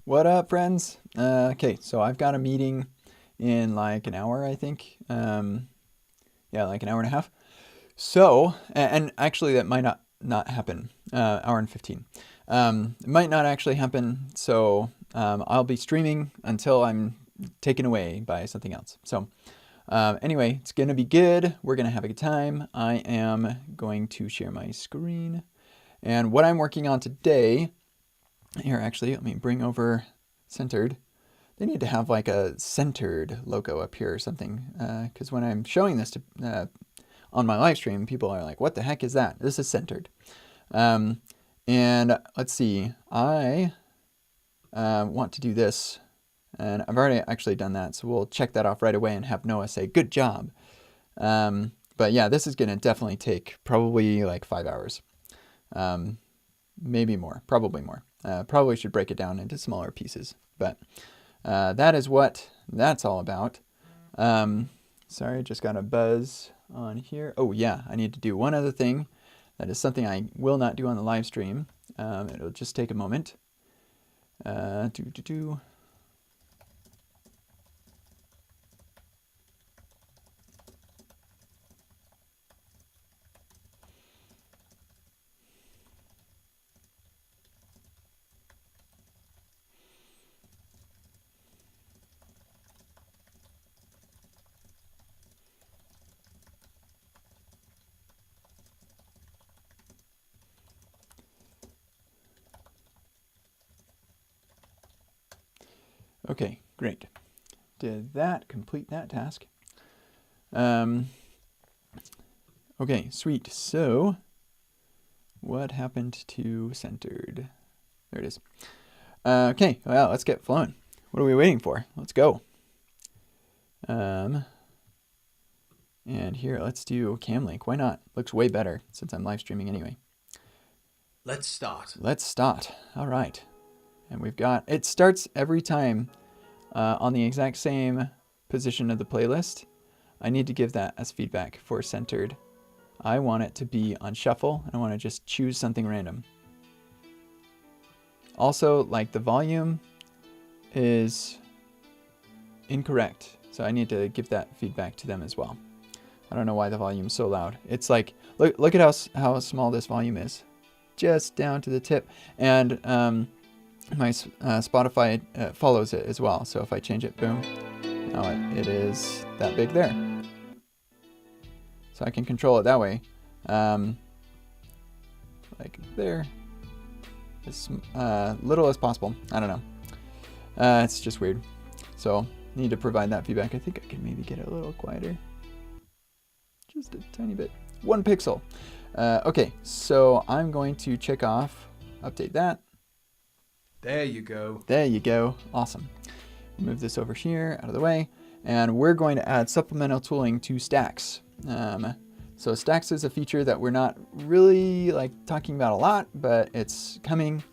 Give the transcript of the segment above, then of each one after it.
What up, friends? Okay, so I've got a meeting in like an hour, I think. Yeah, like an hour and a half. So, and actually that might not happen. Hour and 15. It might not actually happen. So I'll be streaming until I'm taken away by something else. So anyway, it's gonna be good. We're gonna have a good time. I am going to share my screen, and what I'm working on today. Here, actually, let me bring over centered. They need to have like a centered logo up here or something, because when I'm showing this to on my live stream, people are like, what the heck is that? This is centered. And let's see, I want to do this, and I've already actually done that, so we'll check that off right away and have Noah say, good job. But yeah, this is going to definitely take probably like 5 hours. Maybe more, probably more. Probably should break it down into smaller pieces, but that is what that's all about. Sorry, I just got a buzz on here. Oh yeah, I need to do one other thing. That is something I will not do on the live stream. It'll just take a moment. Okay, great. Did that, complete that task. Okay, sweet. So, what happened to centered? There it is. Okay, well, let's get flowing. What are we waiting for? Let's go. And here, let's do cam link. Why not? Looks way better since I'm live streaming anyway. Let's start. Let's start. All right. And we've got, it starts every time on the exact same position of the playlist. I need to give that as feedback for centered. I want it to be on shuffle, and I want to just choose something random. Also, like, the volume is incorrect, so I need to give that feedback to them as well. I don't know why the volume is so loud. It's like, look at how small this volume is. Just down to the tip. And my Spotify follows it as well. So if I change it, boom, now it is that big there. So I can control it that way. Like there. As little as possible. I don't know. It's just weird. So need to provide that feedback. I think I can maybe get it a little quieter. Just a tiny bit. 1 pixel. Okay, so I'm going to check off, update that. There you go. There you go. Awesome. Move this over here out of the way. And we're going to add supplemental tooling to stacks. So stacks is a feature that we're not really like talking about a lot, but it's coming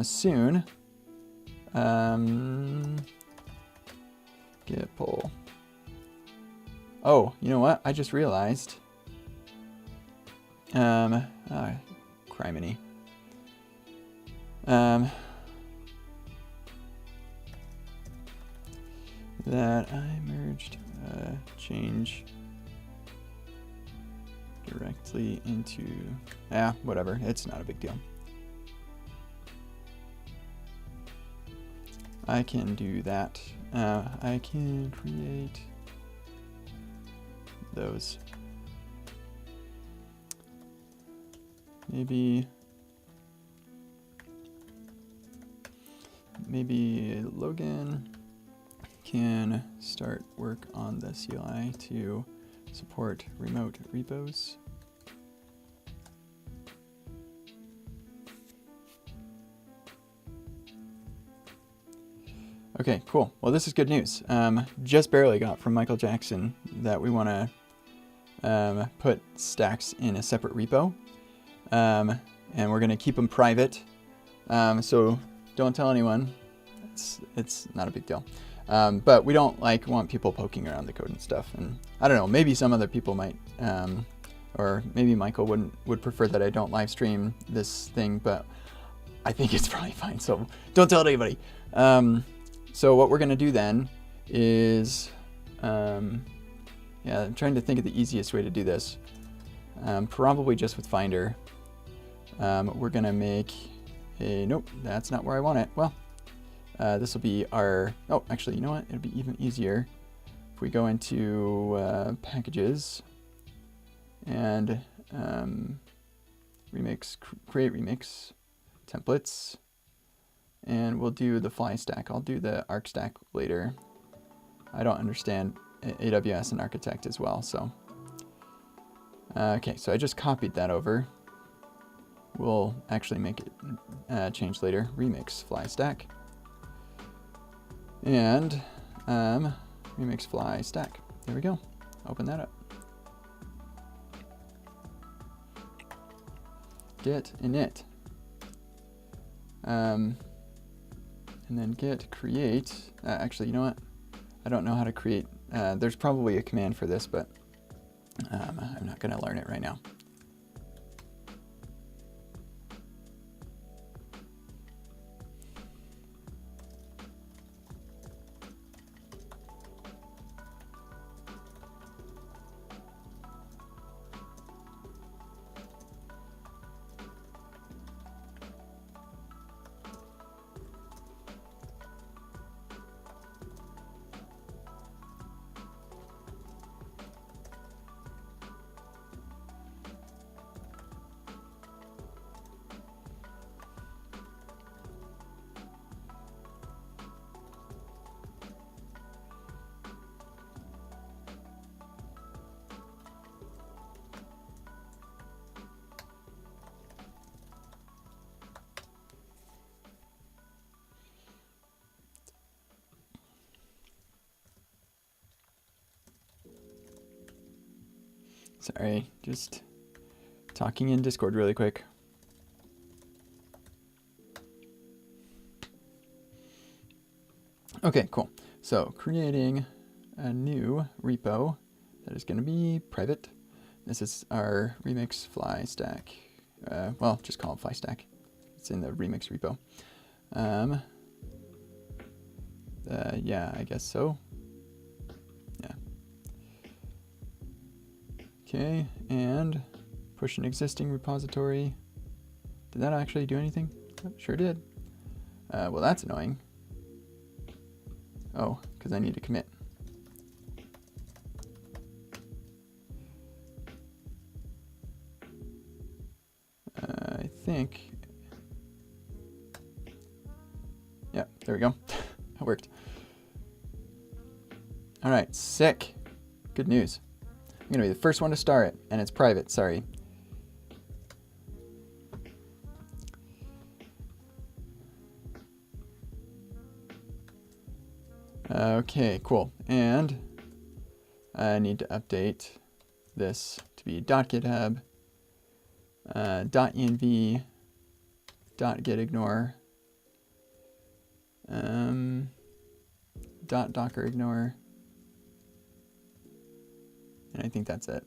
soon. Git pull. Oh, you know what? I just realized. Criminy. That I merged change directly into, whatever, it's not a big deal. I can do that. I can create those. Maybe Logan can start work on the CLI to support remote repos. Okay, cool. Well, this is good news. Just barely got from Michael Jackson that we want to put stacks in a separate repo. And we're going to keep them private. So don't tell anyone. It's not a big deal. But we don't want people poking around the code and stuff. And I don't know, maybe some other people might, or maybe Michael would prefer that I don't live stream this thing, but I think it's probably fine. So don't tell anybody. So what we're going to do then is, yeah, I'm trying to think of the easiest way to do this. Probably just with Finder. We're going to make a, nope, that's not where I want it. Well, this will be our, oh, actually, you know what? It'll be even easier if we go into packages and remix, create remix templates, and we'll do the fly stack. I'll do the arc stack later. I don't understand AWS and Architect as well, so. Okay, so I just copied that over. We'll actually make it change later. Remix fly stack. And remix fly stack. There we go. Open that up. Get init. And then get create. Actually, you know what? I don't know how to create. There's probably a command for this, but I'm not going to learn it right now. Sorry, just talking in Discord really quick. Okay, cool. So creating a new repo that is going to be private. This is our remix fly stack. Well, just call it fly stack. It's in the remix repo. Yeah, I guess so. Yeah. Okay, and push an existing repository. Did that actually do anything? Oh, sure did. Well, that's annoying. Oh, because I need to commit. I think. Yeah, there we go. That worked. All right, sick. Good news. I'm going to be the first one to start it, and it's private, sorry. Okay, cool. And I need to update this to be .github, .env, .gitignore, .dockerignore, and I think that's it.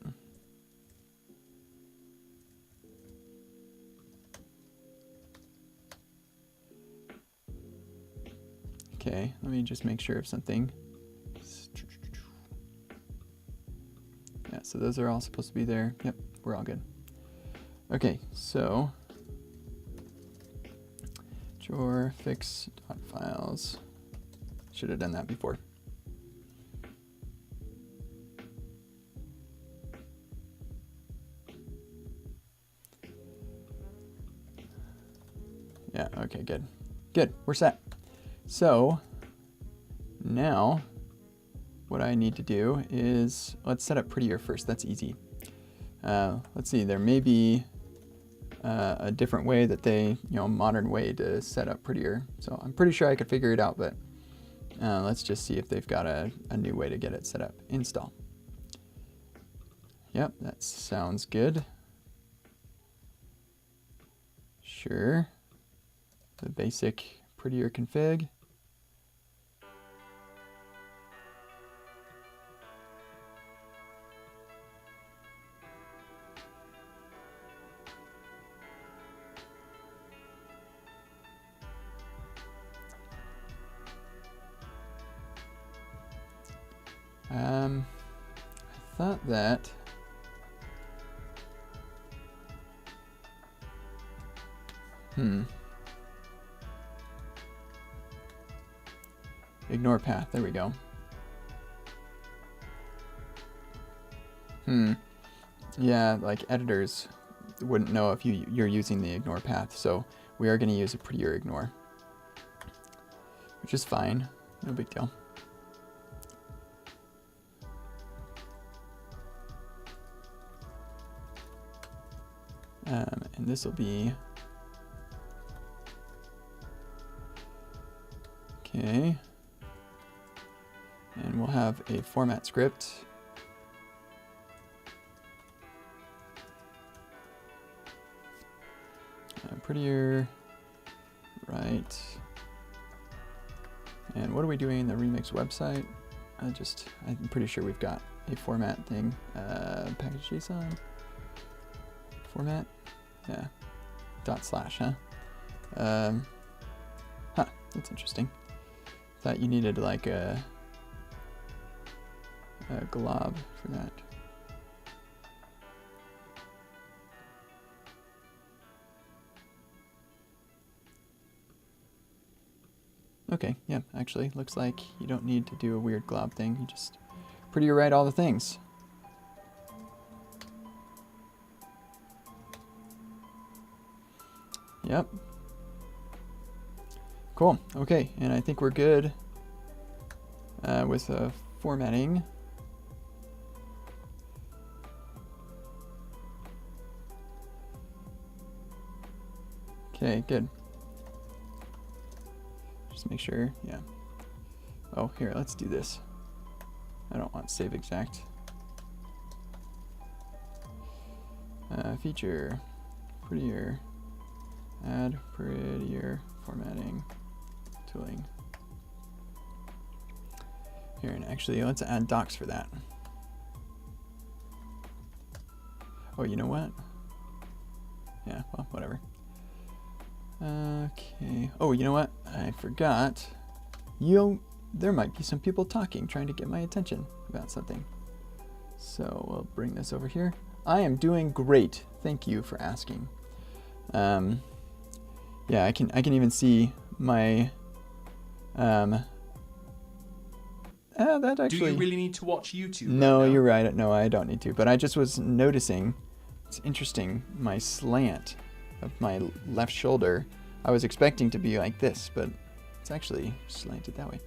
Okay, let me just make sure of something. Yeah, so those are all supposed to be there. Yep, we're all good. Okay, so jor fix.files. Should have done that before. Yeah, okay, good. Good, we're set. So now what I need to do is, let's set up prettier first. That's easy. Let's see, there may be a different way that they, modern way to set up prettier. So I'm pretty sure I could figure it out, but let's just see if they've got a new way to get it set up. Install. Yep, that sounds good. Sure. The basic prettier config. I thought that. Ignore path. There we go. Yeah, like editors wouldn't know if you're using the ignore path, so we are going to use a prettier ignore, which is fine. No big deal. And this will be okay. And we'll have a format script. Prettier, right. And what are we doing in the remix website? I'm pretty sure we've got a format thing. Package JSON format, yeah. // huh? That's interesting. Thought you needed like a glob for that. Okay, yeah, actually, looks like you don't need to do a weird glob thing. You just prettier write all the things. Yep. Cool, okay, and I think we're good with formatting. Okay, good. Just make sure, yeah. Oh, here, let's do this. I don't want save exact. Feature, prettier, add prettier formatting tooling. Here, and actually, let's add docs for that. Oh, you know what? Yeah, well, whatever. Okay. Oh, you know what? I forgot. There might be some people talking, trying to get my attention about something. So we'll bring this over here. I am doing great. Thank you for asking. Yeah, I can even see my. That actually. Do you really need to watch YouTube? No, right now? you're right. No, I don't need to. But I just was noticing. It's interesting. My slant of my left shoulder, I was expecting to be like this, but it's actually slanted that way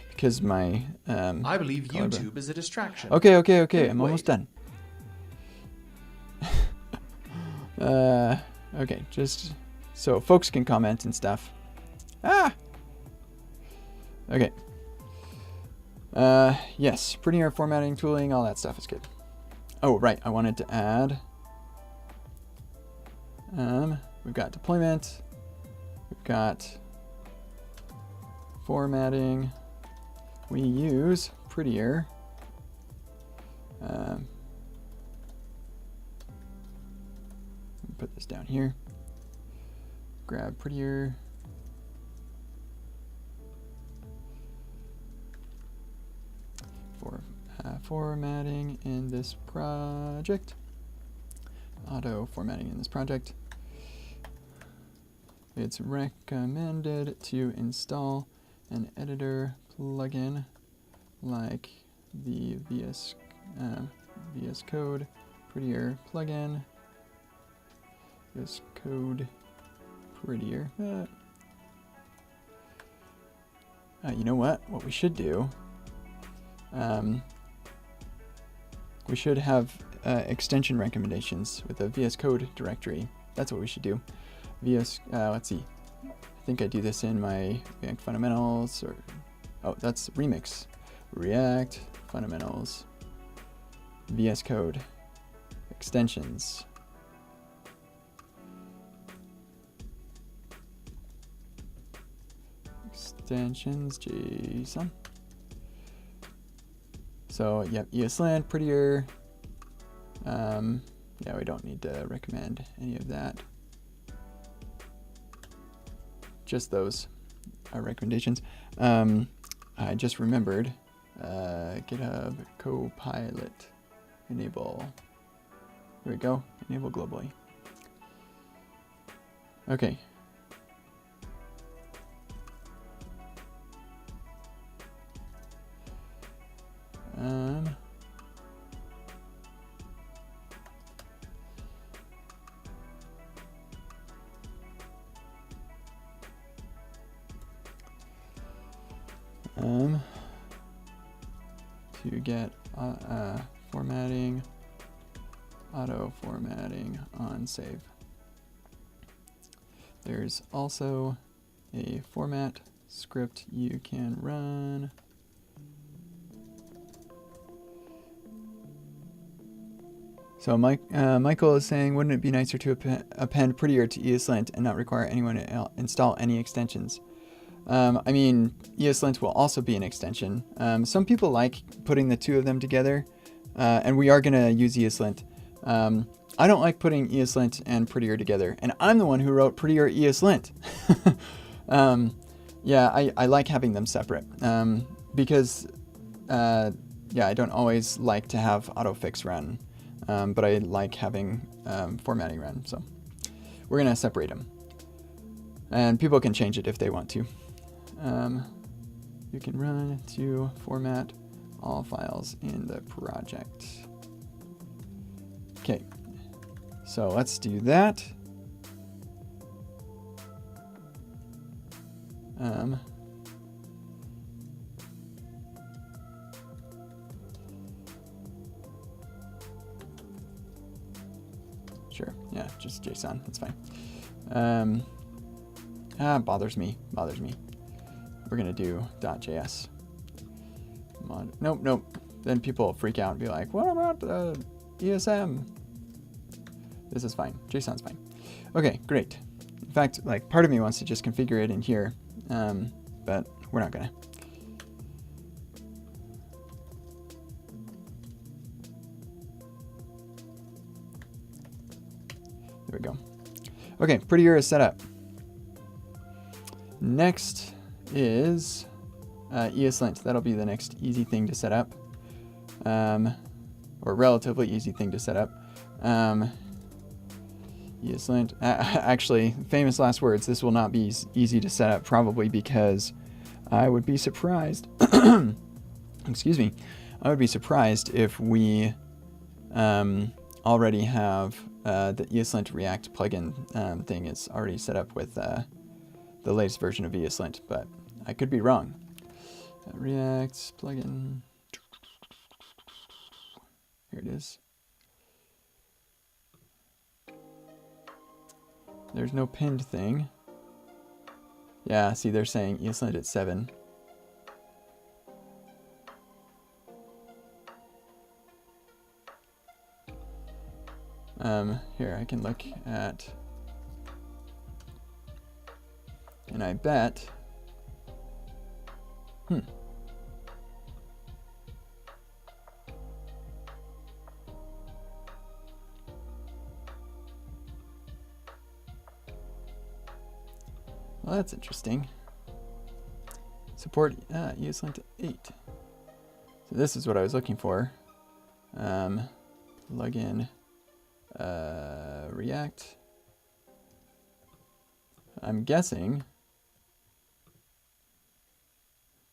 because my I believe YouTube is a distraction. Okay, Wait. I'm almost done. Okay, just so folks can comment and stuff. Okay. Yes, prettier formatting, tooling, all that stuff is good. Oh, right, I wanted to add we've got deployment, we've got formatting, we use prettier, put this down here, grab prettier, for formatting in this project, auto formatting in this project. It's recommended to install an editor plugin like the VS Code Prettier plugin. VS Code Prettier. You know what? What we should do? We should have extension recommendations with a VS Code directory. That's what we should do. Let's see. I think I do this in my React Fundamentals, or oh, that's Remix. React Fundamentals, VS Code, extensions. Extensions, JSON. So, yep, ESLint, prettier. Yeah, we don't need to recommend any of that. Just those are recommendations. I just remembered GitHub Copilot enable. Here we go. Enable globally. Okay. To get formatting, auto formatting on save. There's also a format script you can run. So Michael is saying, wouldn't it be nicer to append prettier to ESLint and not require anyone to install any extensions? I mean, ESLint will also be an extension. Some people like putting the two of them together, and we are going to use ESLint. I don't like putting ESLint and prettier together, and I'm the one who wrote prettier ESLint. Yeah, I like having them separate because, yeah, I don't always like to have autofix run, but I like having formatting run. So we're going to separate them, and people can change it if they want to. You can run to format all files in the project. Okay, so let's do that. Sure, yeah, just JSON, that's fine. Bothers me. We're gonna do .js. Nope. Then people freak out and be like, what about ESM? This is fine. JSON's fine. Okay, great. In fact, like part of me wants to just configure it in here, but we're not gonna. There we go. Okay, prettier is set up. Next is ESLint. That'll be the next easy thing to set up, or relatively easy thing to set up. ESLint. Actually, famous last words. This will not be easy to set up, probably because I would be surprised. Excuse me. I would be surprised if we already have the ESLint React plugin thing is already set up with the latest version of ESLint, but I could be wrong. React plugin. Here it is. There's no pinned thing. Yeah, see, they're saying ESLint at 7. Here, I can look at, and I bet, well, that's interesting. Support ESLint 8. So this is what I was looking for. Plugin React. I'm guessing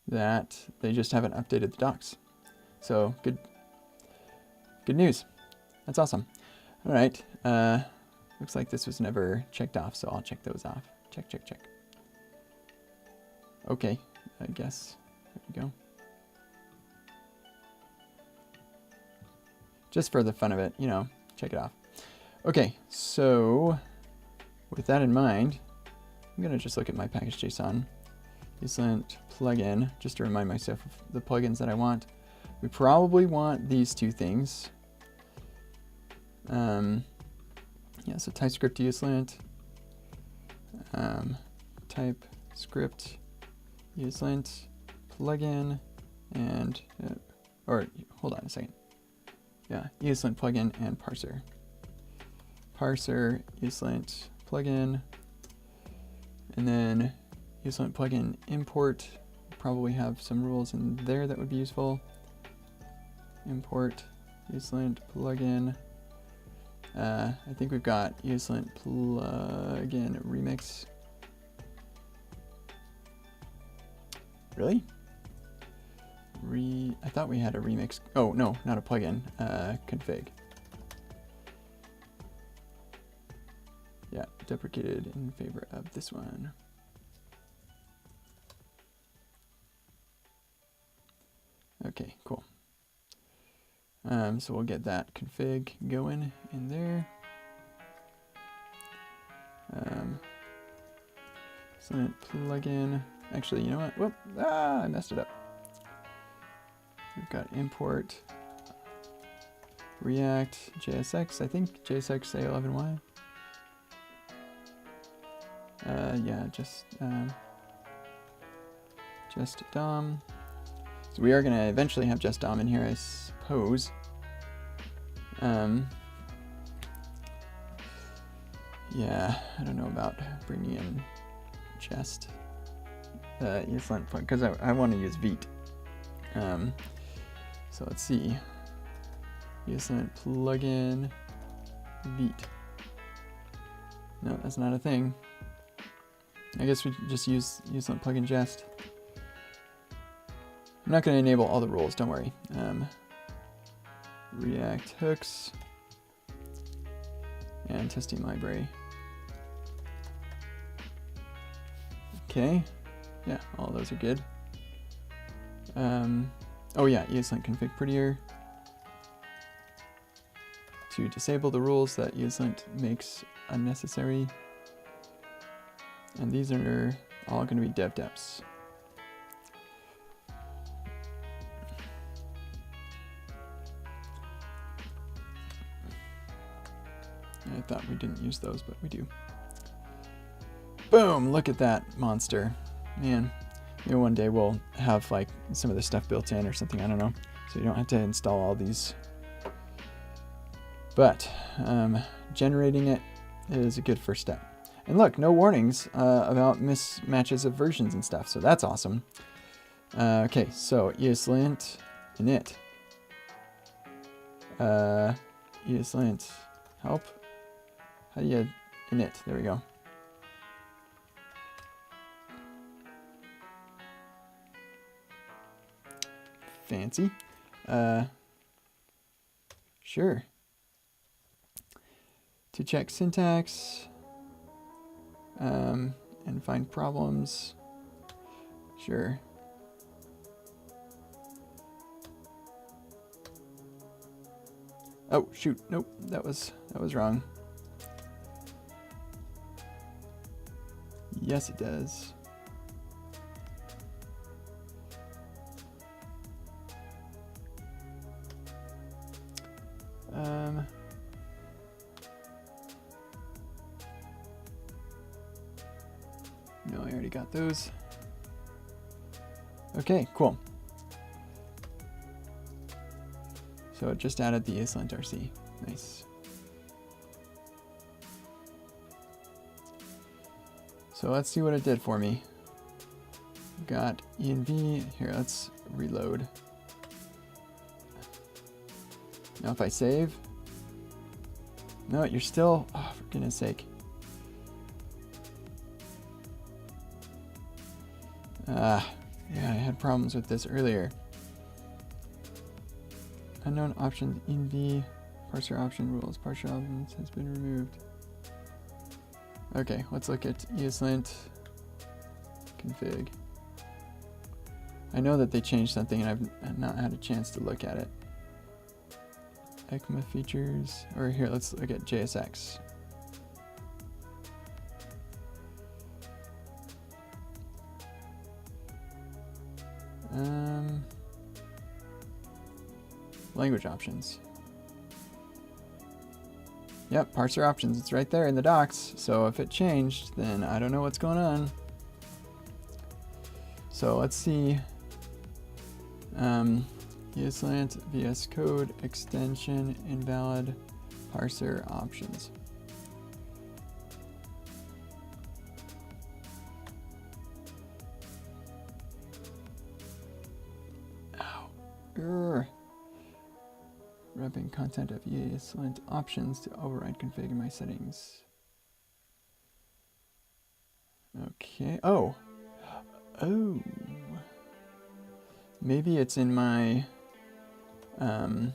that they just haven't updated the docs. So good news. That's awesome. All right. Looks like this was never checked off, so I'll check those off. Check. Okay, I guess. There we go. Just for the fun of it, check it off. Okay, so with that in mind, I'm going to just look at my package.json. ESLint plugin, just to remind myself of the plugins that I want. We probably want these two things. Yeah, so TypeScript ESLint, TypeScript ESLint plugin, and hold on a second. Yeah, ESLint plugin and parser. Parser ESLint plugin, and then ESLint plugin import probably have some rules in there that would be useful. Import ESLint plugin. I think we've got ESLint plugin remix. Really? I thought we had a remix. Oh, no, not a plugin. Config. Yeah, deprecated in favor of this one. Okay, cool. So we'll get that config going in there. ESLint plugin. Actually, you know what? Whoop! Ah, I messed it up. We've got import React JSX. I think JSX A11Y. Yeah, just DOM. So we are going to eventually have just DOM in here, I suppose. Yeah, I don't know about bringing in just ESLint plug because I want to use Vite. So let's see. ESLint plugin Vite. No, that's not a thing. I guess we just use ESLint plugin jest. I'm not going to enable all the rules, don't worry. React hooks and testing library. Okay, yeah, all those are good. Oh yeah, ESLint config prettier. To disable the rules that ESLint makes unnecessary. And these are all going to be dev deps. I thought we didn't use those, but we do. Boom! Look at that monster. Man, maybe one day we'll have like some of the stuff built in or something, I don't know. So you don't have to install all these. But generating it is a good first step. And look, no warnings about mismatches of versions and stuff, so that's awesome. Okay, so ESLint init. ESLint help. How do you init? There we go. Fancy. Sure. To check syntax and find problems. Sure. Oh shoot! Nope, that was wrong. Yes, it does. No, I already got those. Okay, cool. So it just added the ESLint RC. Nice. So let's see what it did for me. Got env. Here, let's reload. Now if I save. No, you're still. Oh, for goodness sake. Yeah, I had problems with this earlier. Unknown options env. Parser option rules. Parser options has been removed. Okay, let's look at ESLint config. I know that they changed something and I've not had a chance to look at it. ECMA features, or here, let's look at JSX. Language options. Yep, parser options, it's right there in the docs. So if it changed, then I don't know what's going on. So let's see. ESLint VS Code extension invalid parser options. Wrapping content of ESLint options to override config in my settings. Okay. Oh. Maybe it's in my my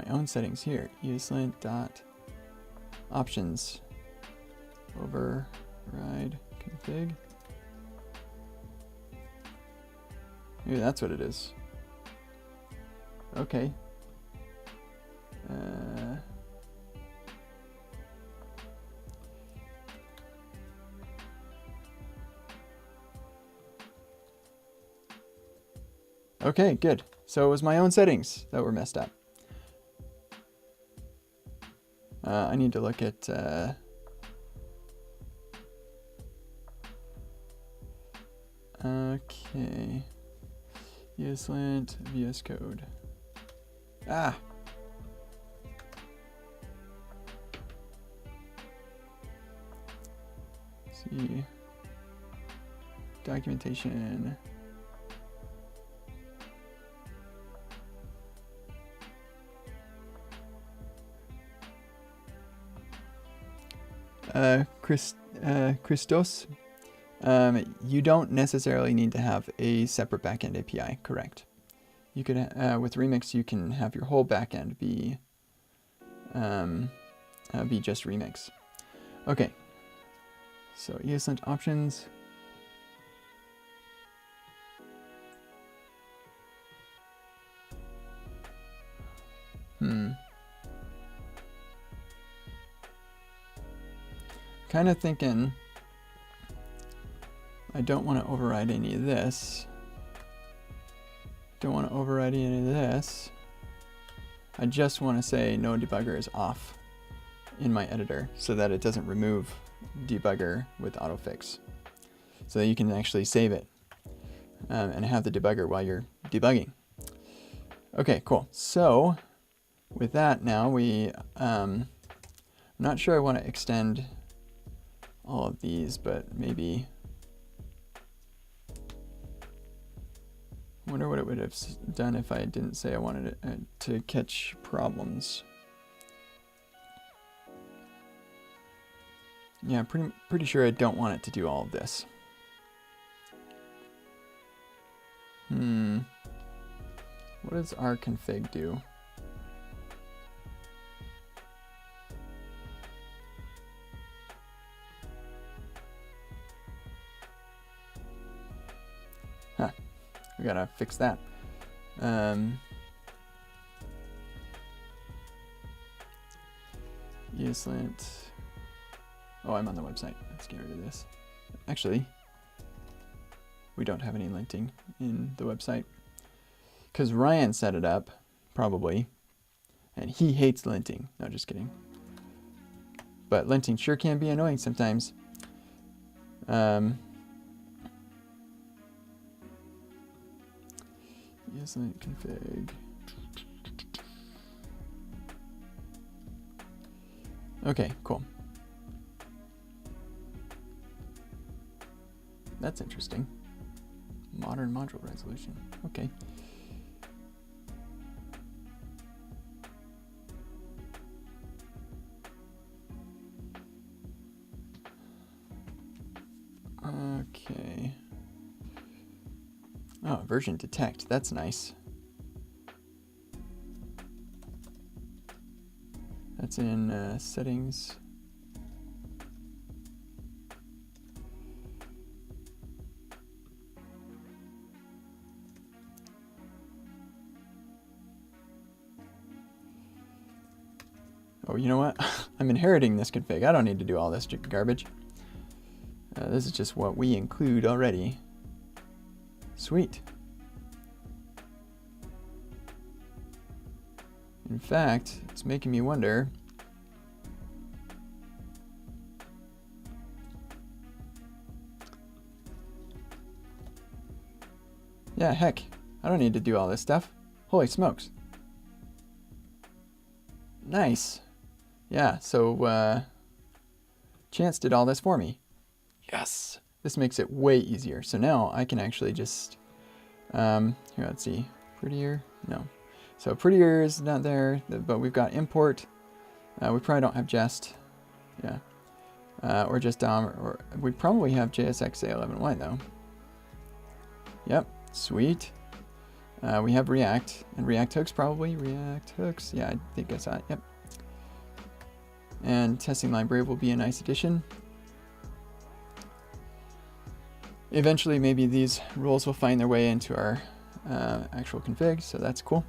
own settings here. ESLint dot options override config. Maybe that's what it is. Okay. Okay, good. So it was my own settings that were messed up. I need to look at okay. ESLint VS Code. See. Documentation. Christos, you don't necessarily need to have a separate backend API, correct? You could, with Remix, you can have your whole backend be just Remix. Okay, so ESLint options. Kind of thinking I don't want to override any of this. Don't want to override any of this. I just want to say no debugger is off in my editor so that it doesn't remove debugger with autofix. So that you can actually save it and have the debugger while you're debugging. Okay, cool. So with that now I'm not sure I want to extend all of these, but maybe. I wonder what it would have done if I didn't say I wanted it to catch problems. Yeah, pretty sure I don't want it to do all of this. What does our config do? We gotta fix that. ESLint. Oh, I'm on the website. Let's get rid of this. Actually, we don't have any linting in the website because Ryan set it up, probably, and he hates linting. No, just kidding. But linting sure can be annoying sometimes. ESLint config. Okay, cool. That's interesting. Modern module resolution. Okay. Okay. Oh, version detect. That's nice. That's in settings. Oh, you know what? I'm inheriting this config. I don't need to do all this garbage. This is just what we include already. Sweet. In fact, it's making me wonder. Yeah, heck, I don't need to do all this stuff. Holy smokes. Nice. Yeah, so Chance did all this for me. Yes. This makes it way easier. So now I can actually just, here, let's see. Prettier? No. So prettier is not there, but we've got import. We probably don't have jest. Yeah. Or just DOM, or we probably have JSX-A11Y though. Yep, sweet. We have React, and React hooks probably. React hooks, yeah, I think I saw it, yep. And testing library will be a nice addition. Eventually, maybe these rules will find their way into our actual config, so that's cool.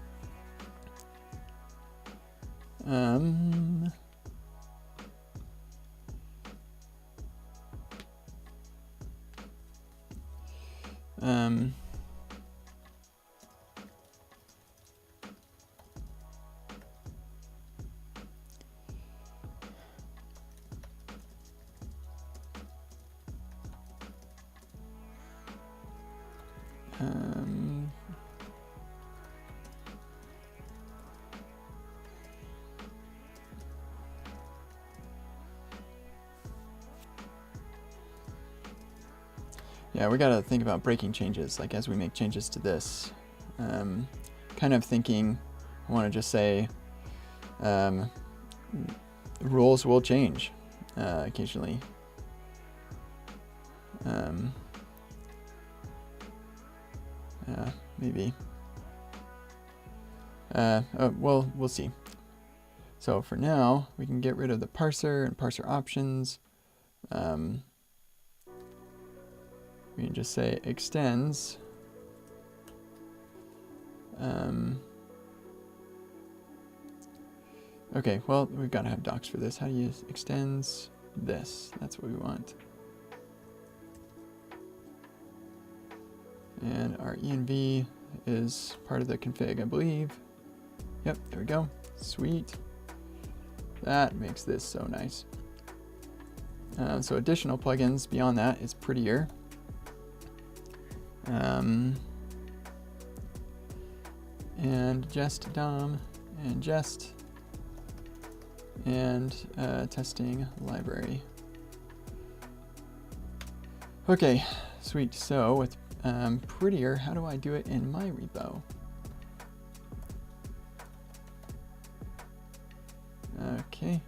Yeah, we gotta think about breaking changes, like as we make changes to this. Kind of thinking, I wanna just say, rules will change occasionally. Maybe. Well, we'll see. So for now, we can get rid of the parser and parser options. We can just say extends. Okay, well, we've got to have docs for this. How do you use extends this? That's what we want. And our env is part of the config, I believe. Yep, there we go. Sweet. That makes this so nice. So additional plugins beyond that is prettier. And jest DOM and jest and testing library. Okay, sweet. So with prettier, how do I do it in my repo? Okay.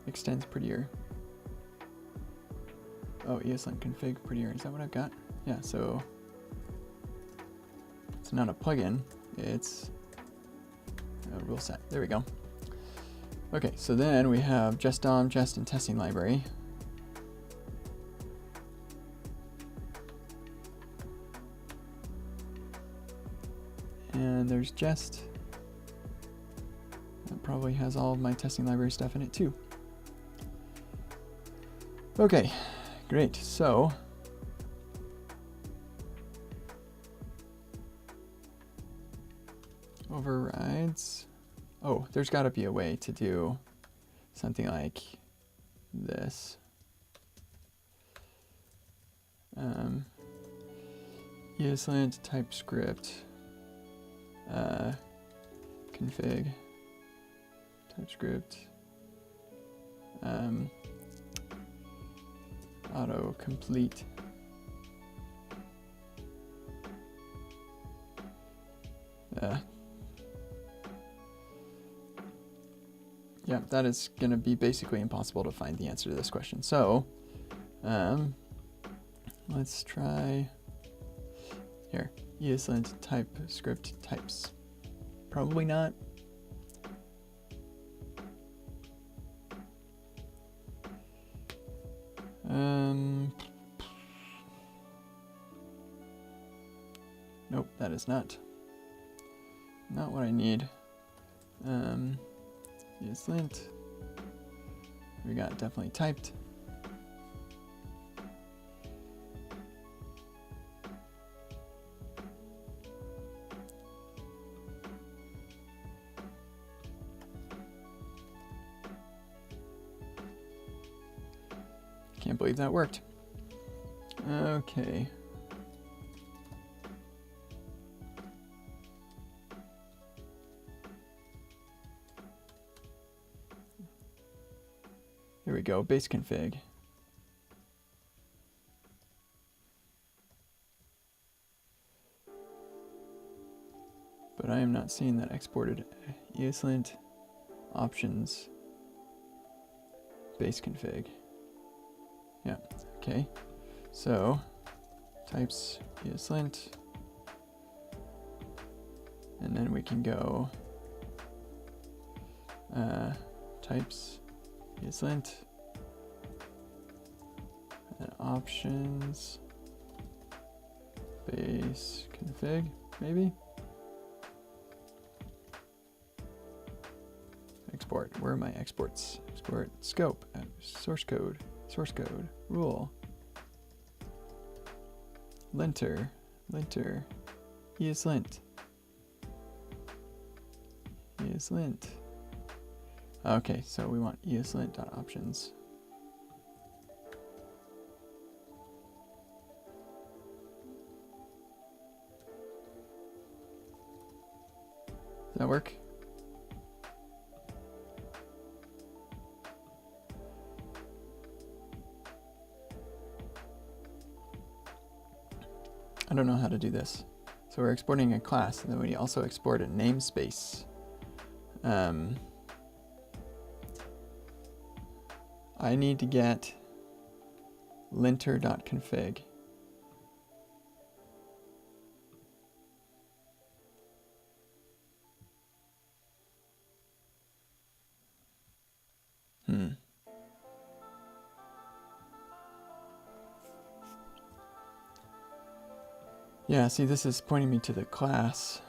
Extends prettier. Oh, ESLint config prettier. Is that what I've got? Yeah, so it's not a plugin, it's a rule set. There we go. Okay, so then we have jest DOM, jest, and testing library. And there's jest. That probably has all of my testing library stuff in it too. Okay, great. So overrides. Oh, there's got to be a way to do something like this. ESLint TypeScript config TypeScript autocomplete. Yeah, that is going to be basically impossible to find the answer to this question. So let's try here, ESLint TypeScript types. Probably not. Nope, that is not what I need. ESLint. We got definitely typed. Can't believe that worked. Okay. we go, base config. But I am not seeing that exported. ESLint options base config. Yeah, okay. So types ESLint, and then we can go types ESLint and options base config, maybe. Export. Where are my exports? Export scope, source code, rule, linter, ESLint. Okay, so we want ESLint.options. Does that work? I don't know how to do this. So we're exporting a class, and then we also export a namespace. I need to get linter.config. Yeah, see, this is pointing me to the class.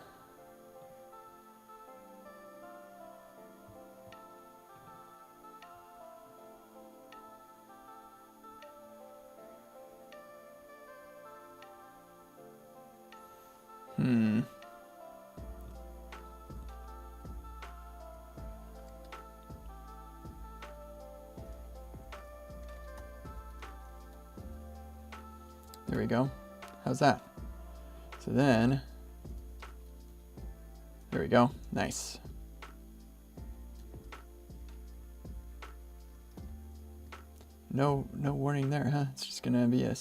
There we go. How's that? So then, there we go. Nice. No warning there, huh? It's just gonna be a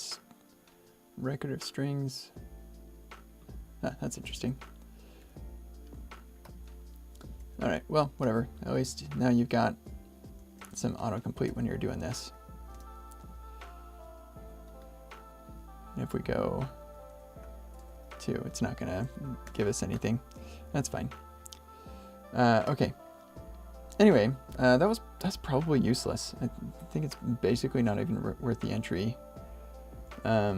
record of strings. Ah, that's interesting. All right, well, whatever. At least now you've got some autocomplete when you're doing this. And if we go to, it's not gonna give us anything. That's fine. Okay. Anyway, that's probably useless. I think it's basically not even worth the entry. I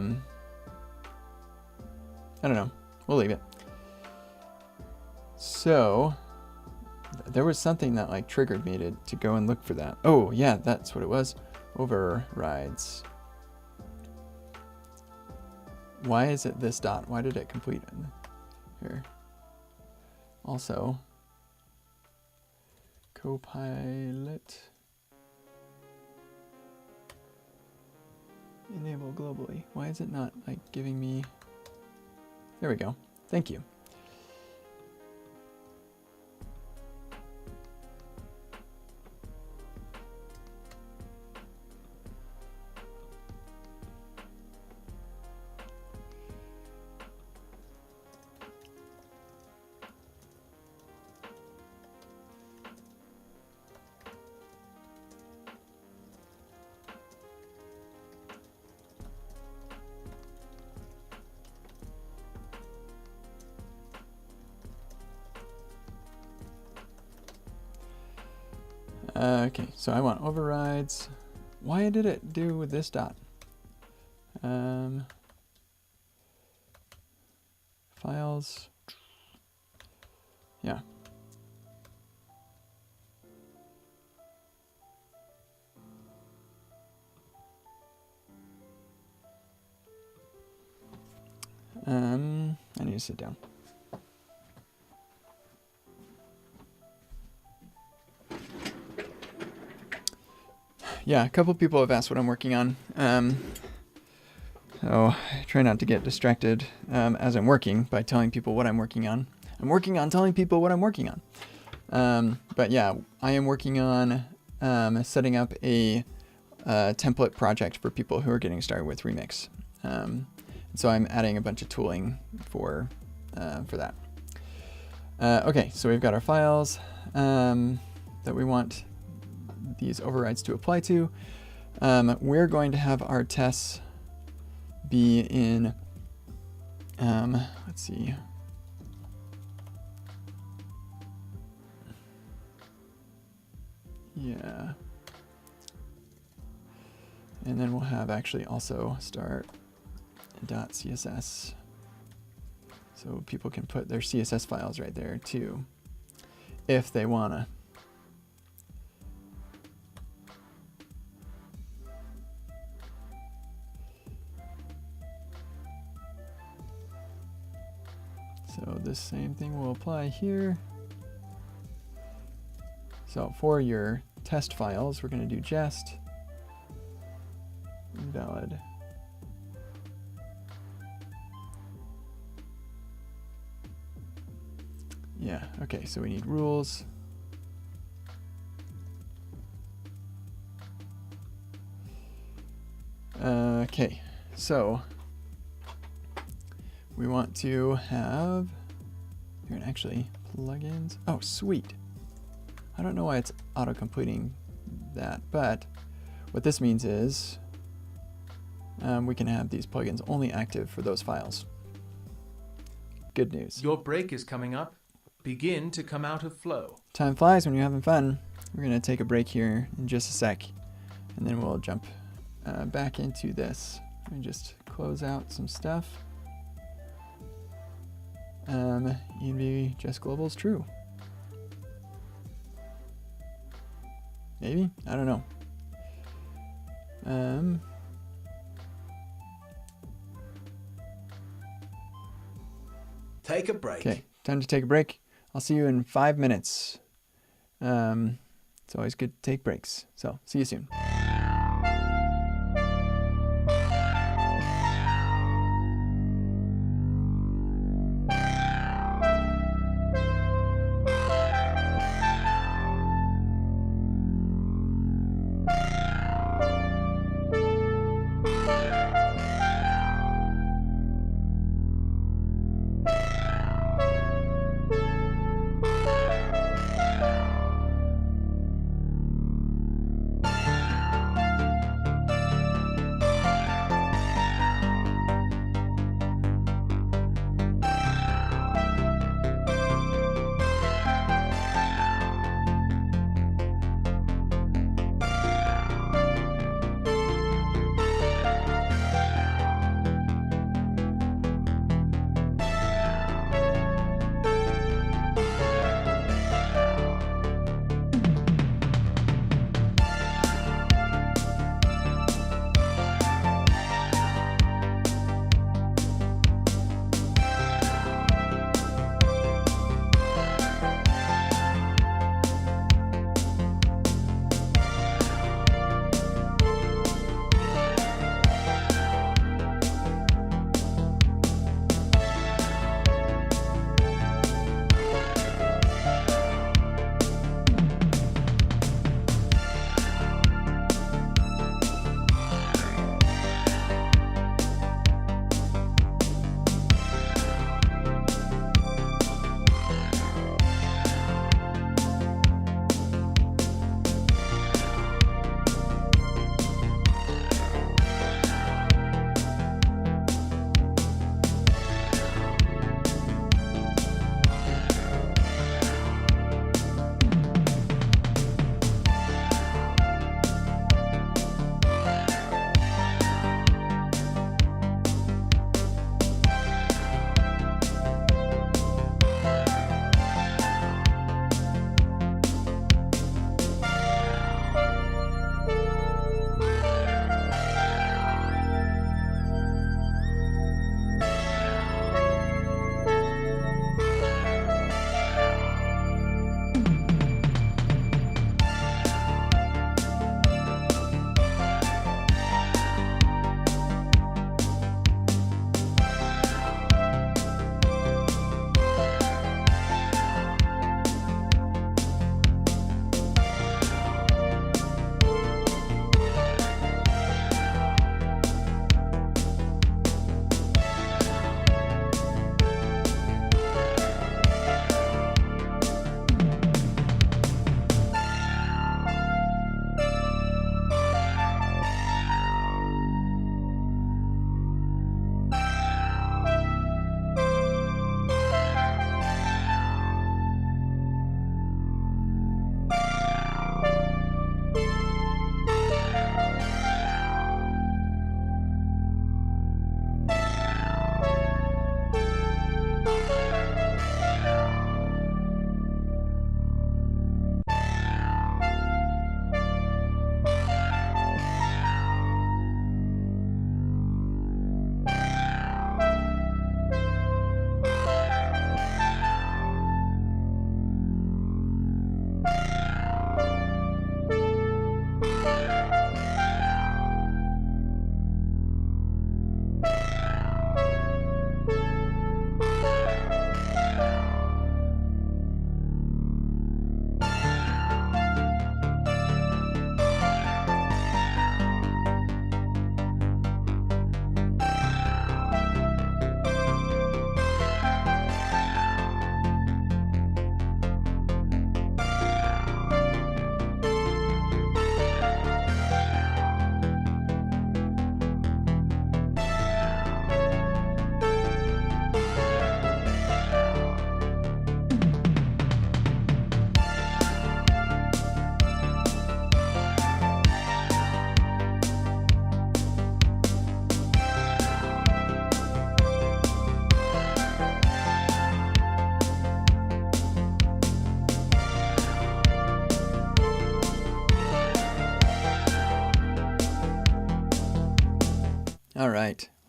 don't know. We'll leave it. So there was something that like triggered me to go and look for that. Oh yeah, that's what it was. Overrides. Why is it this dot? Why did it complete here? Also, Copilot enable globally. Why is it not like giving me? There we go. Thank you. Okay, so I want overrides. Why did it do with this dot? Files. Yeah. I need to sit down. Yeah, a couple people have asked what I'm working on. So I try not to get distracted as I'm working by telling people what I'm working on. I'm working on telling people what I'm working on. But yeah, I am working on setting up a template project for people who are getting started with Remix. So I'm adding a bunch of tooling for that. Okay, so we've got our files that we want these overrides to apply to. We're going to have our tests be in, let's see. Yeah. And then we'll have actually also start .css. So people can put their CSS files right there too, if they wanna. So this same thing will apply here. So for your test files, we're going to do jest invalid. Yeah, okay, so we need rules. Okay, so we want to have here, and actually plugins. Oh, sweet. I don't know why it's auto-completing that, but what this means is we can have these plugins only active for those files. Good news. Your break is coming up. Begin to come out of flow. Time flies when you're having fun. We're going to take a break here in just a sec, and then we'll jump back into this. Let me just close out some stuff. env just global is true. Maybe? I don't know. Take a break. Okay, time to take a break. I'll see you in 5 minutes. It's always good to take breaks. So, see you soon.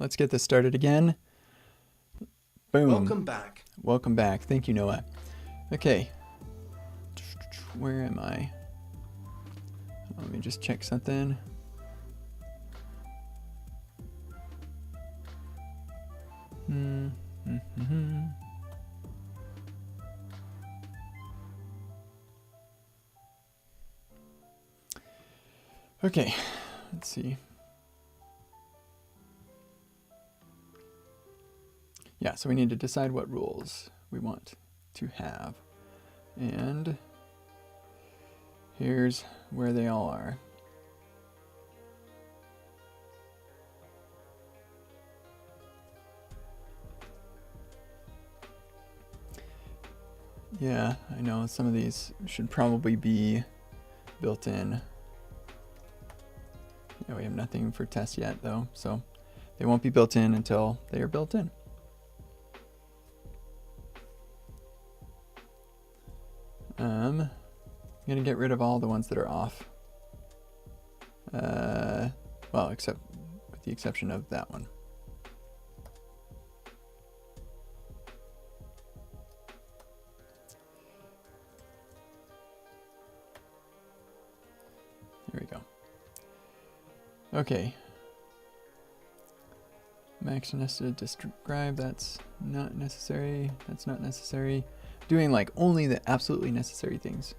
let's get this started again. Boom. Welcome back. Welcome back. Thank you, Noah. Okay. Where am I? Let me just check something. Okay, let's see. Yeah, so we need to decide what rules we want to have. And here's where they all are. Yeah, I know some of these should probably be built in. Yeah, we have nothing for test yet though, so they won't be built in until they are built in. I'm gonna get rid of all the ones that are off. Well, except with the exception of that one. There we go. Okay. Max nested describe, that's not necessary. That's not necessary. Doing like only the absolutely necessary things.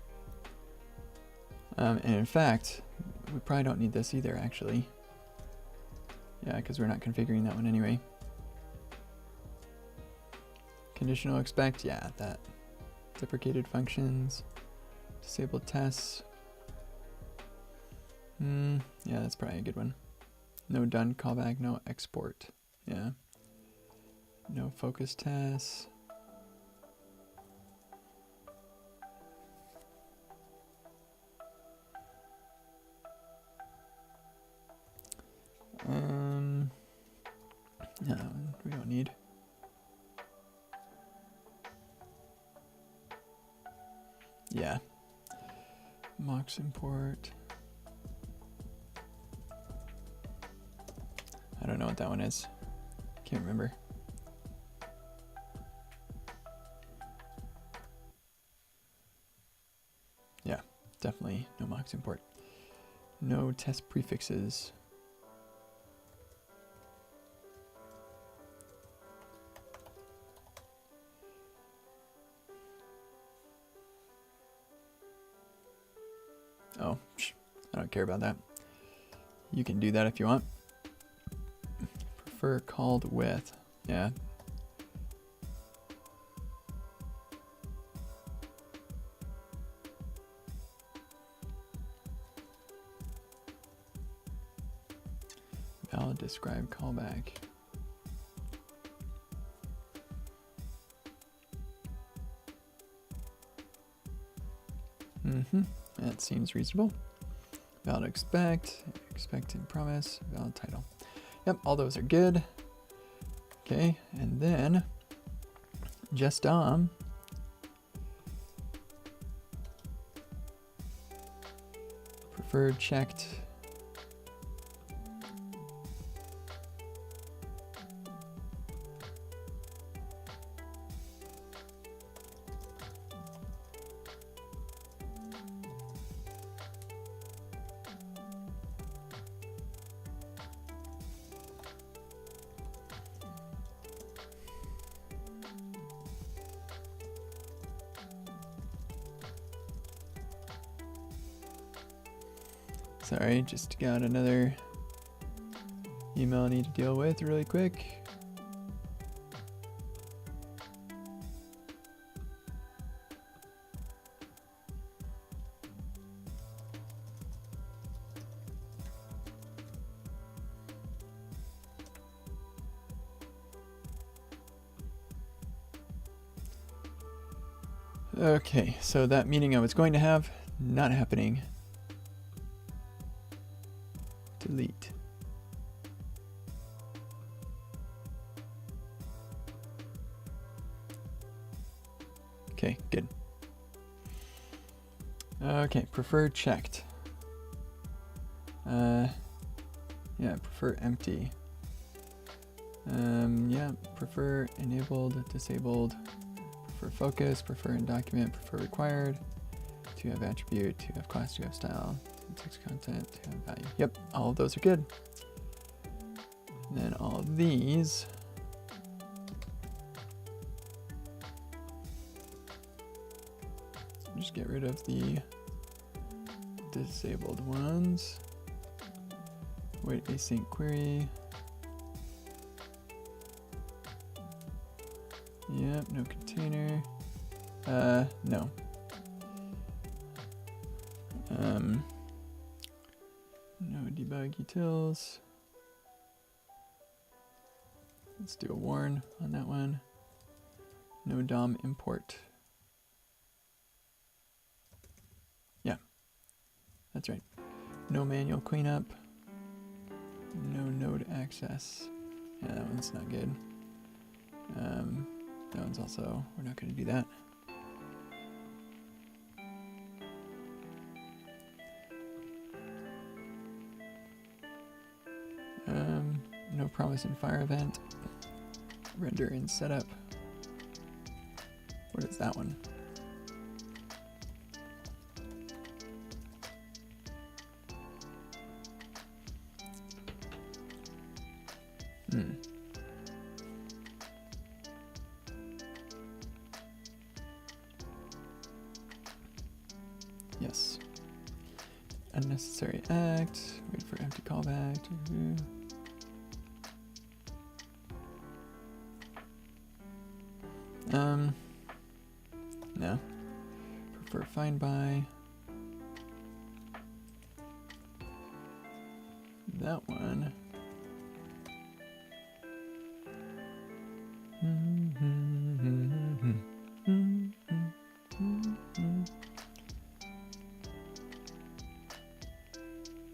And in fact, we probably don't need this either, actually. Yeah, because we're not configuring that one anyway. Conditional expect, yeah, that. Deprecated functions. Disabled tests. Yeah, that's probably a good one. No done callback, no export. Yeah. No focus tests. No, we don't need. Yeah. Mox import. I don't know what that one is. Can't remember. Yeah, definitely no Mox import. No test prefixes. Oh, I don't care about that. You can do that if you want. Prefer called with. Yeah. Valid describe callback. That seems reasonable. Valid expect, expected promise, valid title. Yep, all those are good. Okay, and then just preferred checked. Sorry, just got another email I need to deal with really quick. Okay, so that meeting I was going to have, not happening. Delete. Okay, good. Okay, prefer checked. Yeah, prefer empty. Yeah, prefer enabled, disabled, prefer focus, prefer in document, prefer required, to have attribute, to have class, to have style, to text content, to have value. Yep, all of those are good. And then all of these, just get rid of the disabled ones. Wait, async query. Yep, no container. No. No debug utils. Let's do a warn on that one. No DOM import. Yeah, that's right. No manual cleanup. No node access. Yeah, that one's not good. That one's also, we're not going to do that. No promise in fire event. Render in setup. What is that one? Yes. Unnecessary act. Wait for empty callback. No. Prefer find by. That one.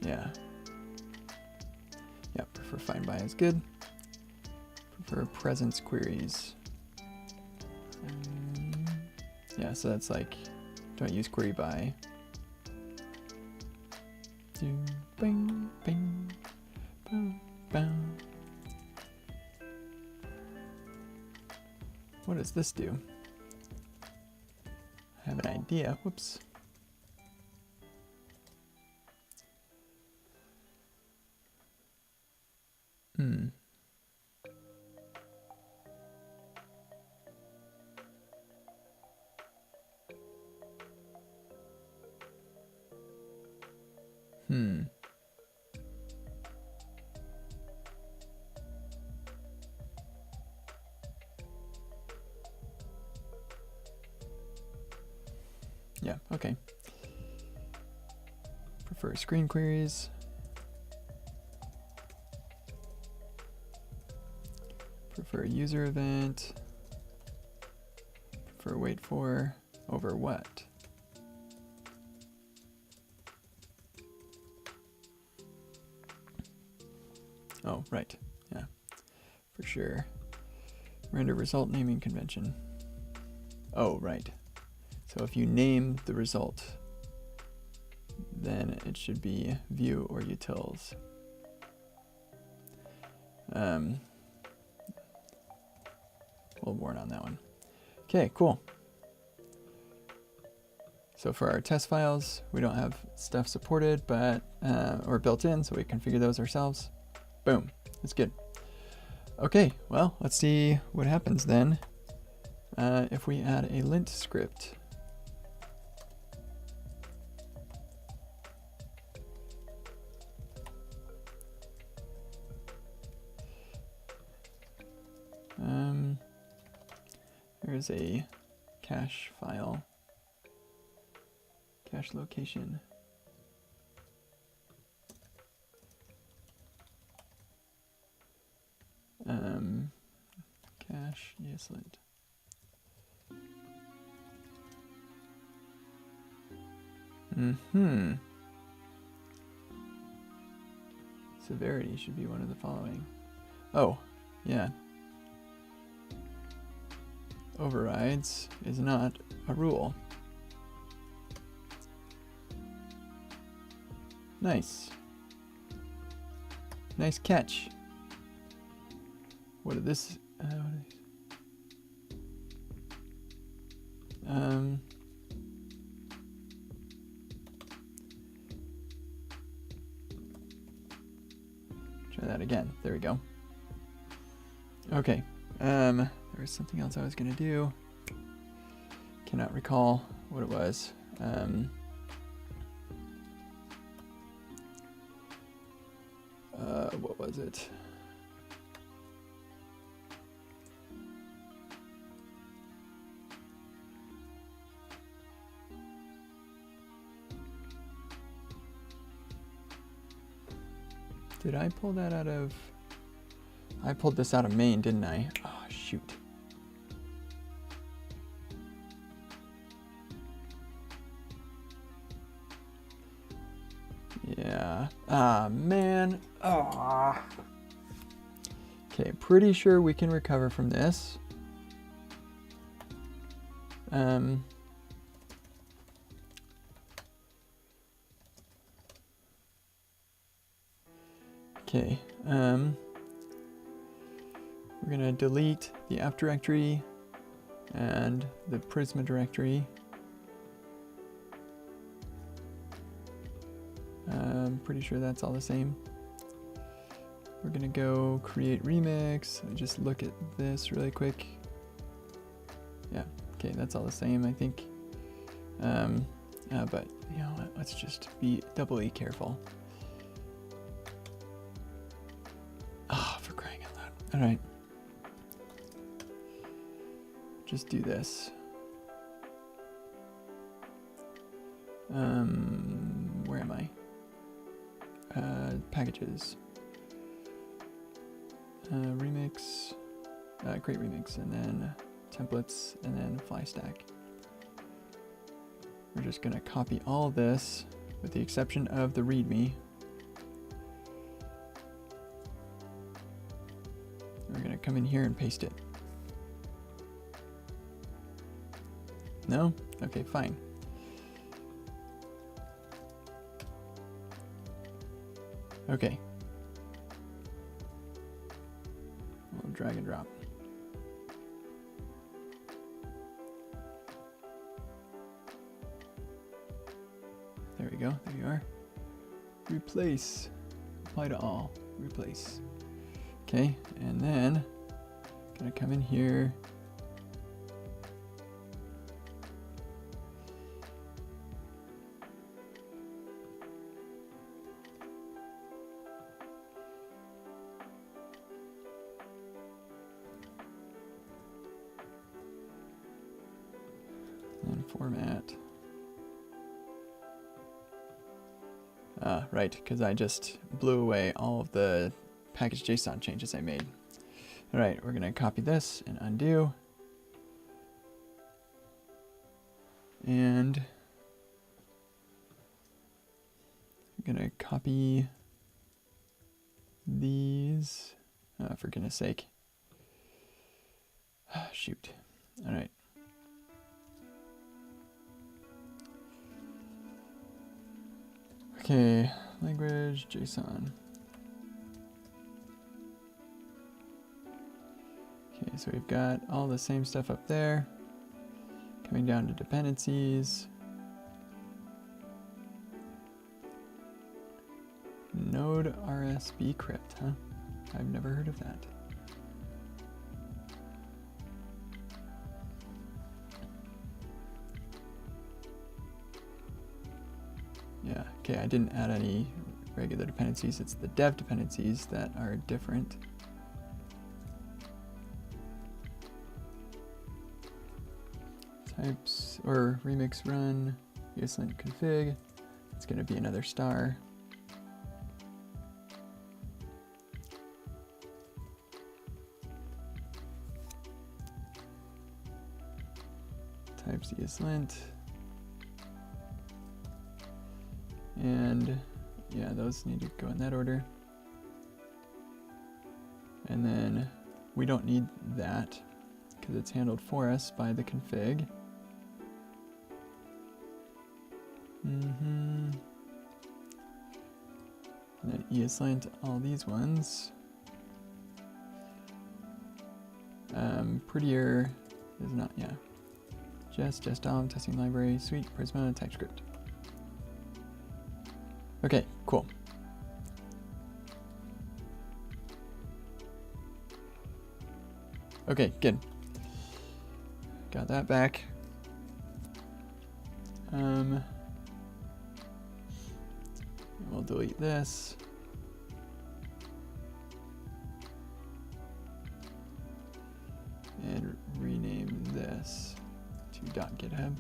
Yeah. Yeah, prefer find by is good. Prefer presence queries. Yeah, so that's like, don't use query by. Bing, bing, bow, bow. What does this do? I have an idea. Whoops. Yeah, okay. Prefer screen queries. Prefer user event. Prefer wait for over what? Oh, right. Yeah, for sure. Render result naming convention. Oh, right. So if you name the result, then it should be view or utils. We'll warn on that one. Okay, cool. So for our test files, we don't have stuff supported, but or built in, so we configure those ourselves. Boom, that's good. Okay, well, let's see what happens then if we add a lint script. There's a cache file, cache location. Cache ESLint. Severity should be one of the following. Oh, yeah. Overrides is not a rule. Nice. Nice catch. what are this? What are these? Try that again. There we go. Okay. There was something else I was gonna do. Cannot recall what it was. What was it? Did I pull that out of... I pulled this out of main, didn't I? Oh, shoot. Yeah. Ah, man. Ah. Okay, pretty sure we can recover from this. Okay. We're gonna delete the app directory and the Prisma directory. I'm pretty sure that's all the same. We're gonna go create remix. Just look at this really quick. Yeah, okay, that's all the same, I think. But you know what? Let's just be doubly careful. Ah, for crying out loud. All right. Just do this. Where am I? Packages. Remix. Create remix, and then templates, and then fly stack. We're just gonna copy all this, with the exception of the README. We're gonna come in here and paste it. No? Okay, fine. Okay. We'll drag and drop. There we go. There you are. Replace. Apply to all. Replace. Okay, and then gonna come in here. And format. Right, because I just blew away all of the package JSON changes I made. All right, we're gonna copy this and undo. And I'm gonna copy these, for goodness sake. Shoot, all right. Okay, language, JSON. Okay, so we've got all the same stuff up there. Coming down to dependencies. Node RSB crypt, huh? I've never heard of that. Yeah, okay, I didn't add any regular dependencies. It's the dev dependencies that are different. Types, or remix run, ESLint config. It's gonna be another star. Types ESLint. And yeah, those need to go in that order. And then we don't need that because it's handled for us by the config. And then ESLint all these ones. Prettier is not, yeah. Just DOM, testing library, sweet, Prisma, TypeScript. Okay, cool. Okay, good. Got that back. We'll delete this. And rename this to .github.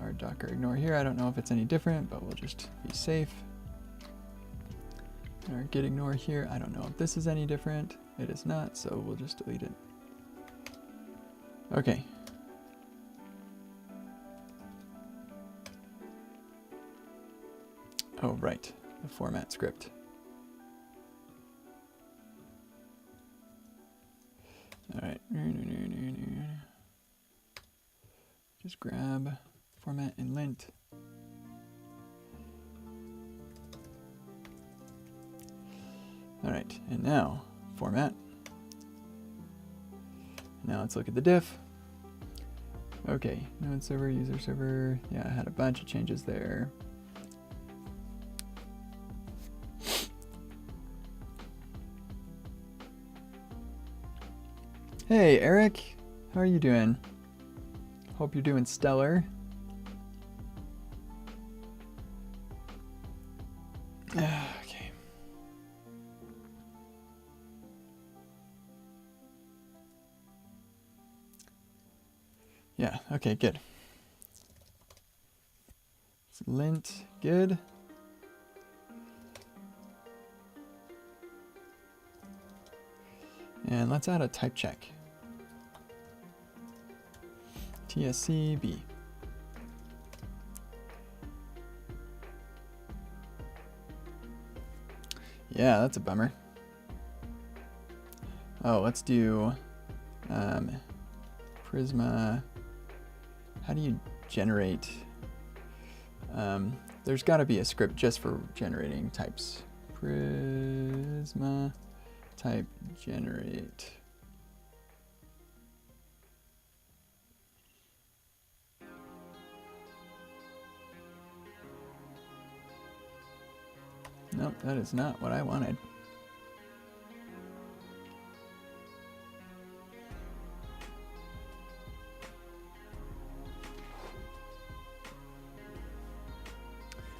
Our Docker ignore here, I don't know if it's any different, but we'll just be safe. And our git ignore here, I don't know if this is any different. It is not, so we'll just delete it. Okay. Oh, right, the format script. All right. Just grab format and lint. All right, and now format. Now let's look at the diff. Okay, node server, user server. Yeah, I had a bunch of changes there. Hey, Eric, how are you doing? Hope you're doing stellar. Okay. Yeah, okay, good. Lint, good. And let's add a type check. TSCB. Yeah, that's a bummer. Oh, let's do Prisma. How do you generate? There's got to be a script just for generating types. Prisma type generate. Nope, that is not what I wanted.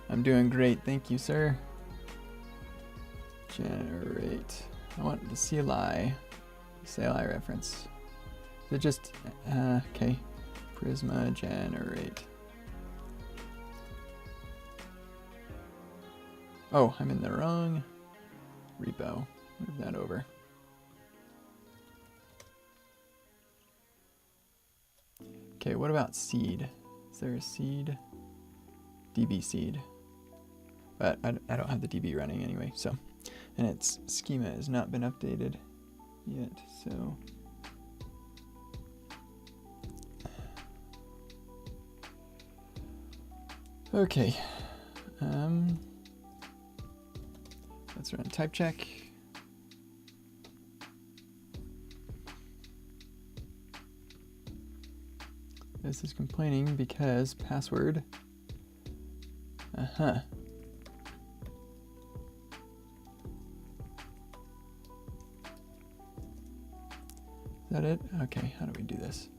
I'm doing great, thank you, sir. Generate. I want the CLI reference. Is it just, okay, Prisma generate. Oh, I'm in the wrong repo. Move that over. Okay, what about seed? Is there a seed? DB seed. But I don't have the DB running anyway, so. And its schema has not been updated yet, so. Okay. Let's run type check. This is complaining because password. Is that it? Okay, how do we do this?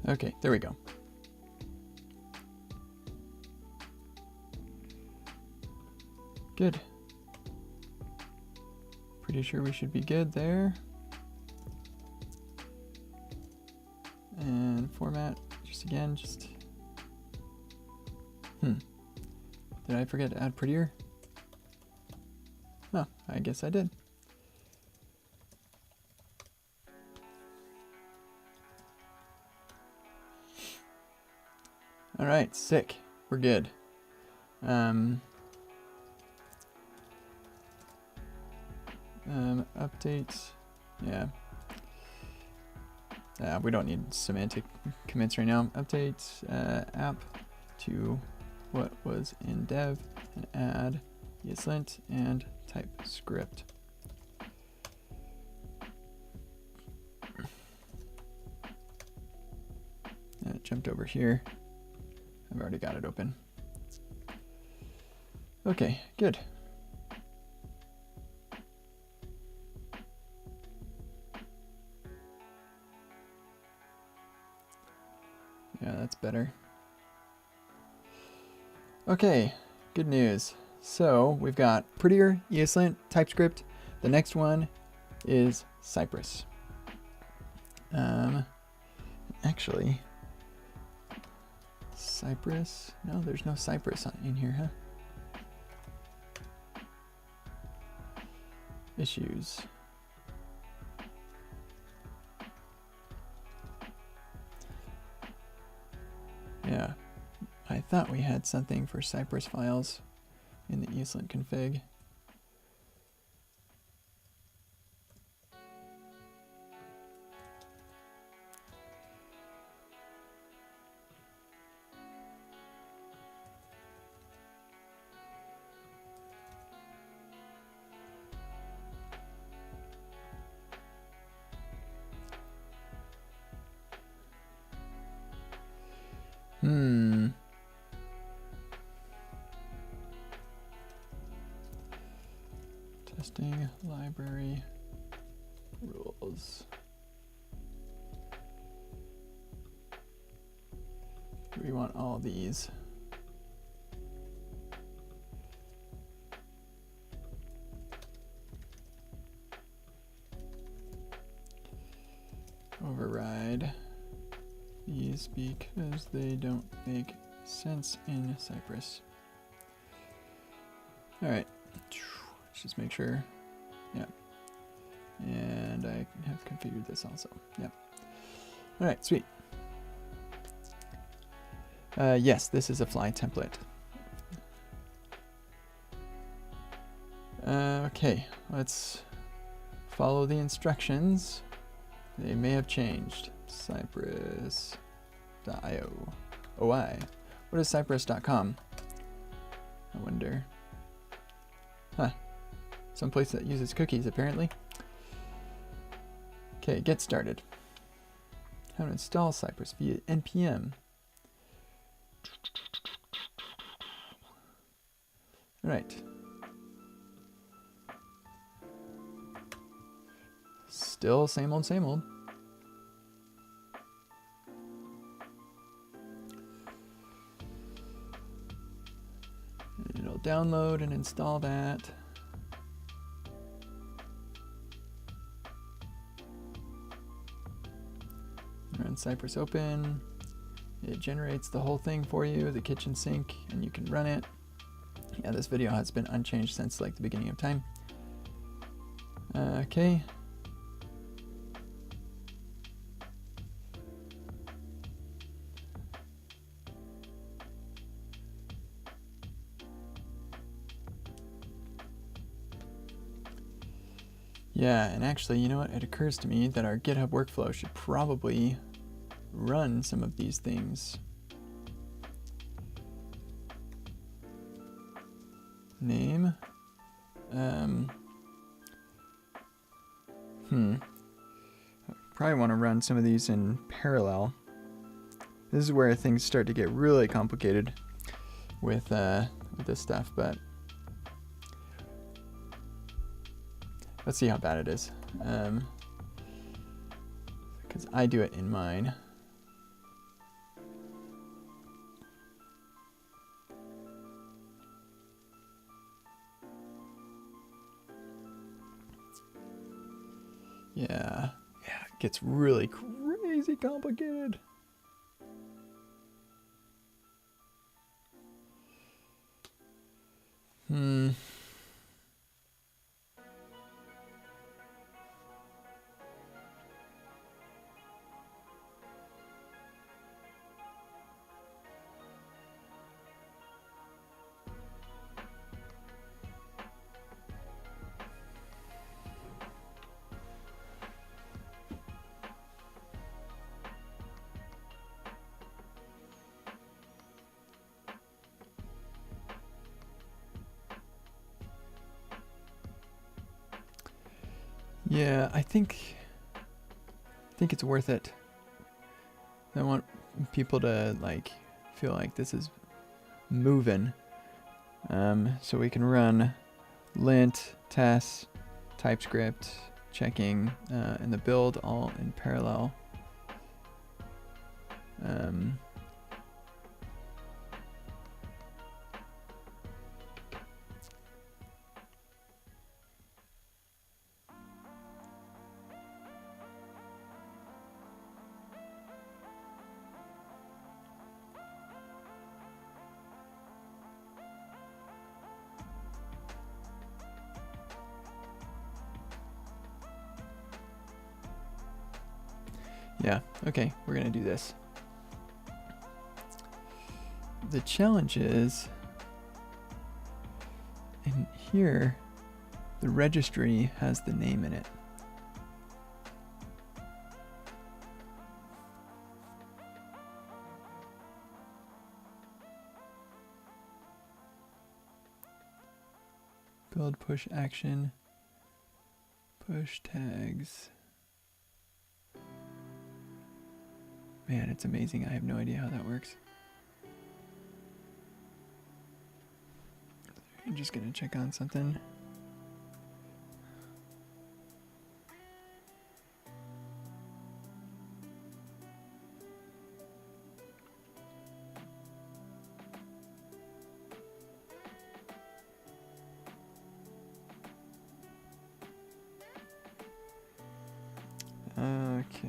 Okay, there we go. Good. Pretty sure we should be good there. And format, just again, just... Did I forget to add prettier? Oh, I guess I did. All right, sick. We're good. Update. Yeah. We don't need semantic commits right now. Update app to what was in dev and add ESLint and TypeScript. And it jumped over here. I've already got it open. Okay, good. Yeah, that's better. Okay, good news. So we've got prettier ESLint TypeScript. The next one is Cyprus. Actually, Cyprus? No, there's no Cyprus in here, huh? Issues. Yeah, I thought we had something for Cypress files in the ESLint config. Testing library rules. We want all these. Override these because they don't make sense in Cypress. All right, let's just make sure. Yeah, and I have configured this also. Yeah. All right, sweet. Yes, this is a fly template. Okay, let's follow the instructions. They may have changed. Cypress.io. OI. What is Cypress.com? I wonder. Huh. Some place that uses cookies, apparently. Okay, get started. How to install Cypress via npm. All right. Still same old, same old. It'll download and install that. Run Cypress open. It generates the whole thing for you, the kitchen sink, and you can run it. Yeah, this video has been unchanged since like the beginning of time. Okay. Yeah, and actually, you know what? It occurs to me that our GitHub workflow should probably run some of these things. Name. Probably want to run some of these in parallel. This is where things start to get really complicated with this stuff, but let's see how bad it is. Because I do it in mine. Yeah, it gets really crazy complicated. Yeah, I think it's worth it. I want people to like feel like this is moving. So we can run lint, test, TypeScript, checking, and the build all in parallel. Yeah, okay, we're gonna do this. The challenge is, in here, the registry has the name in it. Build push action, push tags. Man, it's amazing. I have no idea how that works. I'm just gonna check on something. Okay.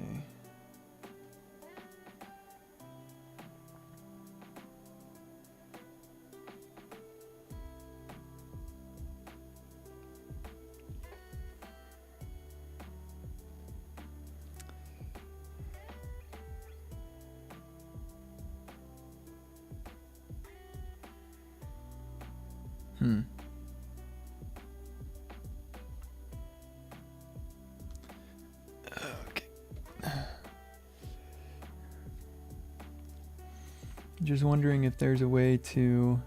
Okay. Just wondering if there's a way to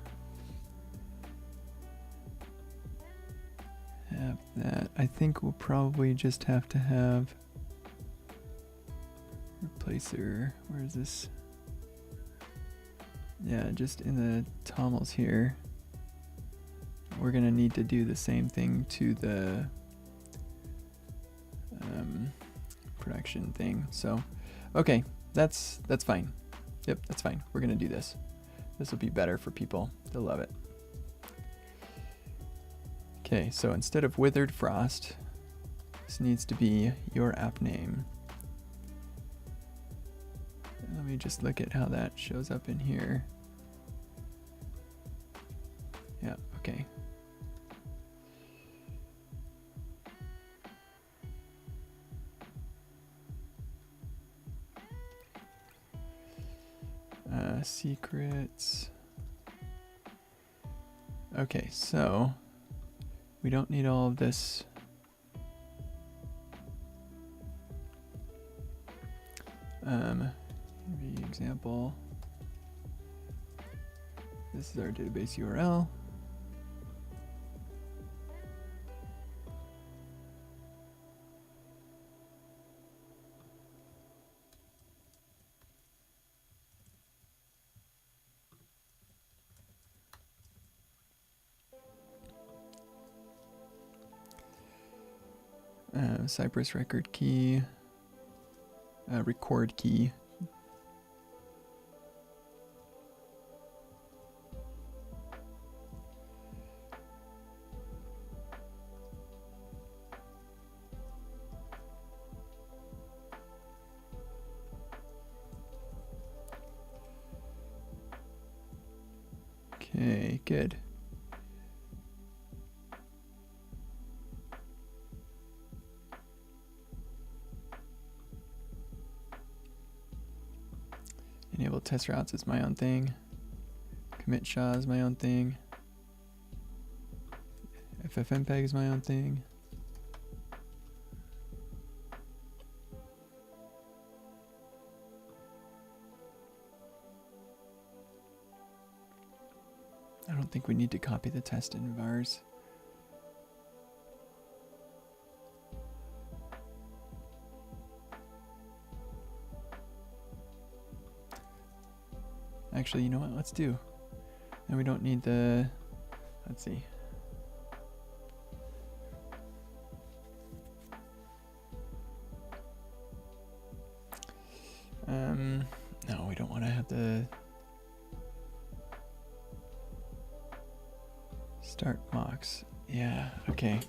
have that. I think we'll probably just have to have replacer. Where is this? Yeah, just in the tomls here. We're gonna need to do the same thing to the production thing. So, okay, that's fine. Yep, that's fine. We're gonna do this. This will be better for people. They'll love it. Okay, so instead of withered frost, this needs to be your app name. Let me just look at how that shows up in here. Yeah, okay. Secrets. Okay, so we don't need all of this. Maybe example. This is our database URL. Cyprus record key, record key. Okay, good. Enable test routes is my own thing. Commit SHA is my own thing. FFmpeg is my own thing. I don't think we need to copy the test in vars. actually, you know what? Let's do. And we don't need the, let's see. No, we don't want to have the start Mox. Yeah, okay.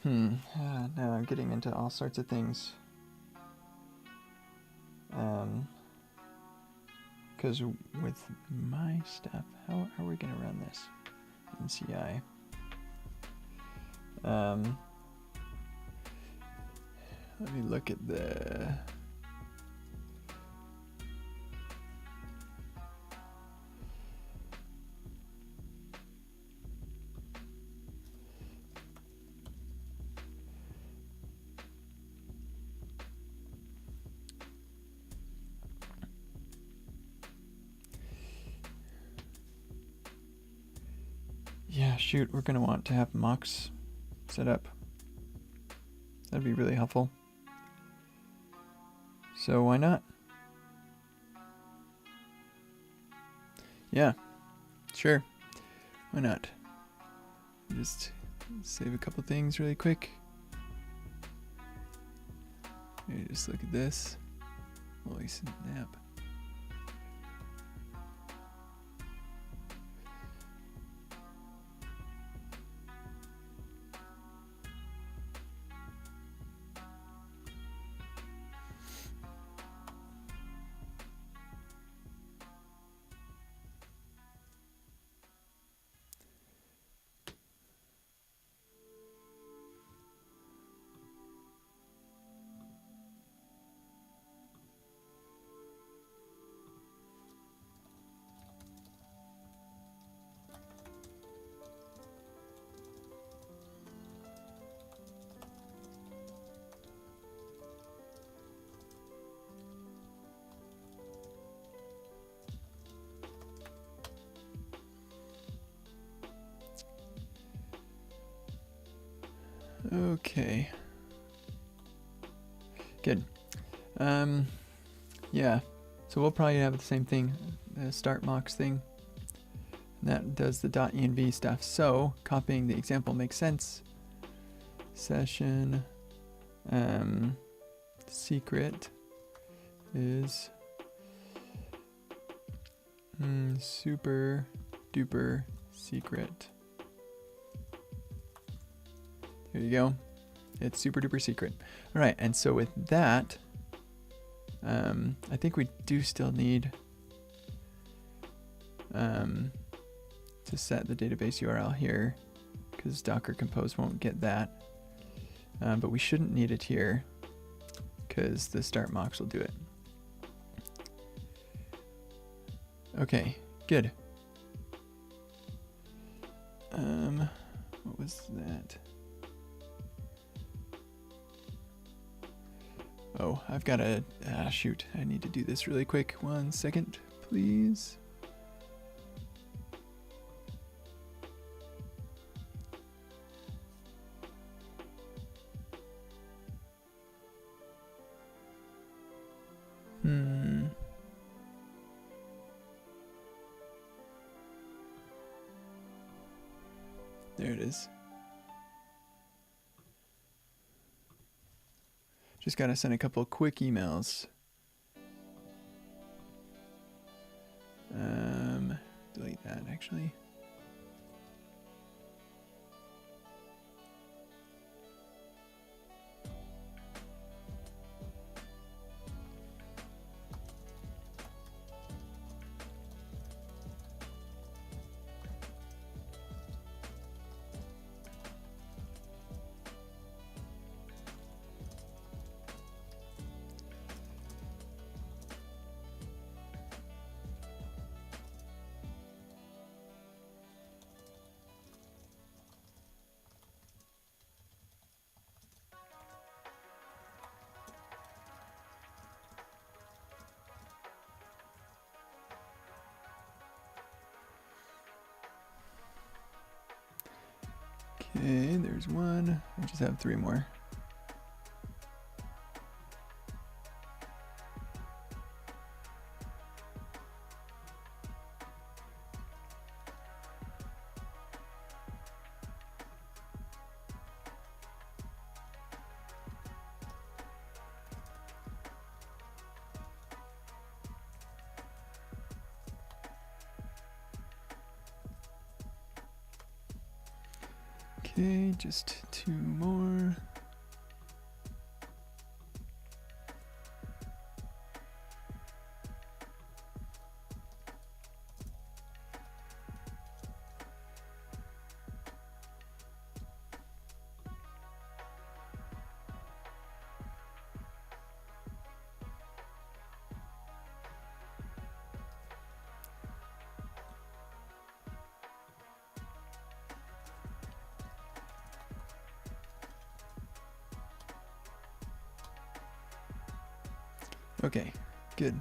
Now I'm getting into all sorts of things. Because with my stuff, how are we going to run this in CI? Let me look at the... Yeah, shoot, we're going to want to have Mox set up. That'd be really helpful. So why not? Yeah, sure. Why not? Just save a couple things really quick. Maybe just look at this. Holy snap. Okay. Good. Yeah. So we'll probably have the same thing, the start Mox thing. And that does the .env stuff. So copying the example makes sense. Session secret is super duper secret. There you go. It's super duper secret. All right, and so with that, I think we do still need to set the database URL here, because Docker Compose won't get that. But we shouldn't need it here, because the start Mox will do it. Okay, good. What was that? Oh, I've got to, shoot, I need to do this really quick. 1 second, please. There it is. Just gotta send a couple quick emails. Delete that actually. Okay, there's one. I just have 3 more. Okay, just 2 more. Okay, good.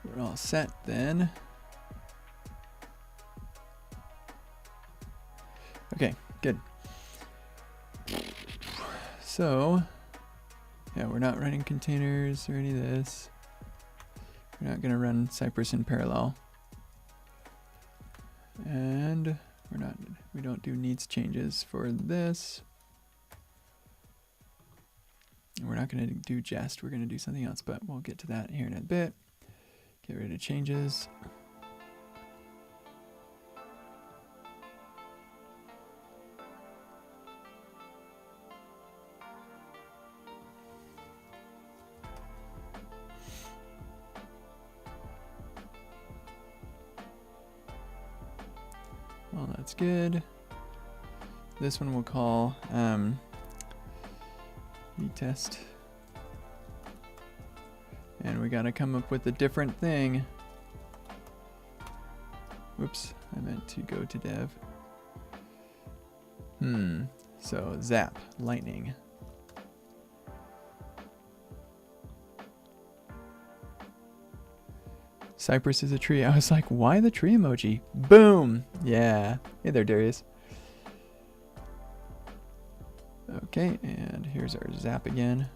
We're all set then. Okay, good. So, yeah, we're not running containers or any of this. We're not going to run Cyprus in parallel. And we don't do needs changes for this. We're not going to do jest, we're going to do something else, but we'll get to that here in a bit. Get rid of changes. Well, that's good. This one we'll call test. And we gotta come up with a different thing. Whoops, I meant to go to dev. So zap, lightning. Cyprus is a tree. I was like, why the tree emoji? Boom! Yeah. Hey there, Darius. Okay, and here's our zap again.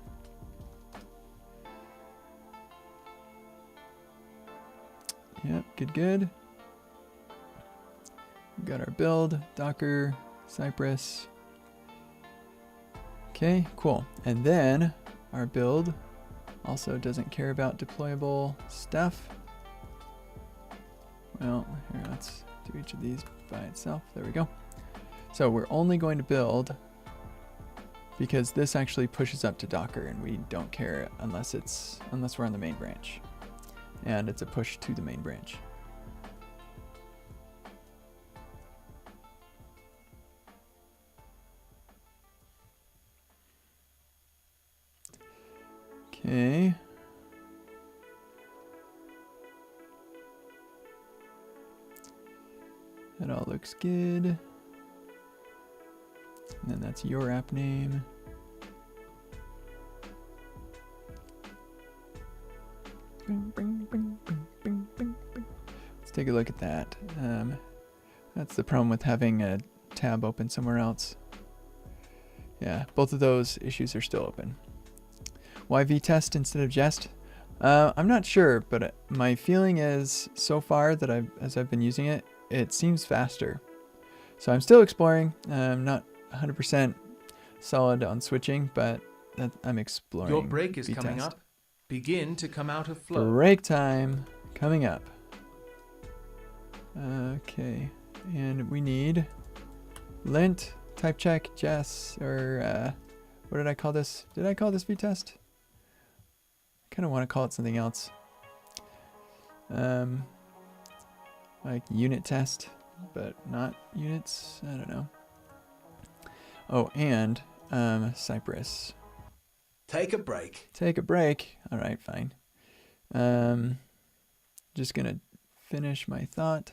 Yep, good. We've got our build, Docker, Cyprus. Okay, cool. And then our build also doesn't care about deployable stuff. Well, here, let's do each of these by itself. There we go. So we're only going to build because this actually pushes up to Docker, and we don't care unless we're on the main branch. And it's a push to the main branch. Okay. That all looks good. And then that's your app name. Bing, bing, bing, bing, bing, bing, bing. Let's take a look at that. That's the problem with having a tab open somewhere else. Yeah, both of those issues are still open. Why vtest instead of jest? I'm not sure, but my feeling is so far that as I've been using it, it seems faster. So I'm still exploring. I'm not 100% solid on switching, but I'm exploring. Your break is coming up. Begin to come out of flow. Break time coming up. Okay, and we need lint, type check, Jess, or what did I call this? Did I call this vtest? I kind of want to call it something else. Like unit test, but not units. I don't know. Oh, and Cyprus. Take a break. Take a break. All right, fine. Just gonna finish my thought.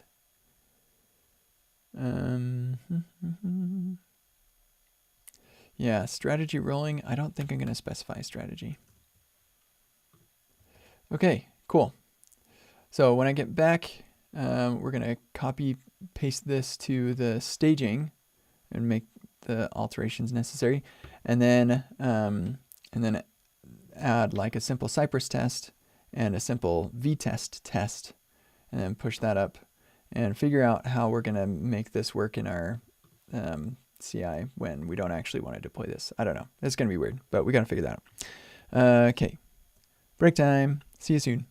Yeah, strategy rolling. I don't think I'm gonna specify strategy. Okay, cool. So when I get back, we're gonna copy paste this to the staging and make the alterations necessary, and then add like a simple Cyprus test and a simple vtest test, and then push that up and figure out how we're gonna make this work in our CI when we don't actually want to deploy this. I don't know. It's gonna be weird, but we gotta figure that out. Okay, break time. See you soon.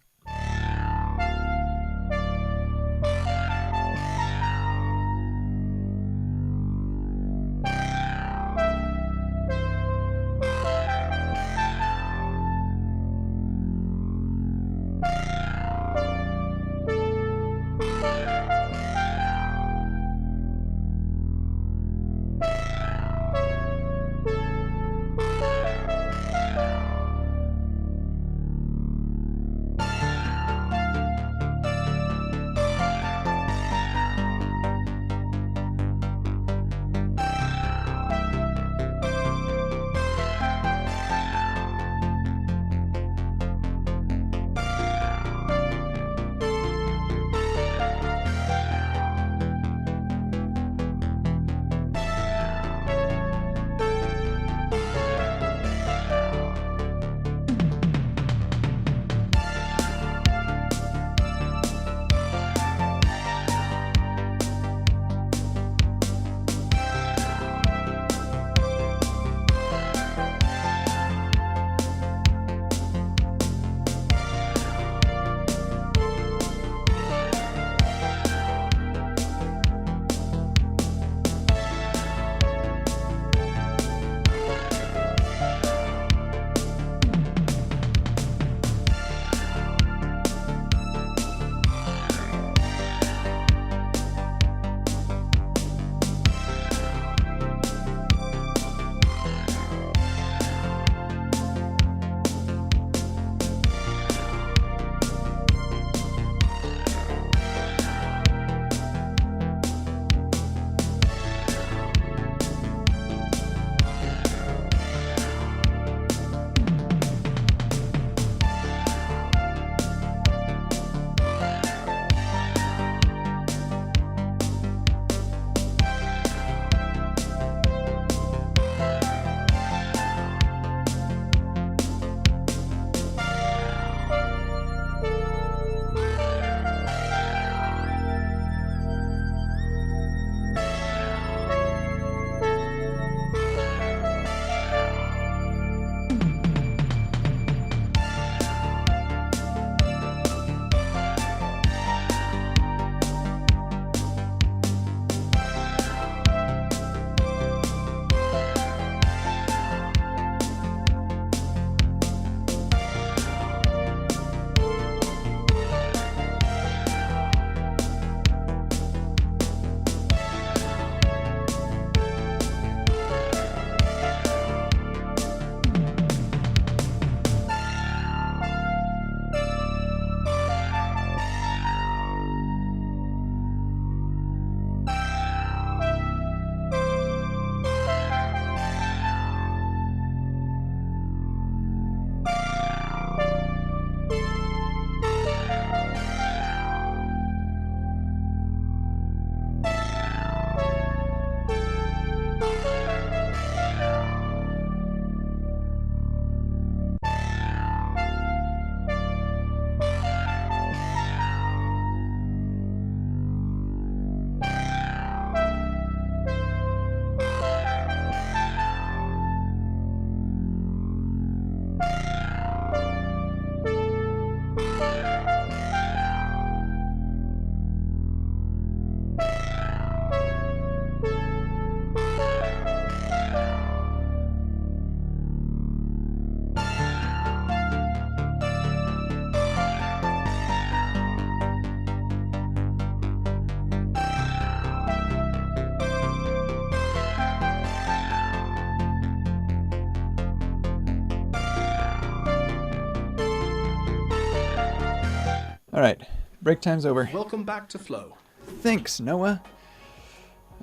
All right, break time's over. Welcome back to Flow. Thanks, Noah.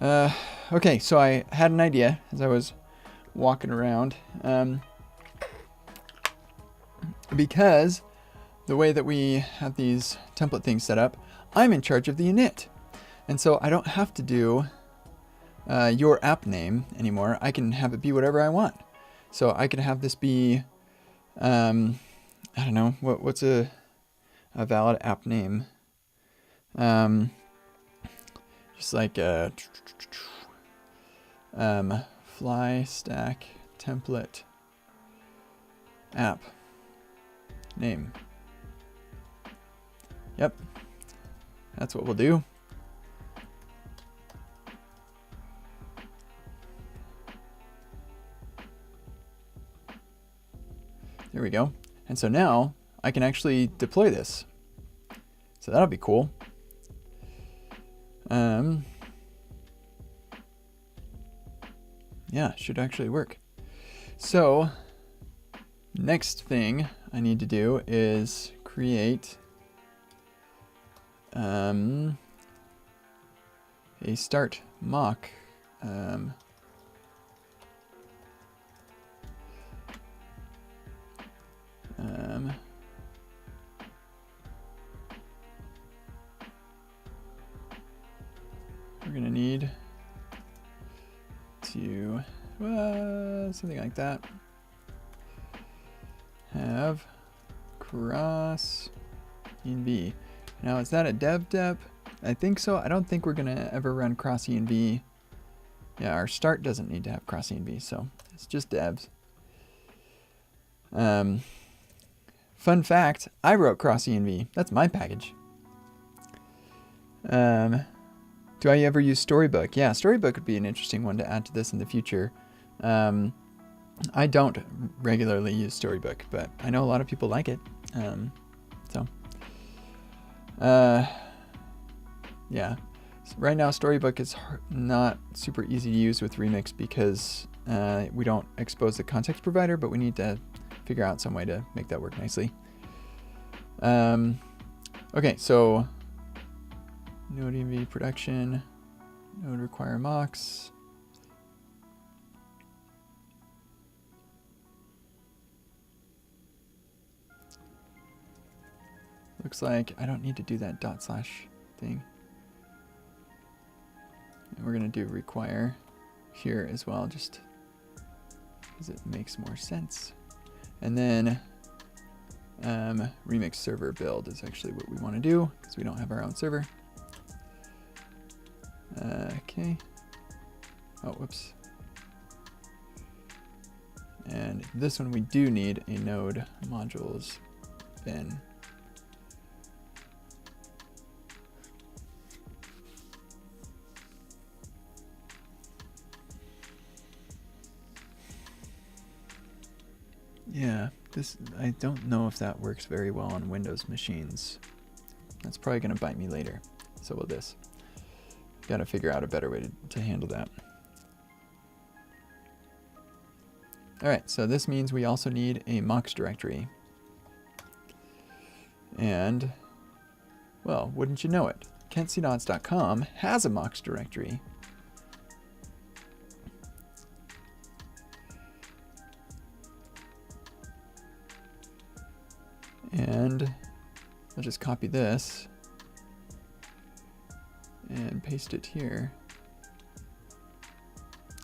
Okay, so I had an idea as I was walking around. Because the way that we have these template things set up, I'm in charge of the init. And so I don't have to do your app name anymore. I can have it be whatever I want. So I could have this be, I don't know, what's a valid app name? Just like fly stack template app name. Yep, that's what we'll do. There we go. And so now I can actually deploy this. So that'll be cool. Yeah, should actually work. So next thing I need to do is create a start mock. We're gonna need to something like that. Have cross env. Now is that a dev dep? I think so. I don't think we're gonna ever run cross env. Yeah, our start doesn't need to have cross env, so it's just devs. Fun fact, I wrote cross env. That's my package. Do I ever use Storybook? Yeah, Storybook would be an interesting one to add to this in the future. I don't regularly use Storybook, but I know a lot of people like it. Yeah. So right now, Storybook is not super easy to use with Remix because we don't expose the context provider, but we need to figure out some way to make that work nicely. Okay, so node env production, node require Mox. Looks like I don't need to do that / thing. And we're gonna do require here as well, just because it makes more sense. And then Remix server build is actually what we want to do because we don't have our own server. Okay. Oh, whoops. And this one we do need a node modules bin. Yeah, I don't know if that works very well on Windows machines. That's probably going to bite me later. So will this. Got to figure out a better way to handle that. All right, so this means we also need a Mox directory. And, well, wouldn't you know it? KentCDots.com has a Mox directory. And I'll just copy this and paste it here.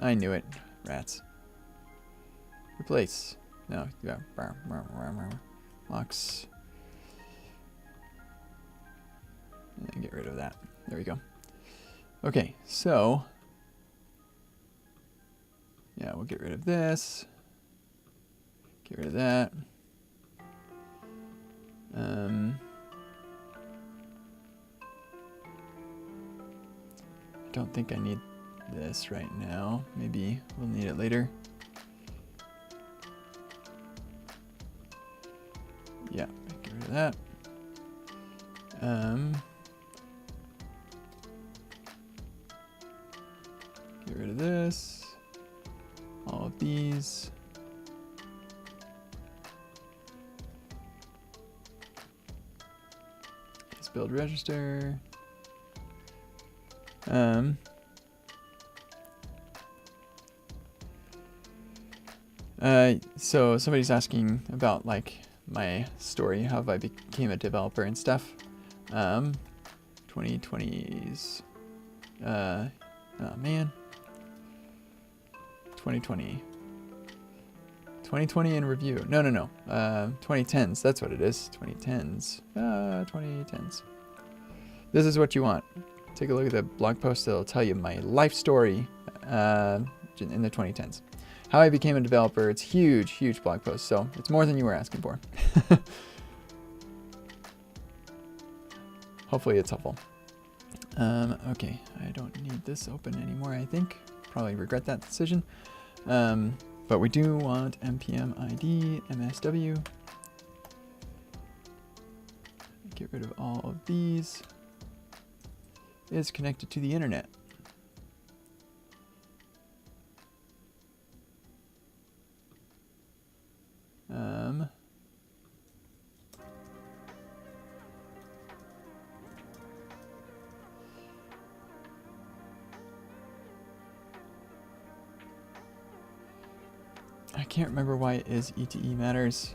I knew it, rats. Replace. No, yeah, Mox. And get rid of that. There we go. Okay, so yeah, we'll get rid of this. Get rid of that. I don't think I need this right now. Maybe we'll need it later. Yeah, get rid of that. Get rid of this. All of these. build register. So somebody's asking about like my story, how I became a developer and stuff. 2020s. Oh man. 2020 in review. No. 2010s. That's what it is. 2010s. 2010s. This is what you want. Take a look at the blog post. It'll tell you my life story in the 2010s. How I became a developer. It's huge blog post. So it's more than you were asking for. Hopefully it's helpful. Okay, I don't need this open anymore, I think. Probably regret that decision. But we do want npm id msw. Get rid of all of these. Is connected to the internet. I can't remember why it is ETE matters.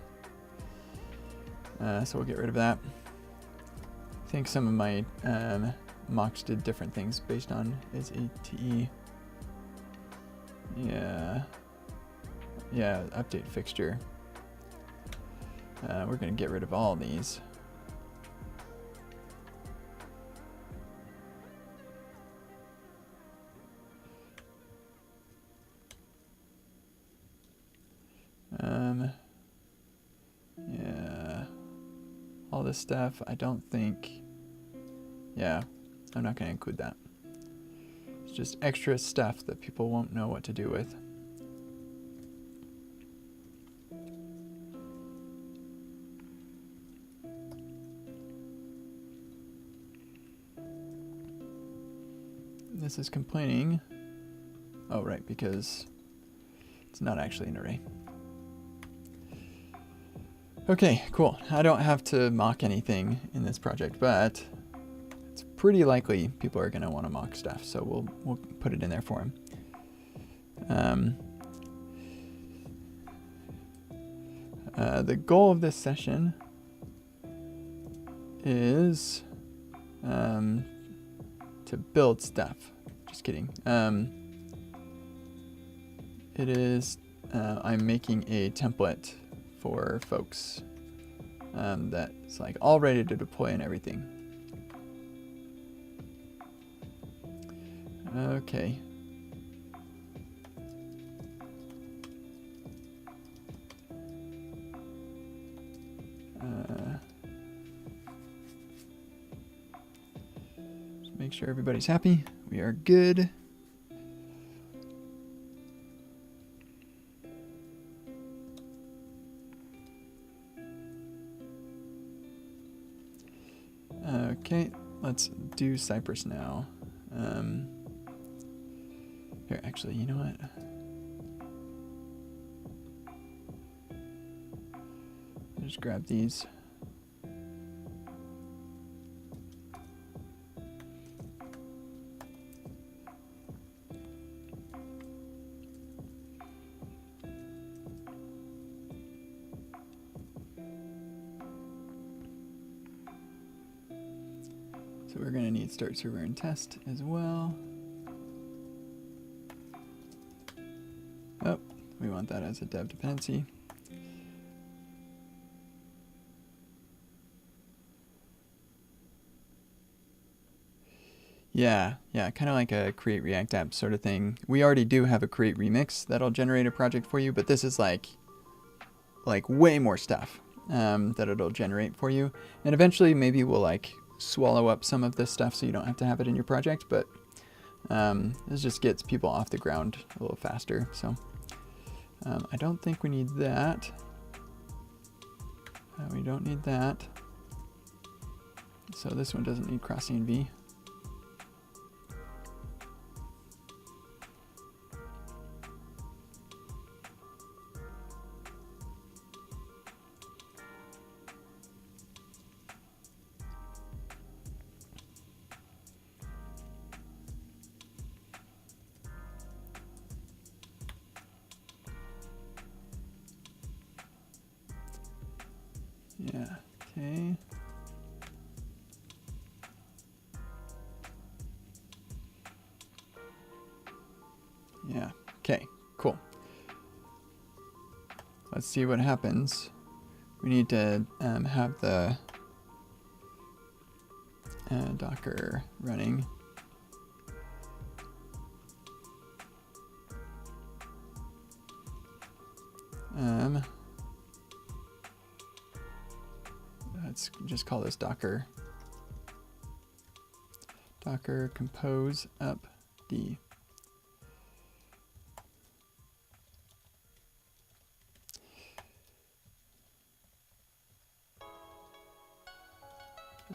So we'll get rid of that. I think some of my mocks did different things based on is ETE. Yeah, update fixture. We're going to get rid of all these. Yeah, all this stuff, I don't think, yeah, I'm not going to include that. It's just extra stuff that people won't know what to do with. This is complaining. Oh, right, because it's not actually an array. Okay, cool. I don't have to mock anything in this project, but it's pretty likely people are going to want to mock stuff, so we'll put it in there for them. The goal of this session is to build stuff. Just kidding. It is, I'm making a template for folks that's like all ready to deploy and everything. Okay. Just make sure everybody's happy. We are good. Okay, let's do Cyprus now. Here, actually, you know what? I'll just grab these. So we're going to need start server and test as well. Oh, we want that as a dev dependency. Yeah, kind of like a create React app sort of thing. We already do have a create remix that'll generate a project for you, but this is like way more stuff that it'll generate for you. And eventually maybe we'll like swallow up some of this stuff so you don't have to have it in your project, but this just gets people off the ground a little faster. So I don't think we need that. We don't need that. So this one doesn't need cross CNV. Yeah, okay. Yeah, okay, cool. Let's see what happens. We need to have the Docker running. Let's just call this Docker. Docker compose up D.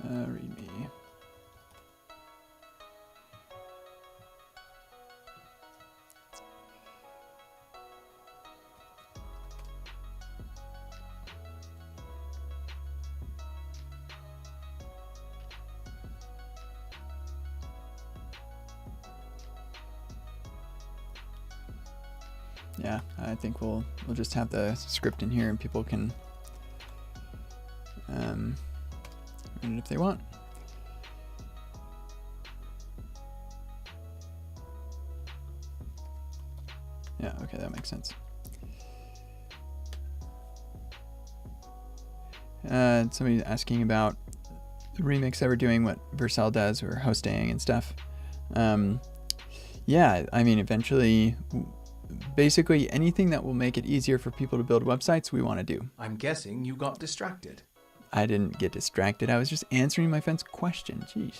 README. Yeah, I think we'll just have the script in here and people can run it if they want. Yeah, okay, that makes sense. Somebody's asking about Remix ever doing what Vercel does, or hosting and stuff. Yeah, I mean, eventually, basically anything that will make it easier for people to build websites, we want to do. I'm guessing you got distracted. I didn't get distracted. I was just answering my friend's question. Jeez.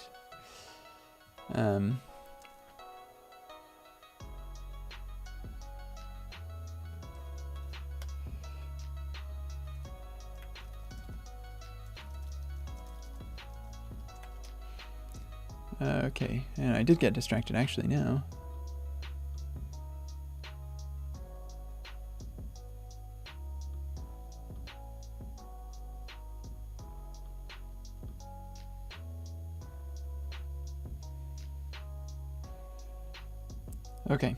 Okay, and I did get distracted actually now. Okay.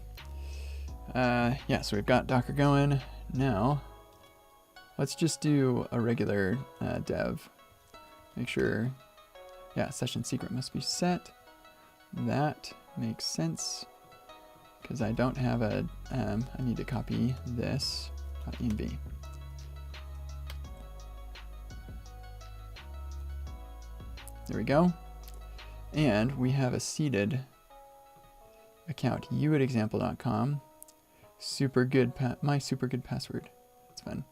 Yeah, so we've got Docker going. Now, let's just do a regular dev. Make sure, yeah, session secret must be set. That makes sense, because I don't have a, I need to copy this .env. There we go. And we have a seeded account, you@example.com. My super good password. It's fun.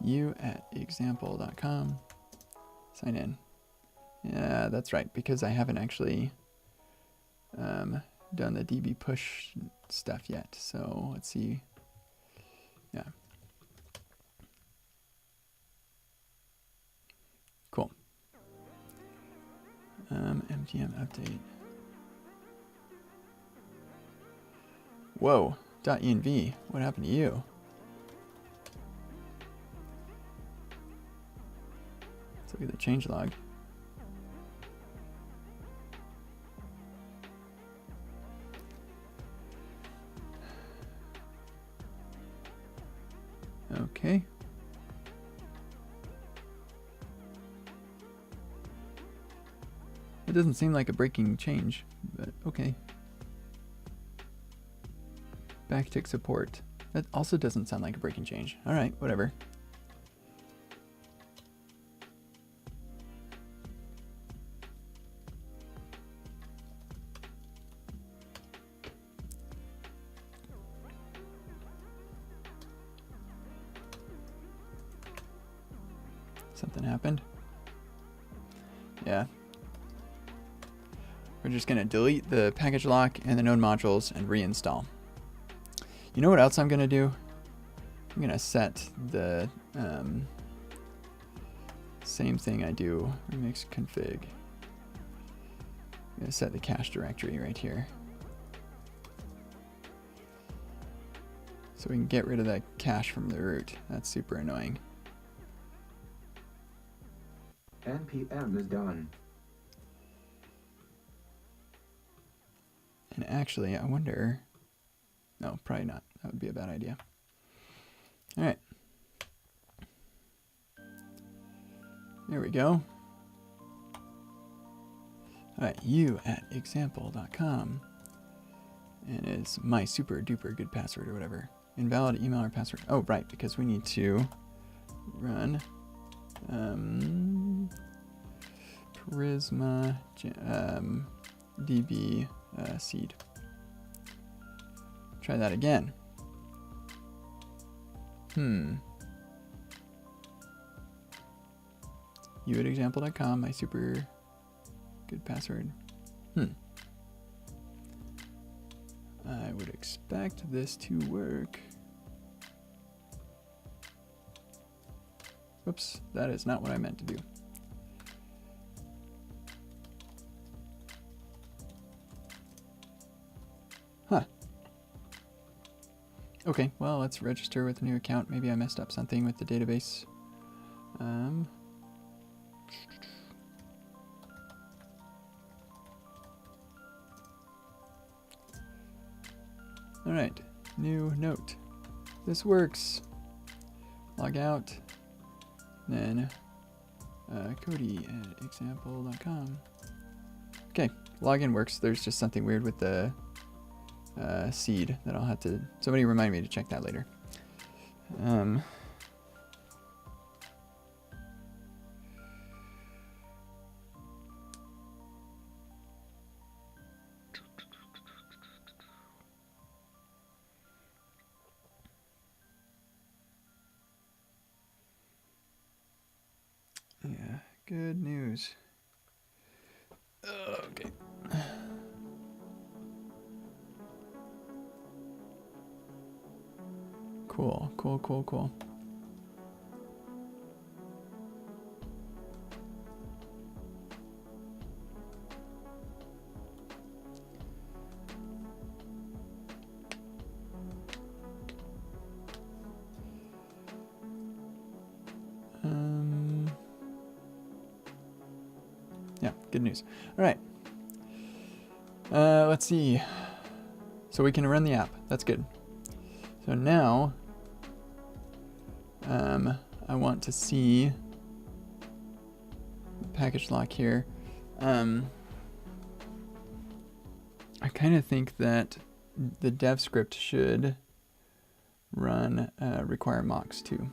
you@example.com. Sign in. Yeah, that's right, because I haven't actually done the DB push stuff yet. So let's see. Yeah. Cool. MGM update. Whoa, .env, what happened to you? Let's look at the changelog. Okay. It doesn't seem like a breaking change, but okay. Backtick support. That also doesn't sound like a breaking change. All right, whatever. Something happened. Yeah. We're just gonna delete the package lock and the node modules and reinstall. You know what else I'm gonna do? I'm gonna set the same thing I do, remix config. I'm gonna set the cache directory right here. So we can get rid of that cache from the root. That's super annoying. npm is done. And actually, I wonder... No, probably not. That would be a bad idea. All right. There we go. All right, you@example.com. And it's my super duper good password or whatever. Invalid email or password. Oh, right, because we need to run Prisma DB seed. Try that again. You@example.com, my super good password. I would expect this to work. Whoops, that is not what I meant to do. Huh. Okay, well, let's register with a new account. Maybe I messed up something with the database. All right, new note. This works. Log out. Then Cody@example.com. Okay, login works. There's just something weird with the seed that I'll have to. Somebody remind me to check that later. Yeah, good news. Okay. Cool. Yeah, good news. All right. Let's see. So we can run the app. That's good. So now, I want to see the package lock here. I kind of think that the dev script should run require Mox too.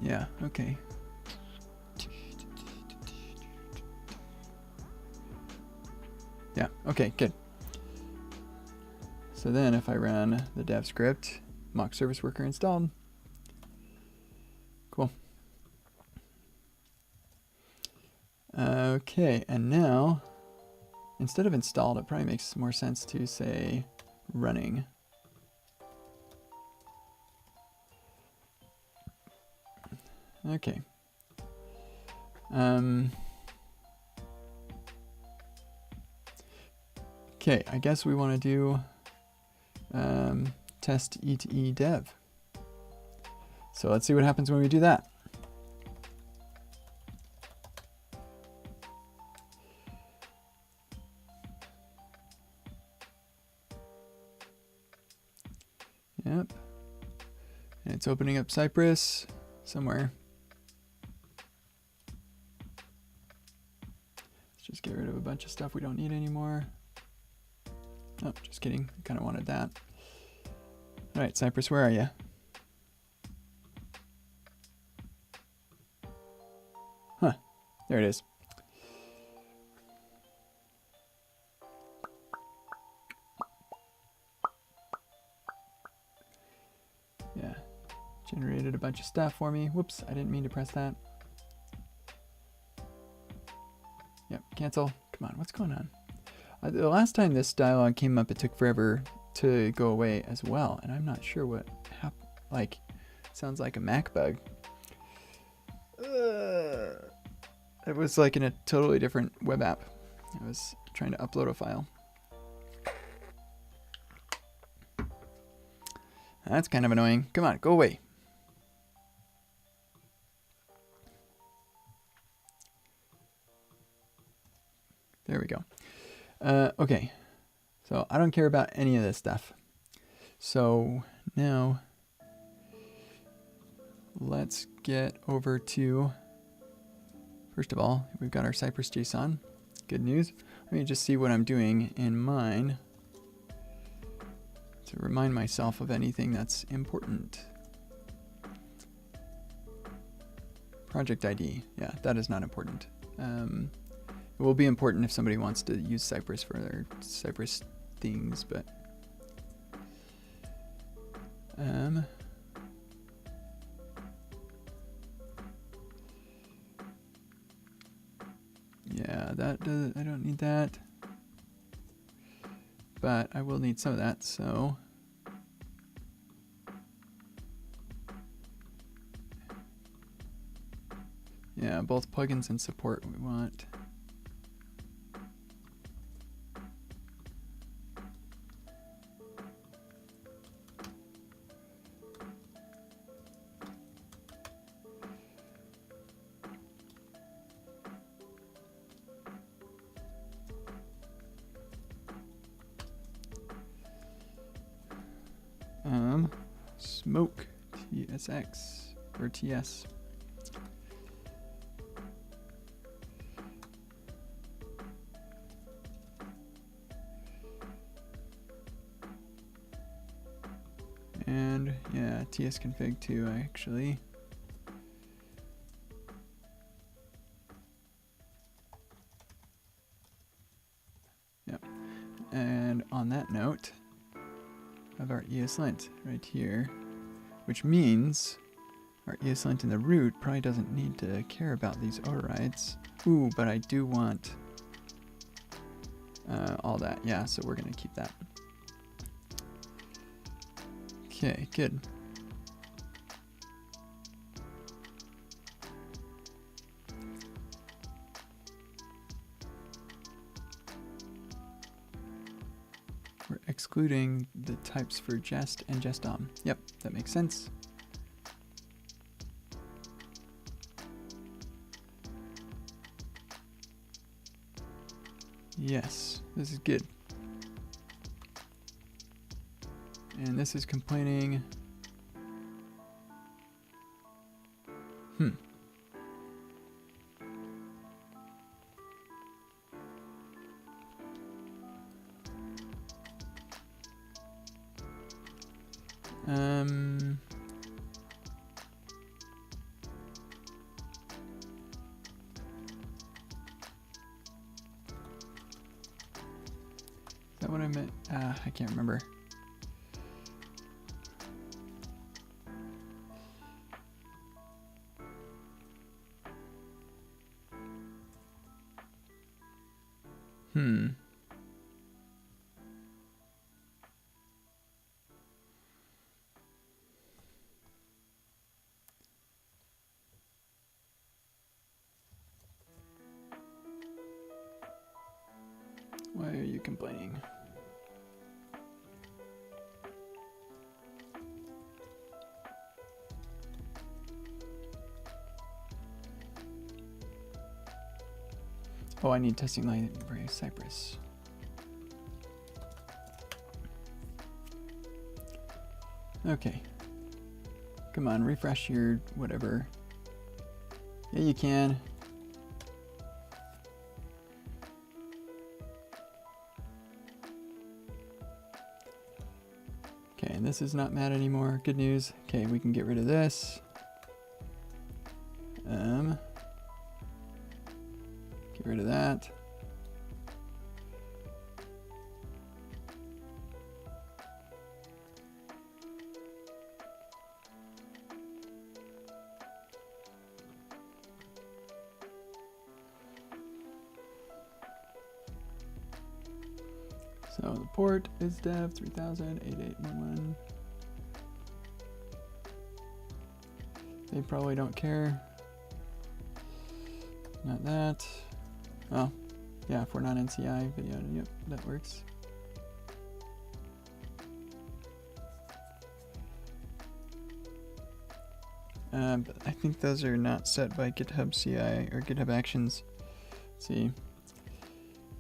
Yeah, okay. Yeah, okay, good. So then if I run the dev script, Mox service worker installed. Cool. Okay, and now, instead of installed, it probably makes more sense to say running. Okay. Okay, I guess we want to do test e2e dev. So let's see what happens when we do that. Yep. And it's opening up Cyprus somewhere. Let's just get rid of a bunch of stuff we don't need anymore. Oh, just kidding. I kind of wanted that. All right, Cyprus, where are you? Huh, there it is. Yeah, generated a bunch of stuff for me. Whoops, I didn't mean to press that. Yep, cancel. Come on, what's going on? The last time this dialog came up, it took forever to go away as well, and I'm not sure what happened. Like, sounds like a Mac bug. It was like in a totally different web app. I was trying to upload a file. That's kind of annoying. Come on, go away. There we go. Okay, so I don't care about any of this stuff. So now let's get over to, first of all, we've got our Cyprus JSON. Good news. Let me just see what I'm doing in mine to remind myself of anything that's important. Project ID. Yeah, that is not important. It will be important if somebody wants to use Cyprus for their Cyprus things, but yeah, that does, I don't need that, but I will need some of that. So yeah, both plugins and support we want. Smoke TSX or TS. And yeah, TS config too, actually. Yep. And on that note, I have our ESLint right here, which means our ESLint in the root probably doesn't need to care about these overrides. Ooh, but I do want all that. Yeah, so we're going to keep that. Okay, good. We're excluding the types for jest and jestom. Yep, that makes sense. Yes, this is good. And this is complaining. Is that what I meant? I can't remember. Why are you complaining? Oh, I need testing library Cyprus. Okay. Come on, refresh your whatever. Yeah, you can. Okay, and this is not mad anymore. Good news. Okay, we can get rid of this. Get rid of that. So the port is dev 3000-8811. They probably don't care. Not that. Oh, yeah, if we're not NCI video, yep, that works. But I think those are not set by GitHub CI or GitHub Actions. Let's see.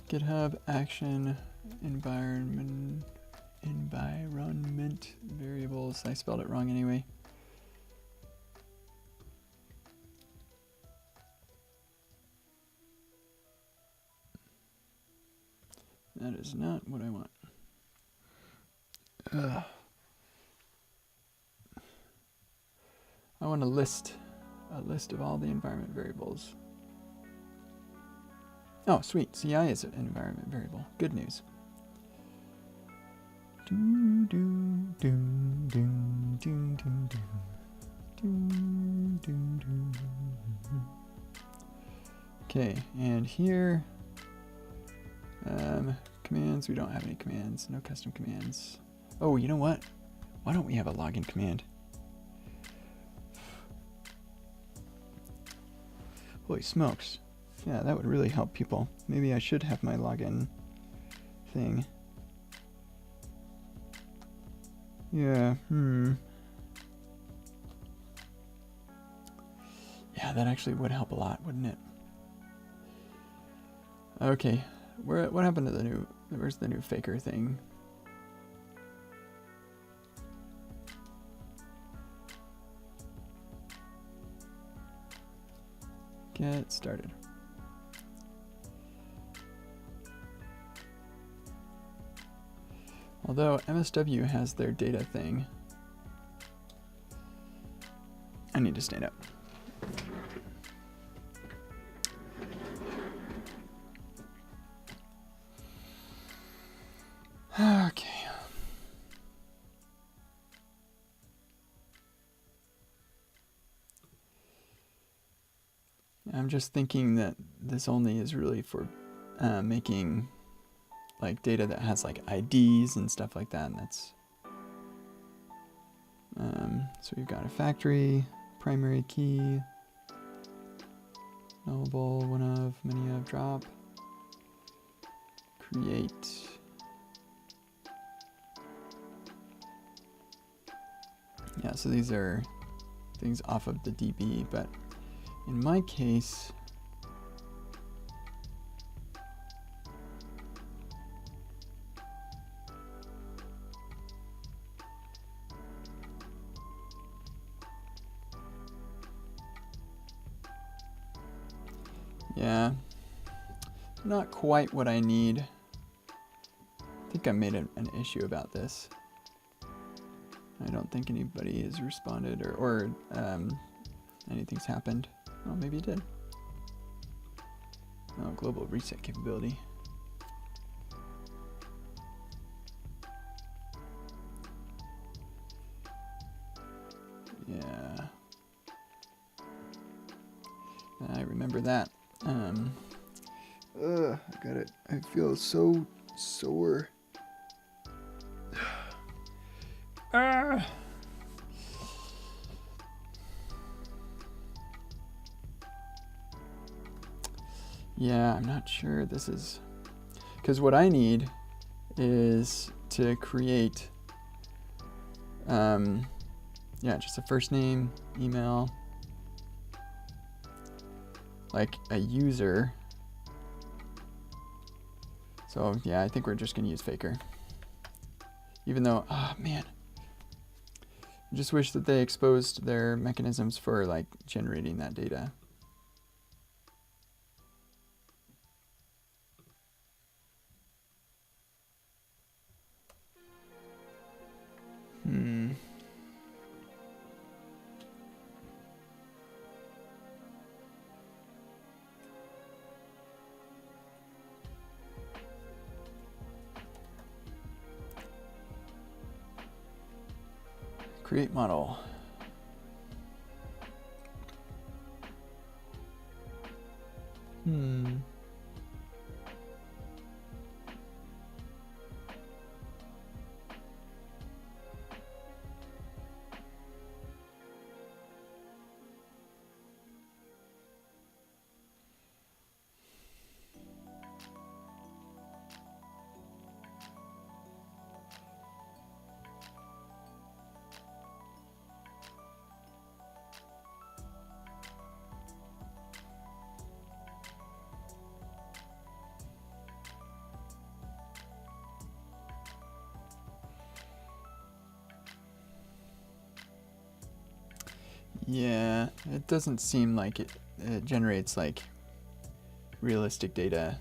GitHub Action environment variables. I spelled it wrong anyway. That is not what I want. I want a list of all the environment variables. Oh, sweet. CI is an environment variable. Good news. Okay, and here, commands. We don't have any commands. No custom commands. Oh, you know what? Why don't we have a login command? Holy smokes. Yeah, that would really help people. Maybe I should have my login thing. Yeah, Yeah, that actually would help a lot, wouldn't it? Okay, what happened to the new, where's the new faker thing? Get started. Although MSW has their data thing, I need to stand up. Okay. I'm just thinking that this only is really for making like data that has like IDs and stuff like that, and that's so we've got a factory, primary key, nullable, one of, many of, drop, create. Yeah, so these are things off of the DB, but in my case, yeah, not quite what I need. I think I made an issue about this. I don't think anybody has responded or anything's happened. Oh, maybe it did. Oh, global reset capability. Yeah. I remember that. I got it. I feel so sore. Ah. Yeah, I'm not sure this is, because what I need is to create, yeah, just a first name, email, like a user. So yeah, I think we're just gonna use Faker. Even though, oh man, I just wish that they exposed their mechanisms for like generating that data. Create model. Yeah, it doesn't seem like it generates like realistic data.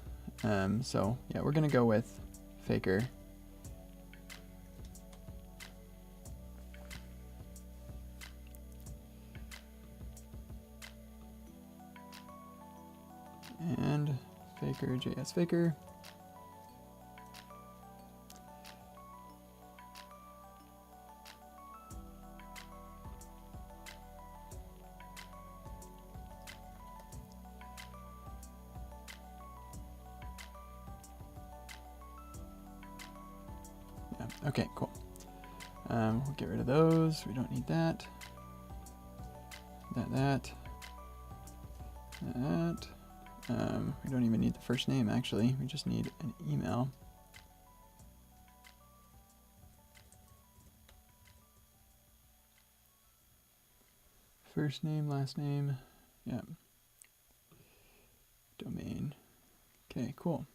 So yeah, we're gonna go with faker. And faker, JS faker. Yeah, okay, cool. We'll get rid of those. We don't need that. That. We don't even need the first name, actually. We just need an email. First name, last name. Yeah. Domain. Okay, cool.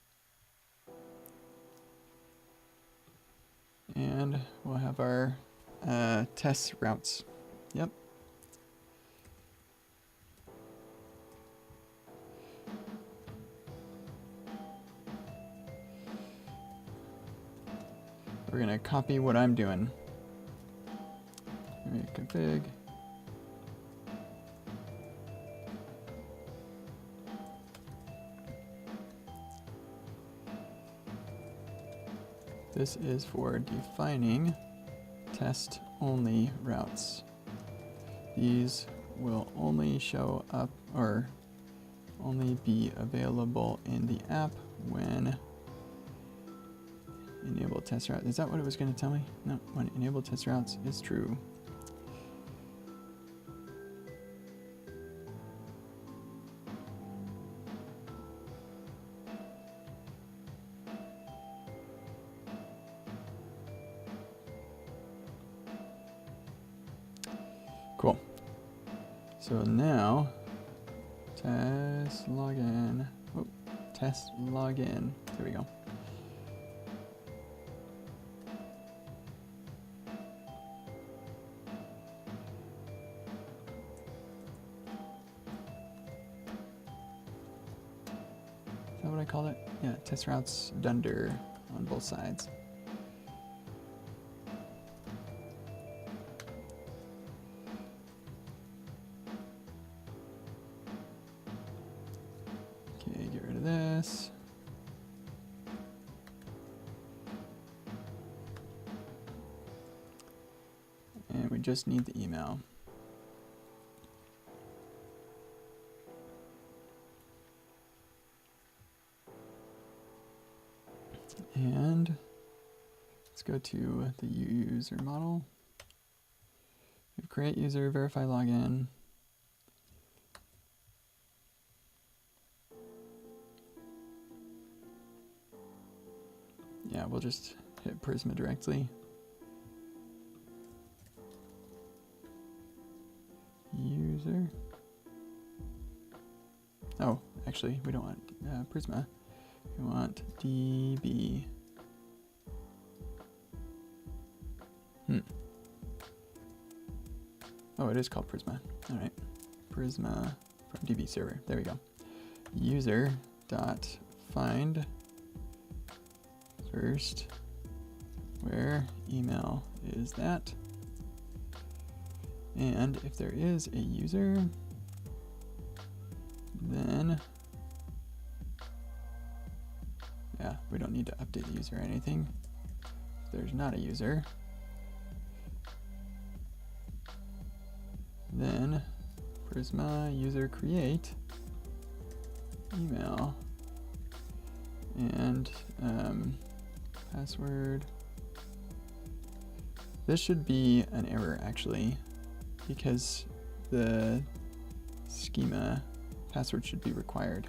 And we'll have our test routes. Yep. We're gonna copy what I'm doing. Config. This is for defining test-only routes. These will only show up or only be available in the app when enable test route. Is that what it was going to tell me? No, when enable test routes is true. Cool. So now, test login. Oh, test login. There we go. Is that what I called it? Yeah, test routes dunder on both sides. Okay, get rid of this. And we just need the email. And let's go to the user model. Create user, verify login. Yeah, we'll just hit Prisma directly. User. Oh, actually, we don't want Prisma. We want DB. Oh, it is called Prisma. All right, Prisma from DB server. There we go. User dot find first where email is that, and if there is a user, then yeah, we don't need to update the user or anything. If there's not a user, then Prisma user create email and password. This should be an error actually, because the schema password should be required.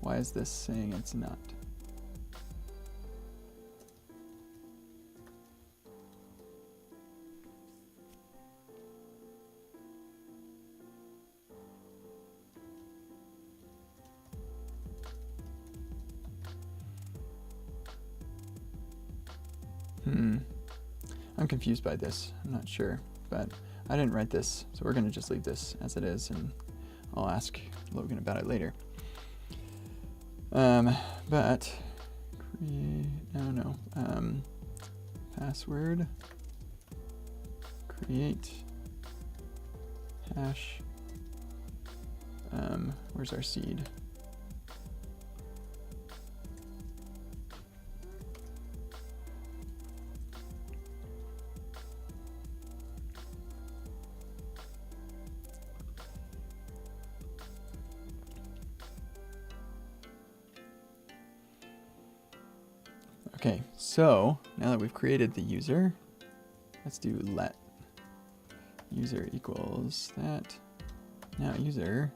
Why is this saying it's not? I'm confused by this. I'm not sure, but I didn't write this, so we're going to just leave this as it is, and I'll ask Logan about it later. But create, password, create, hash, where's our seed? Okay, so now that we've created the user, let's do let user equals that. Now user,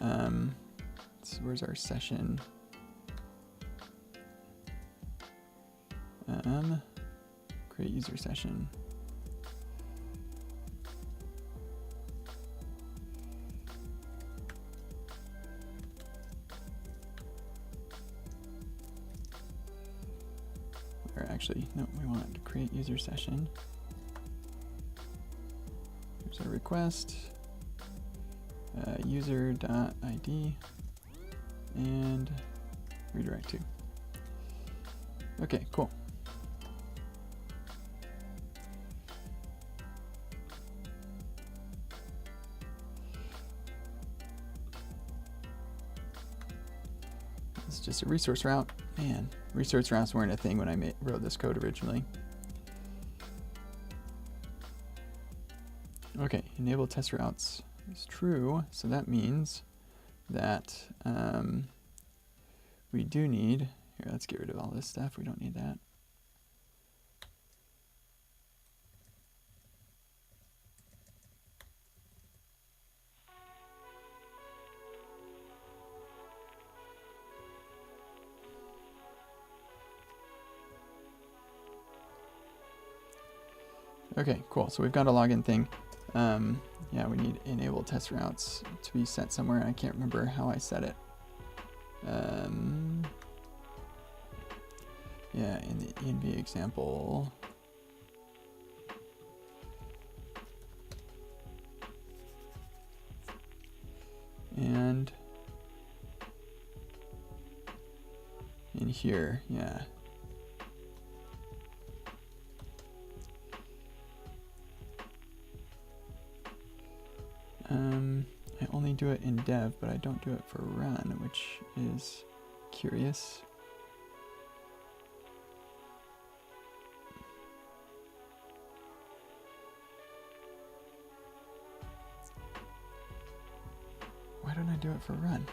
so where's our session? Create user session. Or actually, no, we want to create user session. Here's our request, user.id, and redirect to. Okay, cool. It's just a resource route. Man, resource routes weren't a thing when I wrote this code originally. Okay, enable test routes is true, so that means that we do need, here, let's get rid of all this stuff, we don't need that. Okay, cool, so we've got a login thing. Yeah, we need enable test routes to be set somewhere. I can't remember how I set it. Yeah, in the env example. And in here, yeah. I only do it in dev, but I don't do it for run, which is curious. Why don't I do it for run?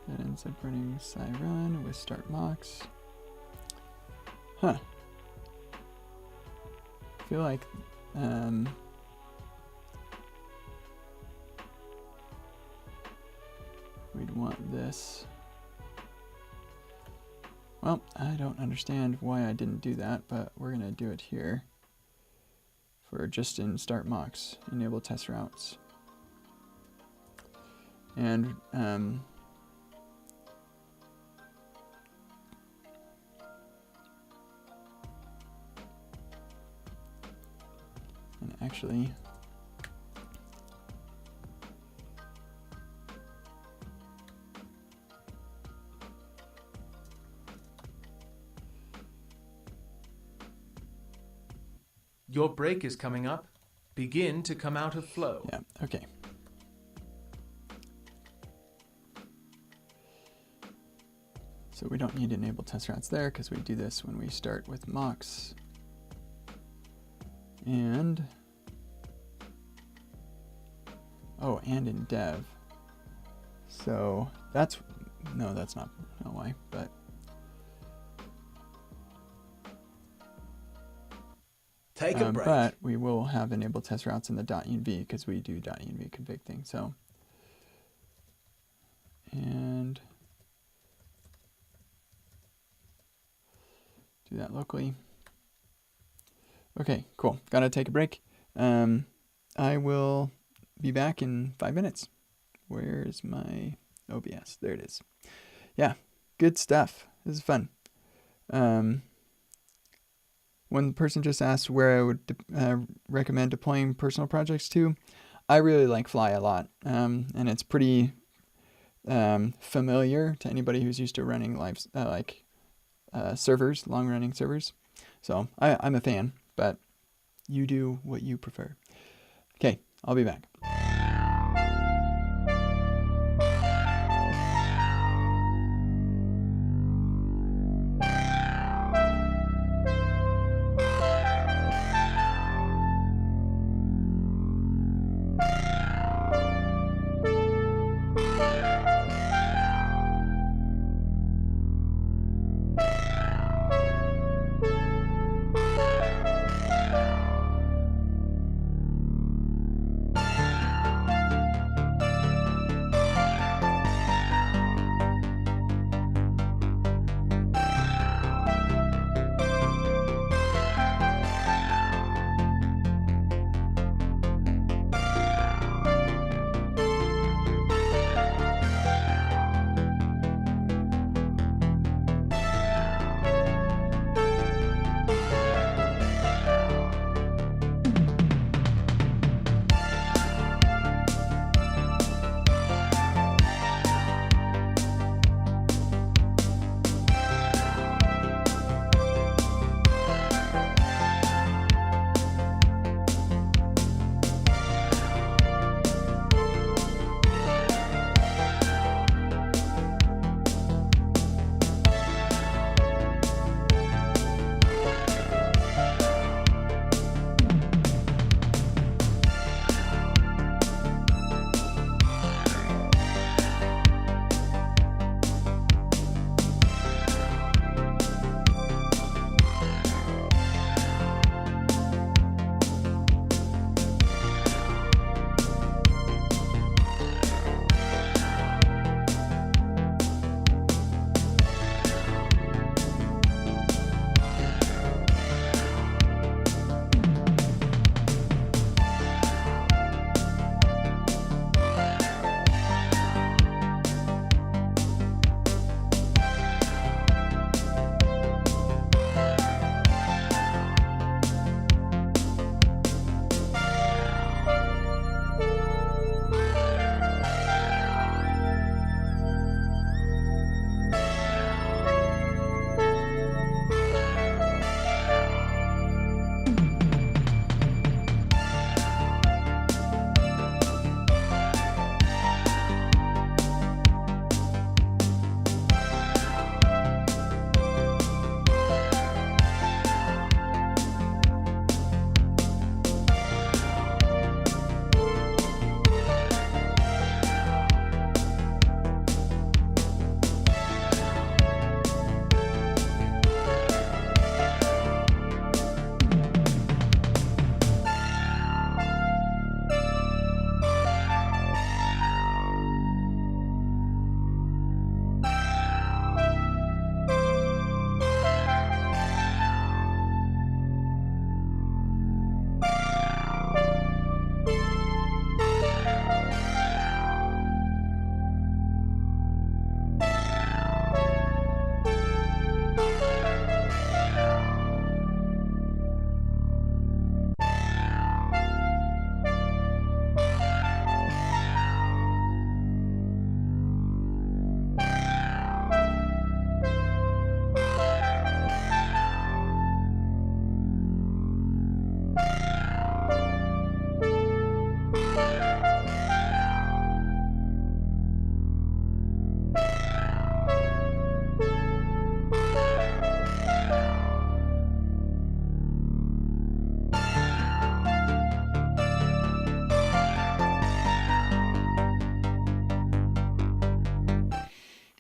That ends up running run with start Mox. Huh. I feel like we'd want this. Well, I don't understand why I didn't do that, but we're gonna do it here for just in start Mox, enable test routes. And actually, Your break is coming up. Begin to come out of flow. yeah, okay. So we don't need to enable test routes there because we do this when we start with Mox. And, oh, and in dev. So that's, no, that's not why, but. Take a break. But we will have enable test routes in the .env because we do .env config thing. So, and do that locally. Okay, cool. Gotta take a break. I will be back in 5 minutes. Where's my OBS? There it is. Yeah, good stuff. This is fun. one person just asked where I would recommend deploying personal projects to. I really like Fly a lot, and it's pretty familiar to anybody who's used to running servers, long-running servers. So I'm a fan, but you do what you prefer. Okay, I'll be back.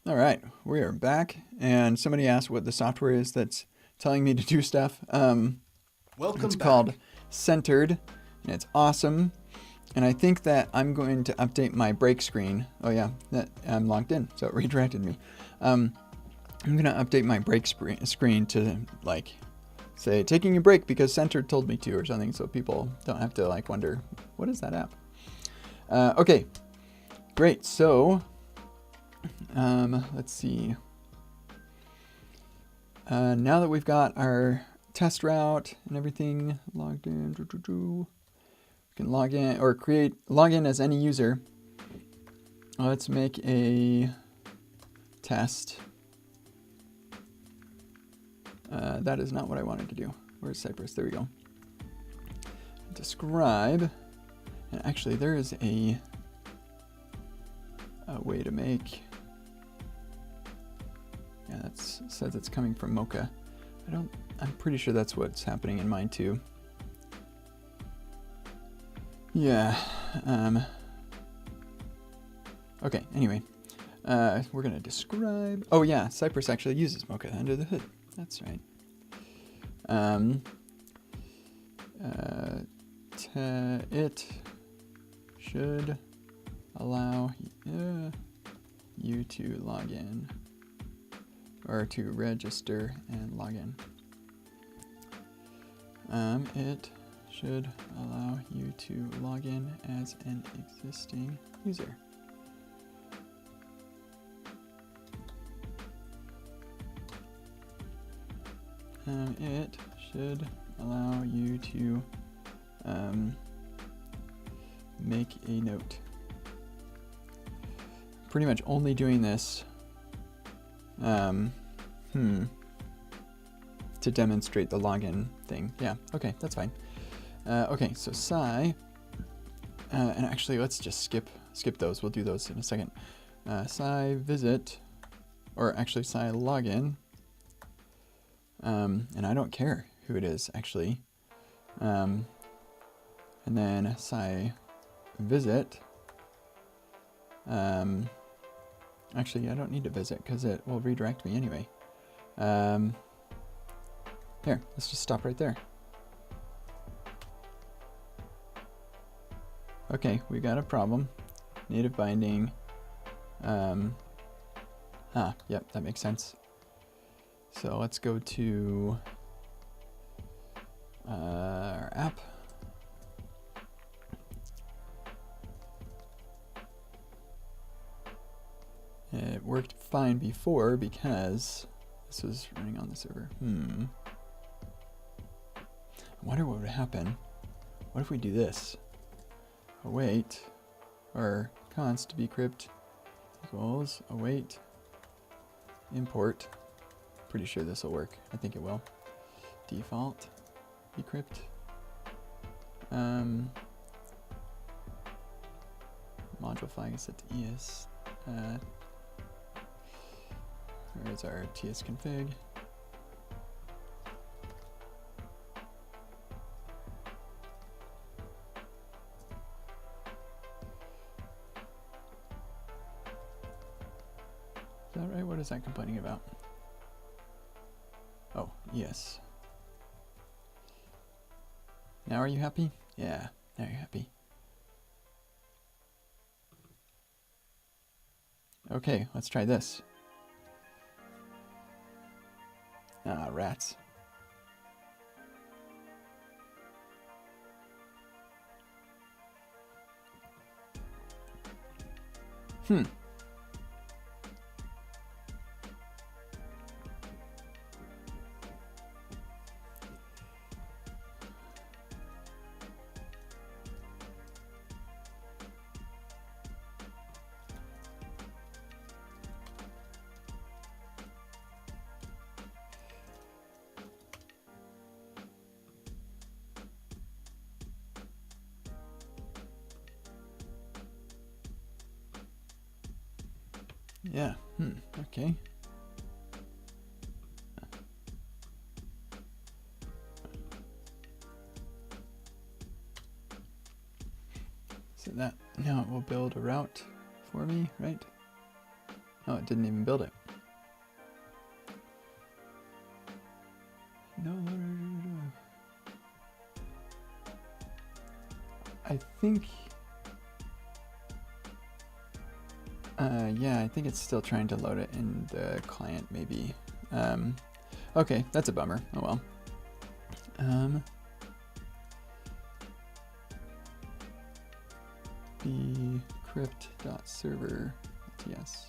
All right, we are back, and somebody asked what the software is that's telling me to do stuff. Welcome It's back. called Centered, and it's awesome. And I think that I'm going to update my break screen. Oh yeah, that I'm logged in, so it redirected me. I'm going to update my break screen to like say taking a break because Centered told me to or something, so people don't have to like wonder what is that app. Okay, great. So let's see. Now that we've got our test route and everything logged in. We can log in or log in as any user. Let's make a test. That is not what I wanted to do. Where's Cyprus? There we go. Describe. And actually, there is a way to make. Yeah, that says it's coming from Mocha. I'm pretty sure that's what's happening in mine too. Yeah. Okay, anyway. We're gonna describe. Oh yeah, Cyprus actually uses Mocha under the hood. That's right. It should allow you to log in or to register and log in. It should allow you to log in as an existing user. It should allow you to make a note. Pretty much only doing this to demonstrate the login thing. Yeah, okay, that's fine. Okay, so Sci, and actually let's just skip those. We'll do those in a second. Sci visit, or actually Sci login. And I don't care who it is actually. And then Sci visit. Actually, I don't need to visit because it will redirect me anyway. Here, let's just stop right there. Okay, we got a problem. Native binding. Yep, that makes sense. So let's go to our app. It worked fine before because this was running on the server. I wonder what would happen. What if we do this? Await, or const bcrypt equals await import. Pretty sure this will work. I think it will. Default bcrypt. Module flag is set to ES. Where's our TS config? Is that right? What is that complaining about? Oh, yes. Now are you happy? Yeah, now you're happy. Okay, let's try this. Ah, rats. Yeah, okay. So that, now it will build a route for me, right? No, it didn't even build it. No, I think... yeah, I think it's still trying to load it in the client, maybe. Okay, that's a bummer. Oh well. Bcrypt.server TS.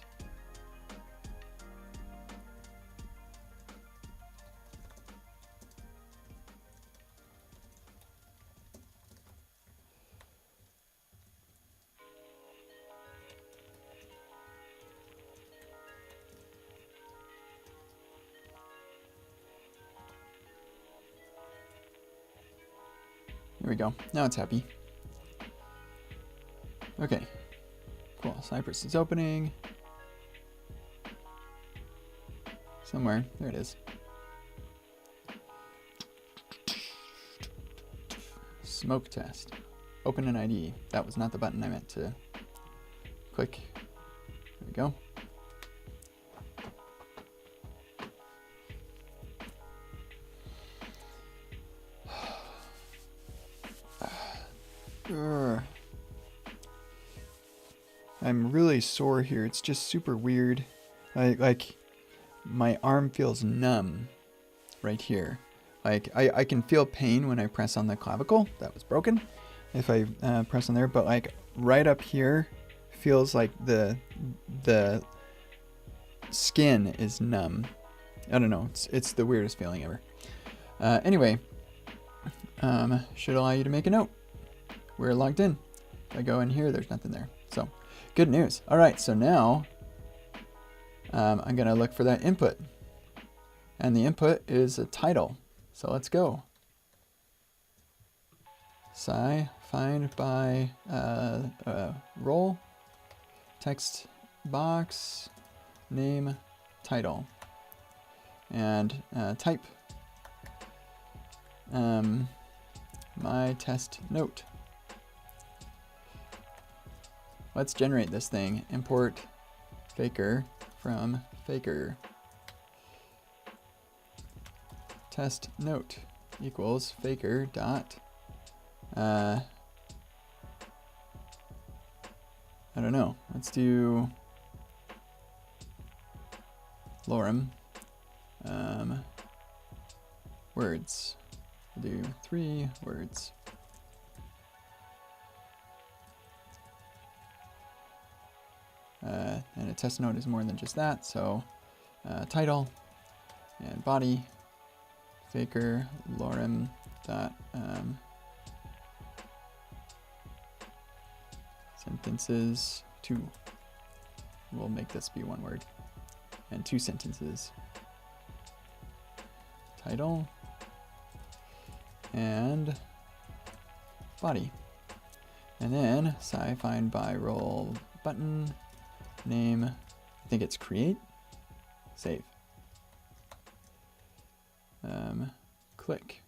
Here we go. Now it's happy. Okay. Cool. Cyprus is opening. Somewhere. There it is. Smoke test. Open an ID. That was not the button I meant to click. There we go. I'm really sore here. It's just super weird. Like my arm feels numb right here. Like I can feel pain when I press on the clavicle. That was broken. If I press on there, but like right up here feels like the skin is numb. I don't know. It's the weirdest feeling ever. Anyway, should allow you to make a note. We're logged in. If I go in here, there's nothing there. So good news. All right, so now I'm gonna look for that input, and the input is a title. So let's go. Find by role, text box, name, title, and type my test note. Let's generate this thing. Import faker from faker. Test note equals faker dot I don't know. Let's do lorem words. We'll do 3 words. And a test note is more than just that, so title and body faker lorem dot sentences 2. We'll make this be 1 word, and 2 sentences. Title and body, and then find by role button name. I think it's create. Save. Click.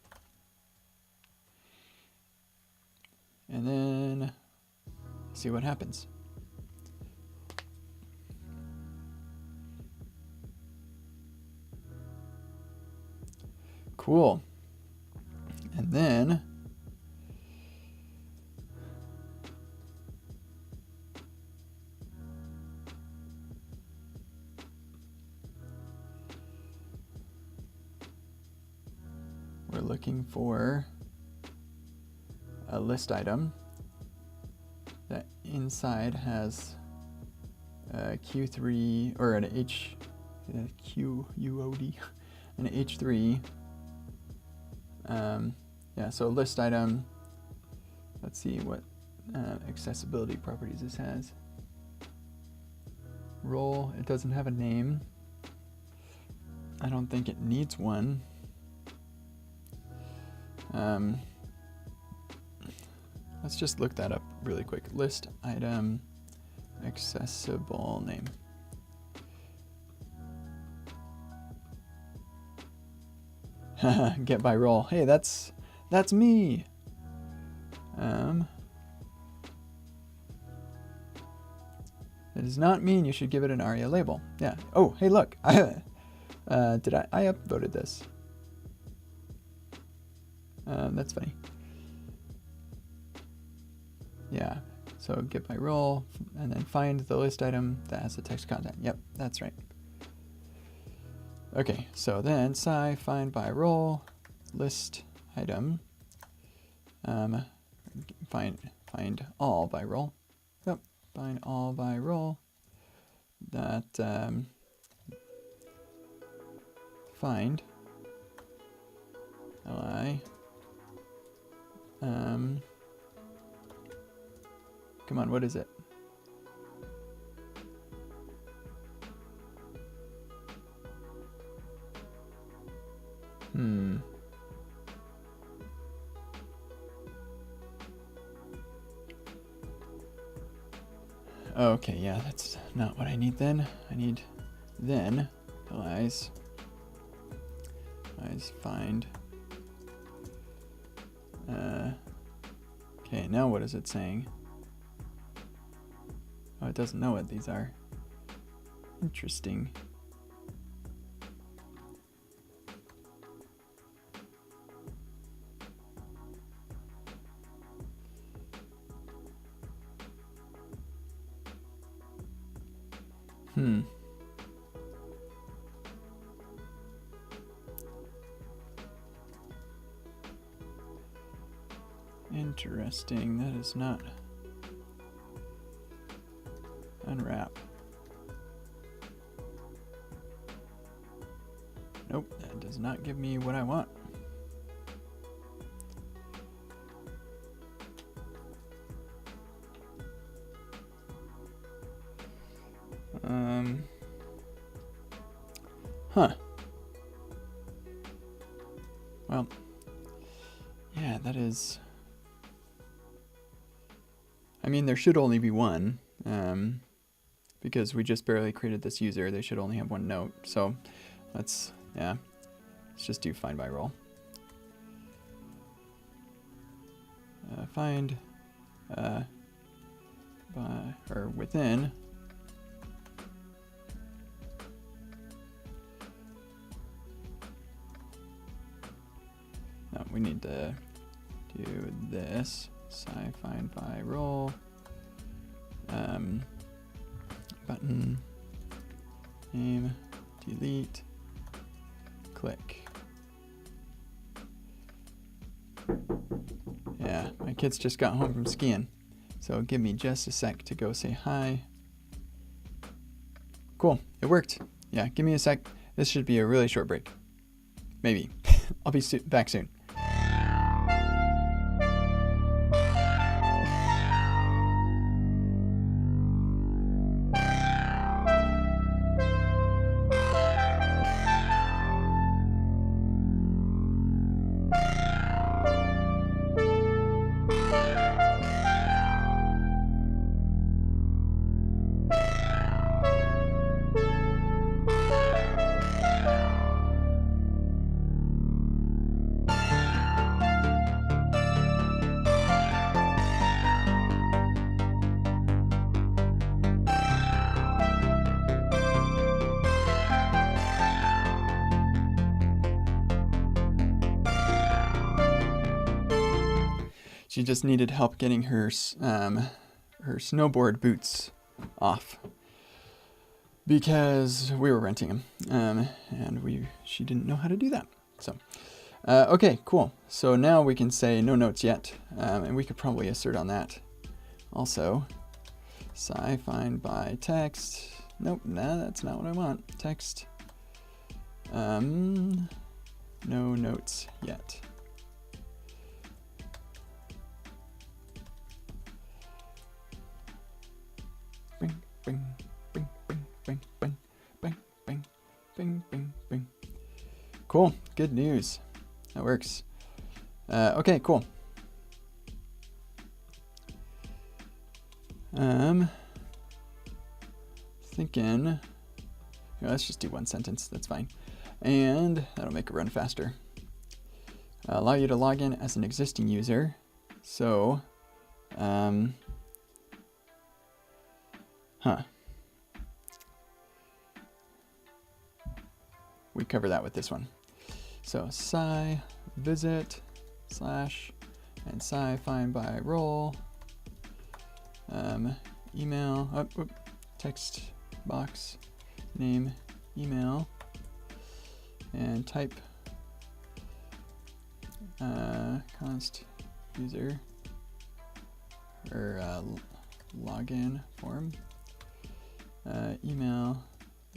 And then see what happens. Cool. And then we're looking for a list item that inside has a Q3 or an QUOD, an H3. Yeah, so a list item. Let's see what accessibility properties this has. Role, it doesn't have a name. I don't think it needs one. Let's just look that up really quick. List item accessible name. Get by role. Hey, that's me. It does not mean you should give it an ARIA label. Yeah. Oh, hey, look. I upvoted this. That's funny. Yeah. So get by role and then find the list item that has the text content. Yep, that's right. Okay, so then find by role list item. Find all by role. Yep, find all by role. That find li. Come on, what is it? Okay, yeah, that's not what I need then. I need then eyes find. Okay, now what is it saying? Oh, it doesn't know what these are. Interesting. Interesting. That is not unwrap. Nope, that does not give me what I want. Huh. Well, yeah, that is... I mean, there should only be one, because we just barely created this user. They should only have one note. So let's just do find by role. Find by or within. No, we need to do this. Find by role. Button. Name. Delete. Click. Yeah, my kids just got home from skiing. So give me just a sec to go say hi. Cool, it worked. Yeah, give me a sec. This should be a really short break. Maybe. I'll be back soon. She just needed help getting her snowboard boots off because we were renting them, and she didn't know how to do that. So, okay, cool. So now we can say no notes yet, and we could probably assert on that. Also, find by text. Nope, nah, that's not what I want. Text. No notes yet. Bing, bing, bing, bing, bing, bing, bing, bing, bing, bing. Cool, good news. That works. Okay, cool. Thinking, let's just do one sentence, that's fine. And that'll make it run faster. Allow you to log in as an existing user. So, we cover that with this one. So visit / and find by role. Email, text box, name, email, and type const user or login form. Email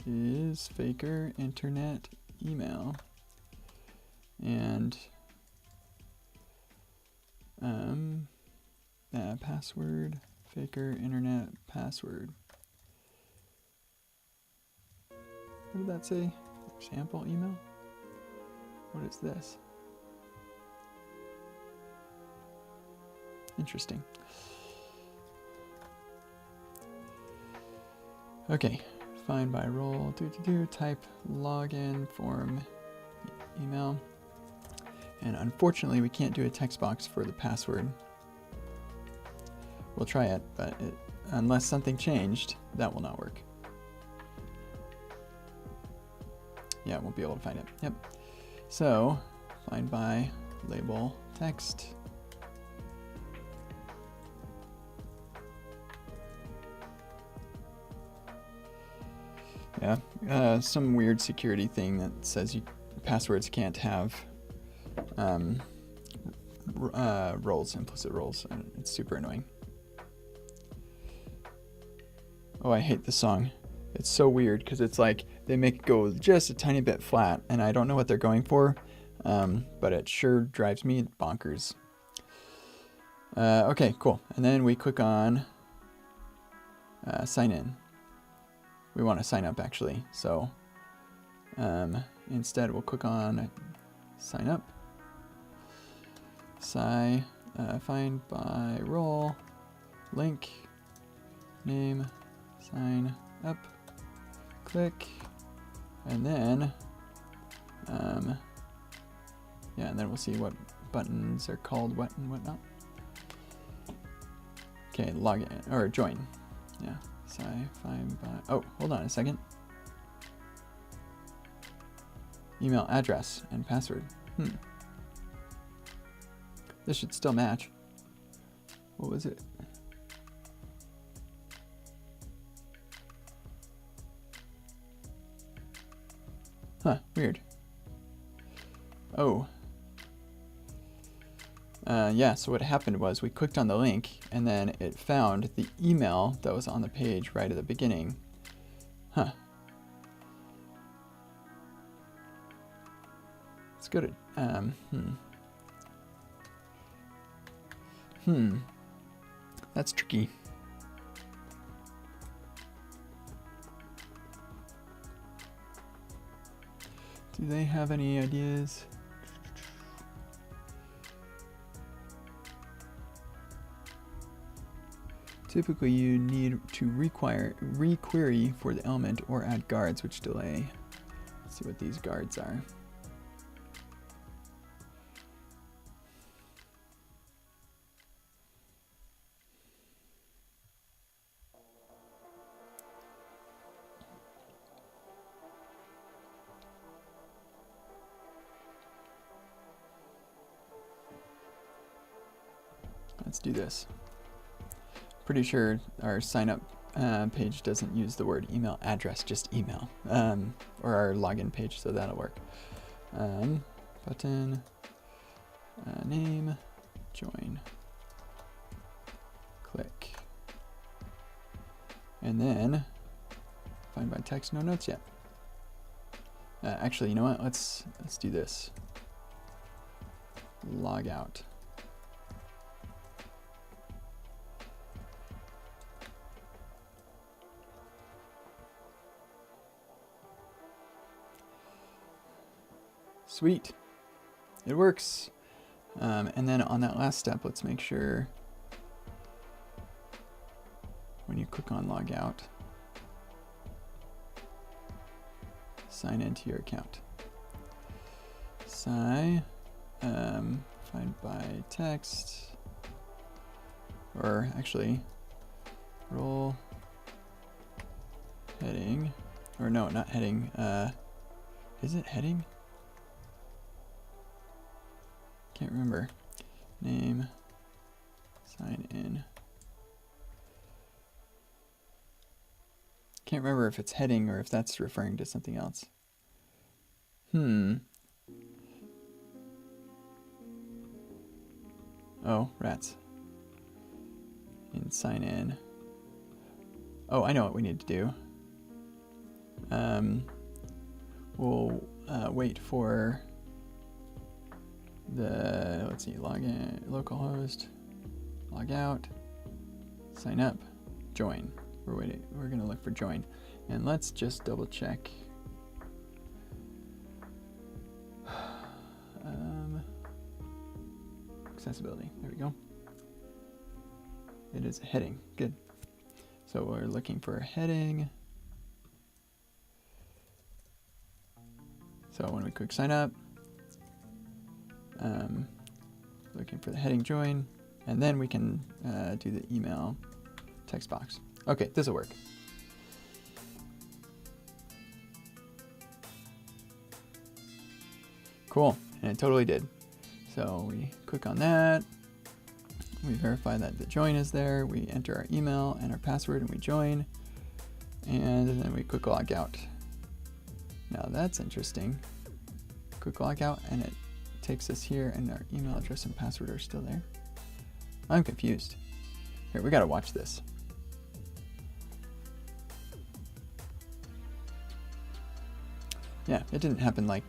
is faker internet email, and password faker internet password. What did that say? Example email? What is this? Interesting. Okay, find by role, type login form email. And unfortunately, we can't do a text box for the password. We'll try it, but unless something changed, that will not work. Yeah, won't be able to find it. Yep. So, find by label text. Yeah, some weird security thing that says passwords can't have roles, implicit roles, and it's super annoying. Oh, I hate this song. It's so weird because it's like they make it go just a tiny bit flat, and I don't know what they're going for, but it sure drives me bonkers. Okay, cool. And then we click on sign in. We want to sign up actually, so instead we'll click on sign up. Find by role, link, name, sign up, click, and then yeah, and then we'll see what buttons are called what and whatnot. Okay, log in or join. Yeah, find by. Oh, hold on a second. Email address and password. This should still match. What was it? Huh, weird. Oh. Yeah, so what happened was we clicked on the link and then it found the email that was on the page right at the beginning. Huh. Let's go to, That's tricky. Do they have any ideas? Typically, you need to requery for the element or add guards, which delay. Let's see what these guards are. Let's do this. Pretty sure our sign up page doesn't use the word email address, just email, or our login page, so that'll work. Button, name, join, click, and then find by text, no notes yet. Actually, you know what? Let's do this. Log out. Sweet, it works. And then on that last step, let's make sure when you click on log out, sign into your account. Find by text, or actually role heading, or no, not heading. Is it heading? Can't remember. Name, sign in. Can't remember if it's heading or if that's referring to something else. Oh, rats. And sign in. Oh, I know what we need to do. We'll wait for the, let's see, log in, localhost, log out, sign up, join. We're gonna look for join. And let's just double check. Accessibility, there we go. It is a heading, good. So we're looking for a heading, So when we click sign up, looking for the heading join, and then we can do the email text box. Okay, this will work. Cool, and it totally did. So we click on that, we verify that the join is there, we enter our email and our password and we join, and then we click log out. Now that's interesting. Click log out and it takes us here and our email address and password are still there. I'm confused. Here, we gotta watch this. Yeah, it didn't happen like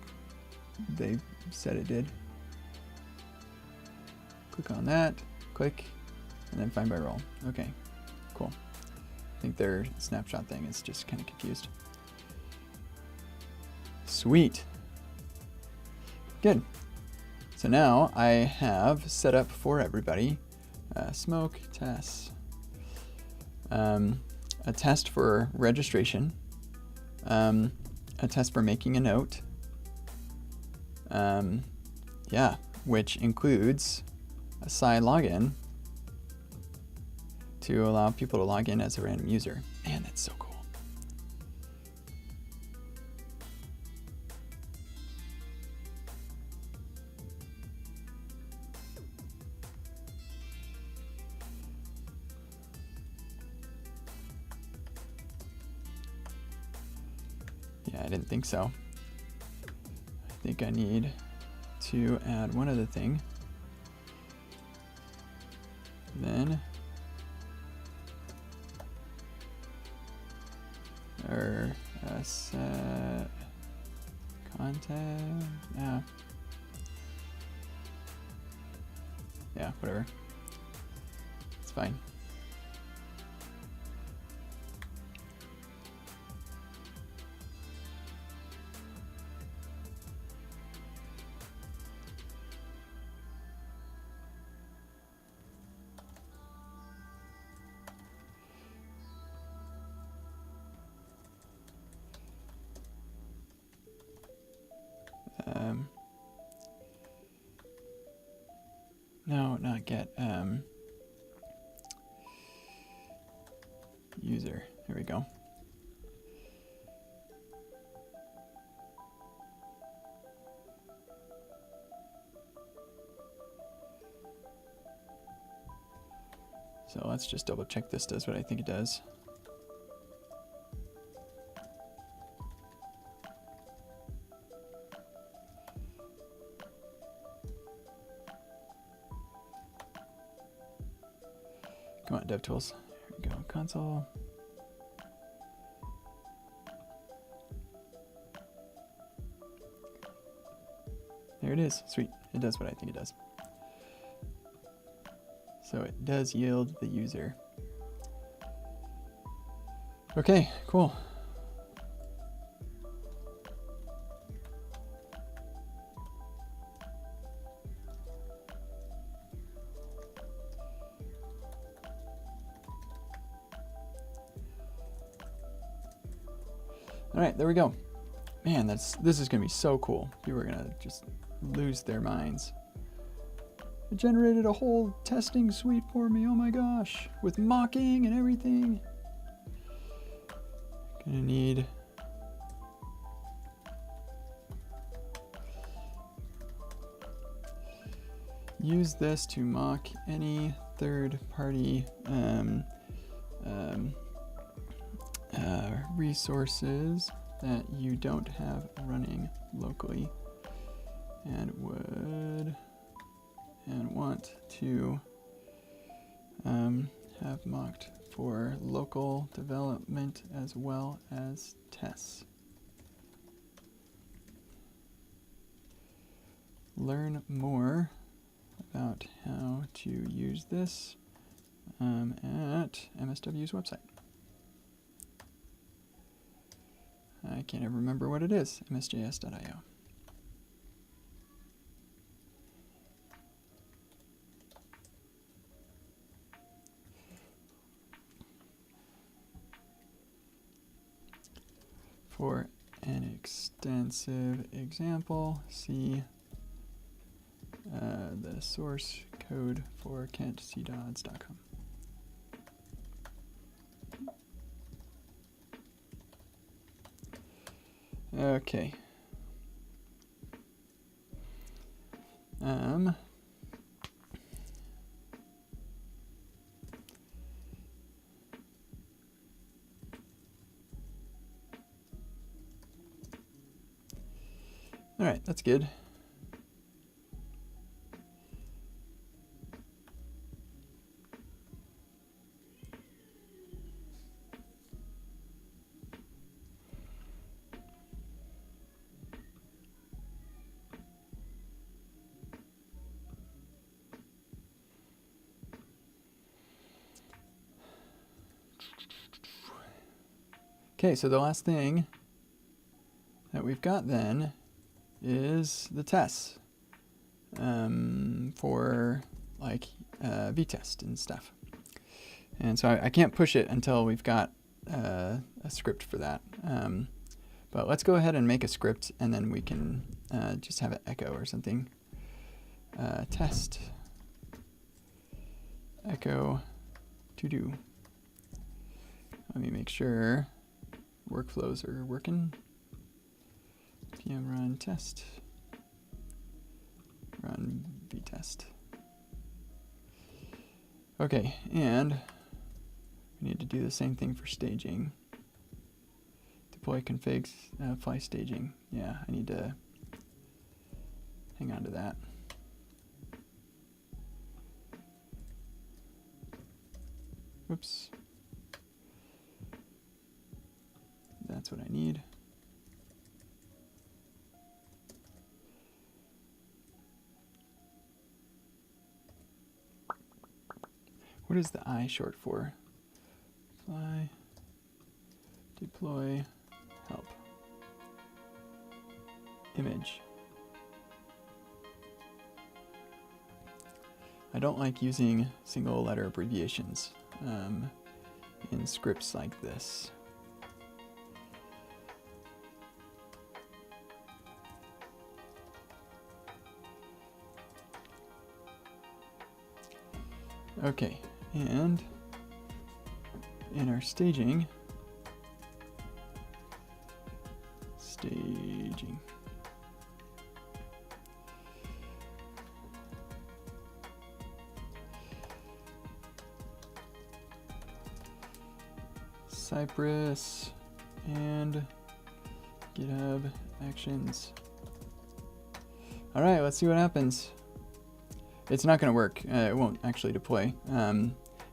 they said it did. Click on that, click, and then find by role. Okay, cool. I think their snapshot thing is just kind of confused. Sweet. Good. So now I have set up for everybody smoke tests, a test for registration, a test for making a note, yeah, which includes a side login to allow people to log in as a random user. Man, that's so cool. Yeah, I didn't think so. I think I need to add one other thing. Then or set content. Yeah, whatever. It's fine. No, not get user. Here we go. So let's just double check this does what I think it does. Come on, DevTools. Here we go, console. There it is, sweet. It does what I think it does. So it does yield the user. Okay, cool. All right, there we go. Man, this is gonna be so cool. People are gonna just lose their minds. It generated a whole testing suite for me. Oh my gosh, with mocking and everything. Gonna need use this to mock any third-party resources that you don't have running locally and want to have mocked for local development as well as tests. Learn more about how to use this at MSW's website. I can't ever remember what it is, msjs.io. For an extensive example. See the source code for kentcdodds.com. Okay. All right, that's good. Okay, so the last thing that we've got then is the tests for like v-test and stuff. And so I can't push it until we've got a script for that. But let's go ahead and make a script, and then we can just have it echo or something. Test echo to do. Let me make sure workflows are working. PM run test. Run v-test. Okay, and we need to do the same thing for staging. Deploy configs, fly staging. Yeah, I need to hang on to that. Whoops. That's what I need. What is the I short for? Fly, deploy, help. Image. I don't like using single letter abbreviations in scripts like this. Okay, and in our staging, Cyprus and GitHub Actions. All right, let's see what happens. It's not going to work. It won't actually deploy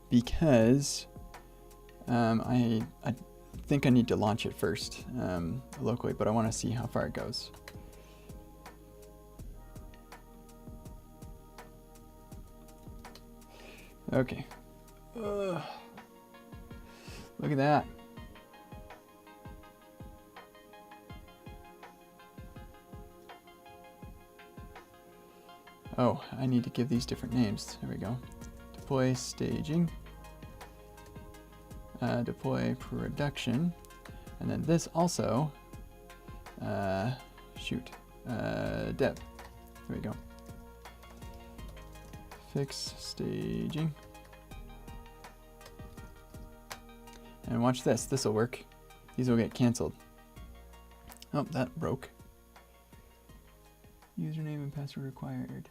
because I think I need to launch it first locally, but I want to see how far it goes. Okay. Look at that. Oh, I need to give these different names. There we go. Deploy staging. Deploy production. And then this also, dev. There we go. Fix staging. And watch this. This will work. These will get canceled. Oh, that broke. Username and password required.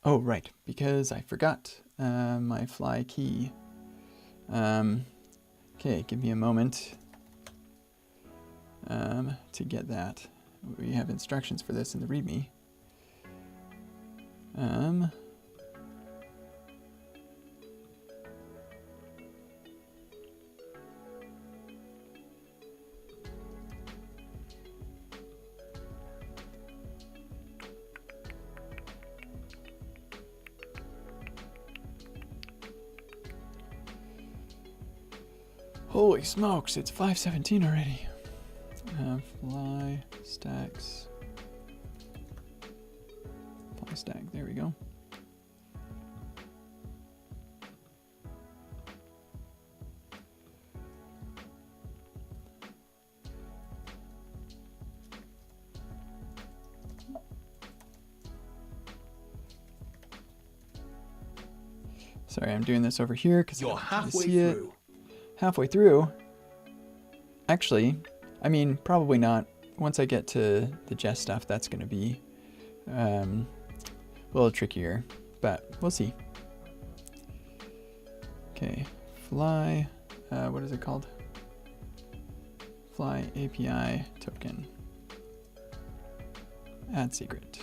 Oh, right, because I forgot my fly key. Okay, give me a moment to get that. We have instructions for this in the README. Holy smokes, it's 5:17 already. Fly stacks. Fly stack, there we go. Sorry, I'm doing this over here because I You're don't want you to halfway see it. through. Halfway through. Actually, I mean, probably not. Once I get to the jest stuff, that's going to be a little trickier, but we'll see. Okay, fly, what is it called? Fly API token. Add secret.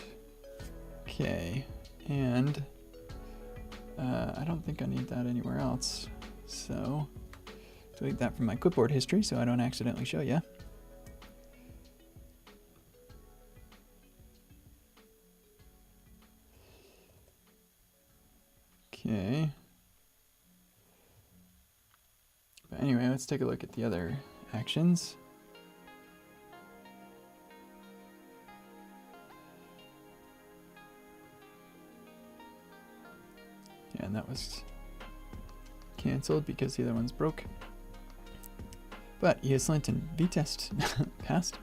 Okay, and I don't think I need that anywhere else, so delete that from my clipboard history so I don't accidentally show you. Okay. But anyway, let's take a look at the other actions. Yeah, and that was canceled because the other one's broke. But ESLint and vtest passed.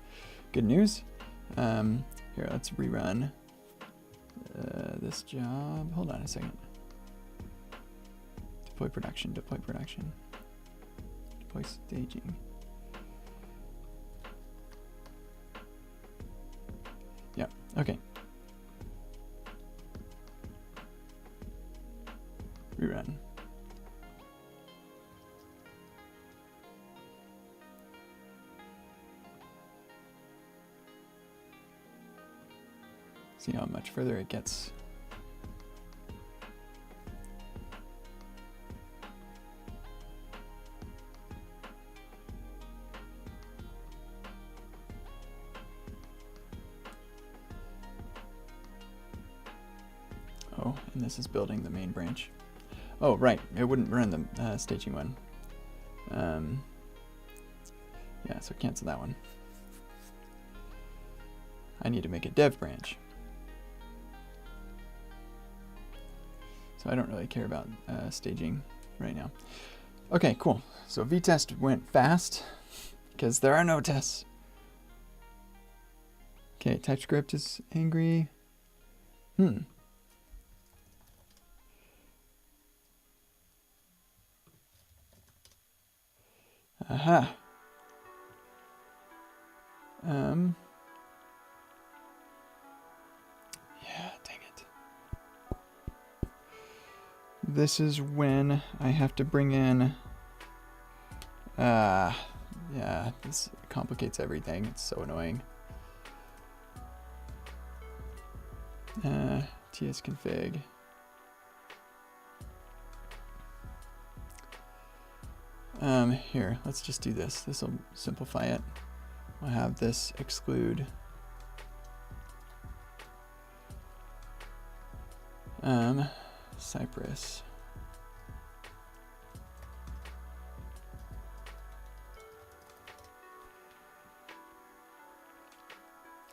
Good news. Here, let's rerun this job. Hold on a second. Deploy production, deploy production. Deploy staging. Yeah, okay. Rerun. See how much further it gets. Oh, and this is building the main branch. Oh, right, it wouldn't run the staging one. Yeah, so cancel that one. I need to make a dev branch. So I don't really care about staging right now. Okay, cool. So vtest went fast because there are no tests. Okay, TypeScript is angry. Aha. Yeah, dang it. This is when I have to bring in, yeah, this complicates everything. It's so annoying. tsconfig. Here, let's just do this. This will simplify it. We'll have this exclude Cyprus.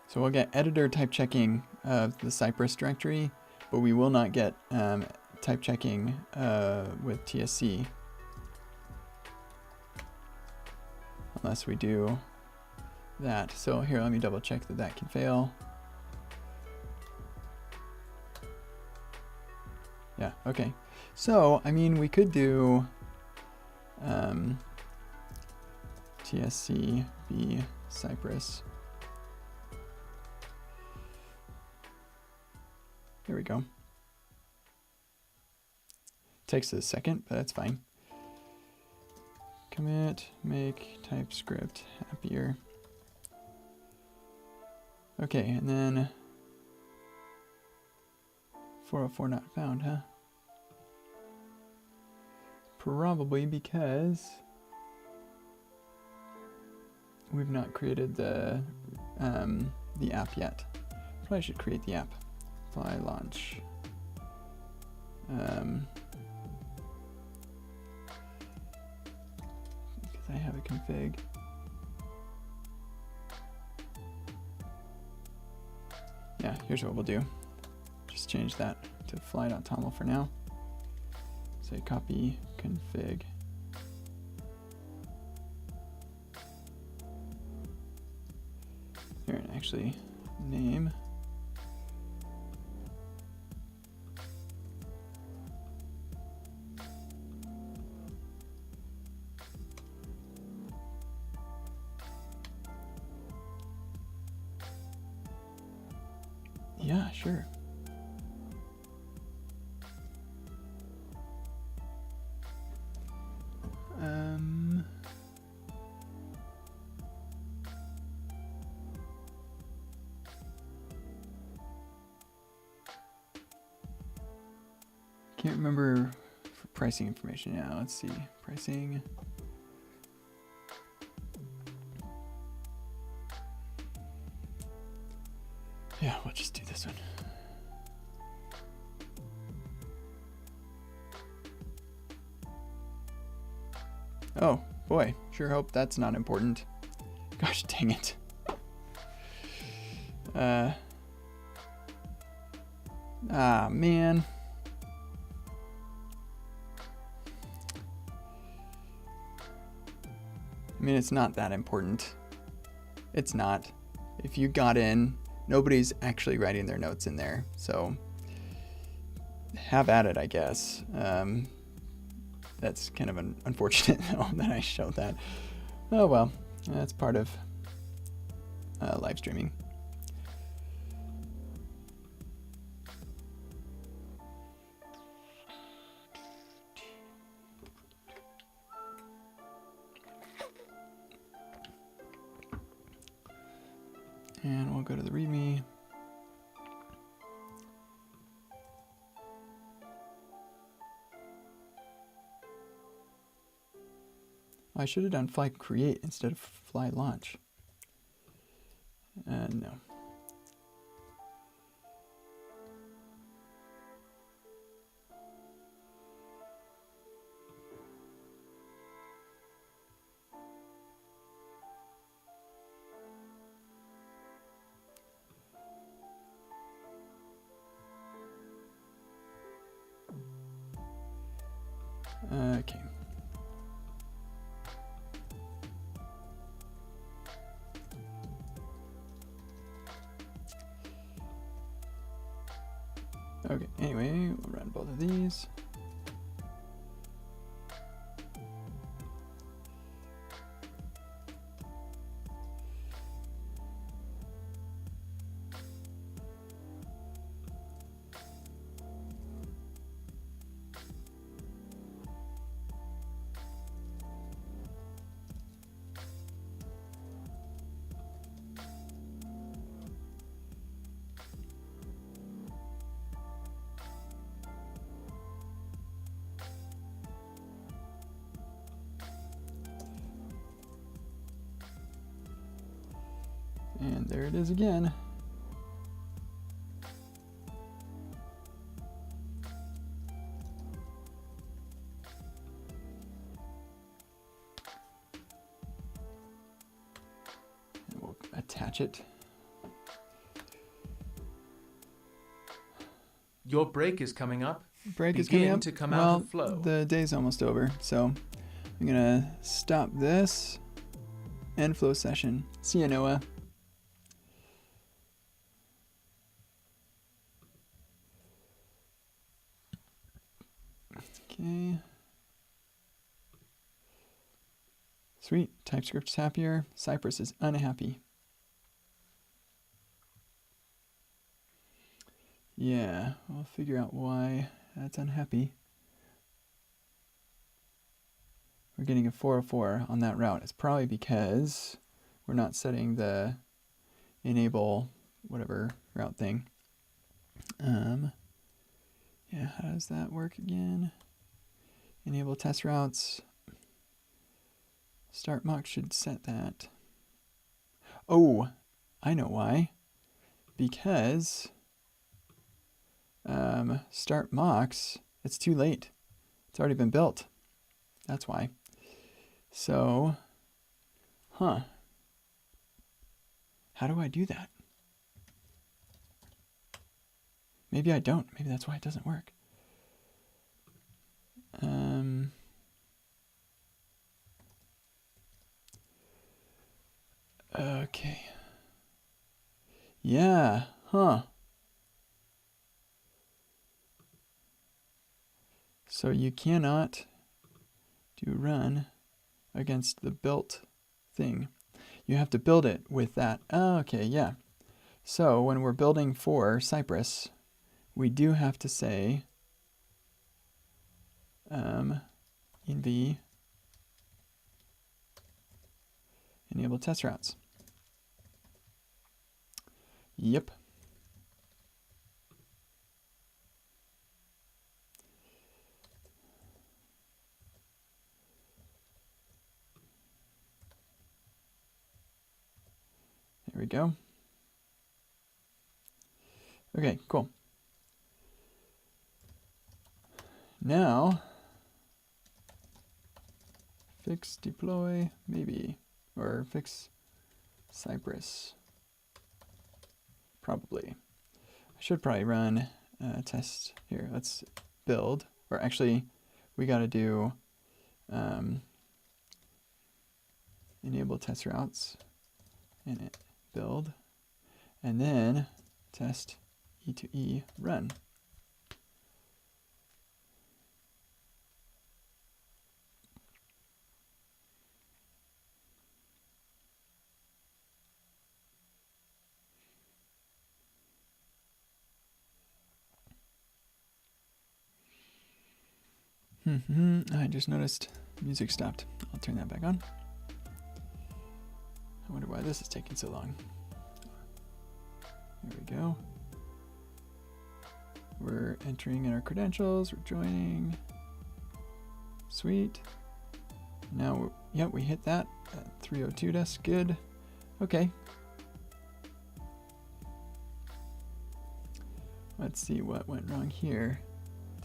So we'll get editor type checking of the Cyprus directory, but we will not get type checking with TSC unless we do that. So here, let me double check that that can fail. Yeah, okay. So, I mean, we could do TSC v Cyprus. There we go. Takes a second, but that's fine. Commit, make TypeScript happier. Okay, and then 404 not found, huh? Probably because we've not created the app yet. Probably should create the app. Fly launch. Because I have a config. Yeah, here's what we'll do. Just change that to fly.toml for now. Say copy config. Here, and actually name. Yeah, sure. Can't remember for pricing information now. Let's see. Pricing. Yeah, we'll just do this one. Oh, boy. Sure hope that's not important. Gosh dang it. Man. I mean, it's not that important. It's not. If you got in, nobody's actually writing their notes in there. So have at it, I guess. That's kind of unfortunate though, that I showed that. Oh well, that's part of live streaming. And we'll go to the README. I should have done fly create instead of fly launch. No. Okay. Okay, anyway, we'll run both of these. And there it is again. And we'll attach it. Your break is coming up. Break is coming up. To come out of flow. The day's almost over, so I'm gonna stop this. End flow session. See ya, Noah. Okay. Sweet. TypeScript's happier. Cyprus is unhappy. Yeah, we'll figure out why that's unhappy. We're getting a 404 on that route. It's probably because we're not setting the enable whatever route thing. Yeah, how does that work again? Enable test routes. Start Mox should set that. Oh, I know why. Because start Mox, it's too late. It's already been built. That's why. So, how do I do that? Maybe I don't. Maybe that's why it doesn't work. Okay. Yeah, So you cannot do run against the built thing. You have to build it with that. Oh, okay, yeah. So when we're building for Cyprus, we do have to say env enable test routes. Yep. There we go. Okay, cool. Now, fix deploy, maybe, or fix Cyprus, probably. I should probably run a test here. Let's build, or actually, we got to do enable test routes, and build, and then test E2E run. I just noticed music stopped. I'll turn that back on. I wonder why this is taking so long. There we go. We're entering in our credentials. We're joining. Sweet. Now, yep, we hit that at 302. That's good. Okay. Let's see what went wrong here.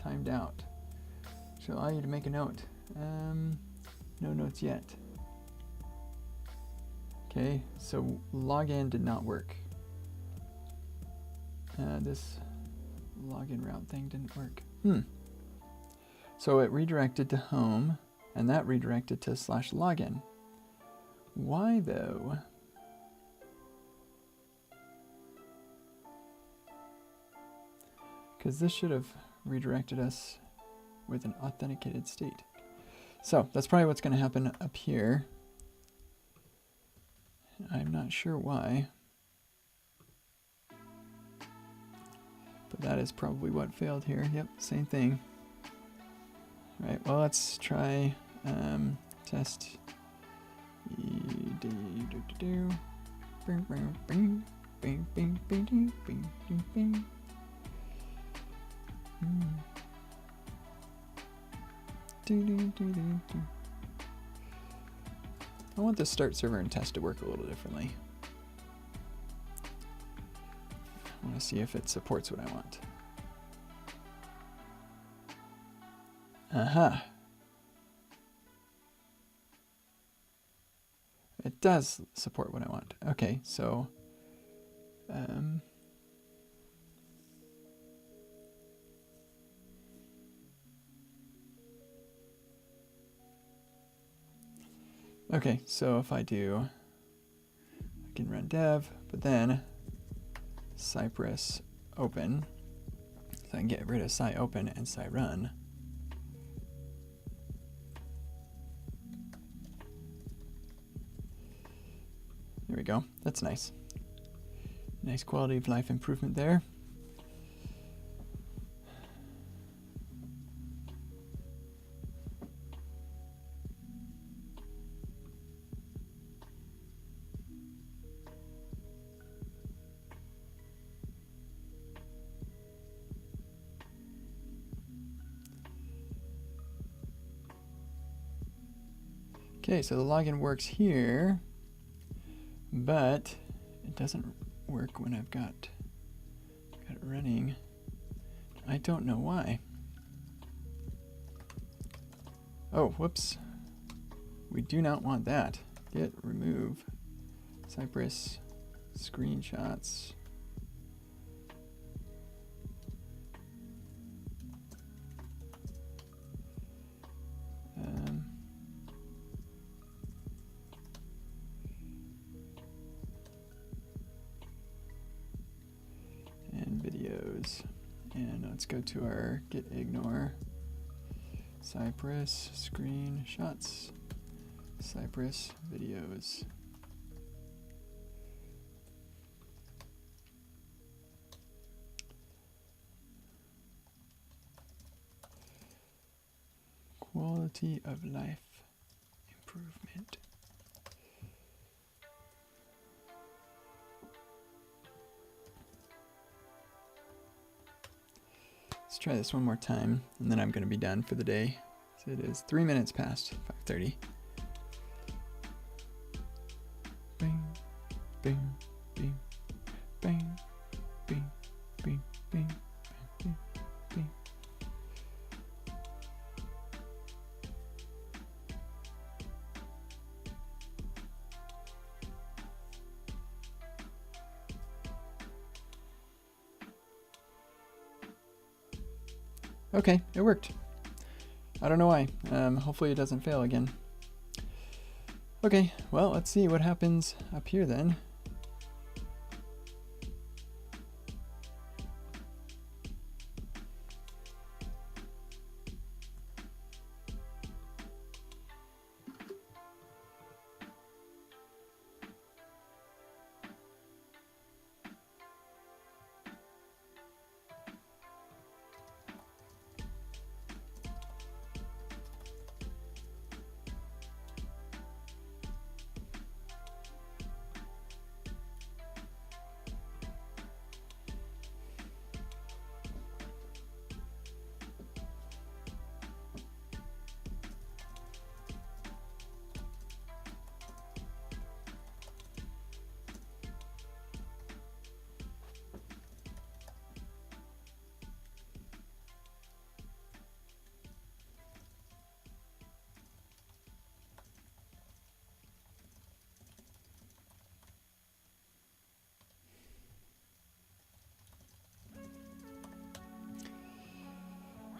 Timed out. Should allow you to make a note. No notes yet. Okay, so login did not work. This login route thing didn't work. So it redirected to home, and that redirected to /login. Why though? Because this should have redirected us with an authenticated state. So that's probably what's going to happen up here. I'm not sure why, but that is probably what failed here. Yep, same thing. All right, well, let's try test. I want the start server and test to work a little differently. I want to see if it supports what I want. Aha. It does support what I want. Okay, so okay, so if I do, I can run dev, but then Cyprus open, so I can get rid of sci open and sci run. There we go. That's nice. Nice quality of life improvement there. Okay, so the login works here, but it doesn't work when I've got it running. I don't know why. Oh, whoops. We do not want that. Git remove Cyprus screenshots. And videos. And let's go to our git ignore. Cyprus screenshots. Cyprus videos. Quality of life improvement. Let's try this one more time, and then I'm going to be done for the day. So it is 3 minutes past 5:30. Bing, bing, bing, bing, bing, bing, bing, bing, bing. Okay, it worked. I don't know why. Hopefully it doesn't fail again. Okay, well, let's see what happens up here then.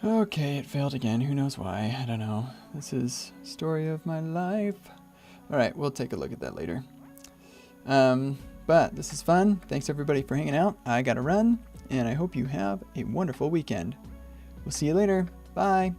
Okay, it failed again. Who knows why? I don't know. This is story of my life. All right, we'll take a look at that later. But this is fun. Thanks everybody for hanging out. I gotta run, and I hope you have a wonderful weekend. We'll see you later. Bye.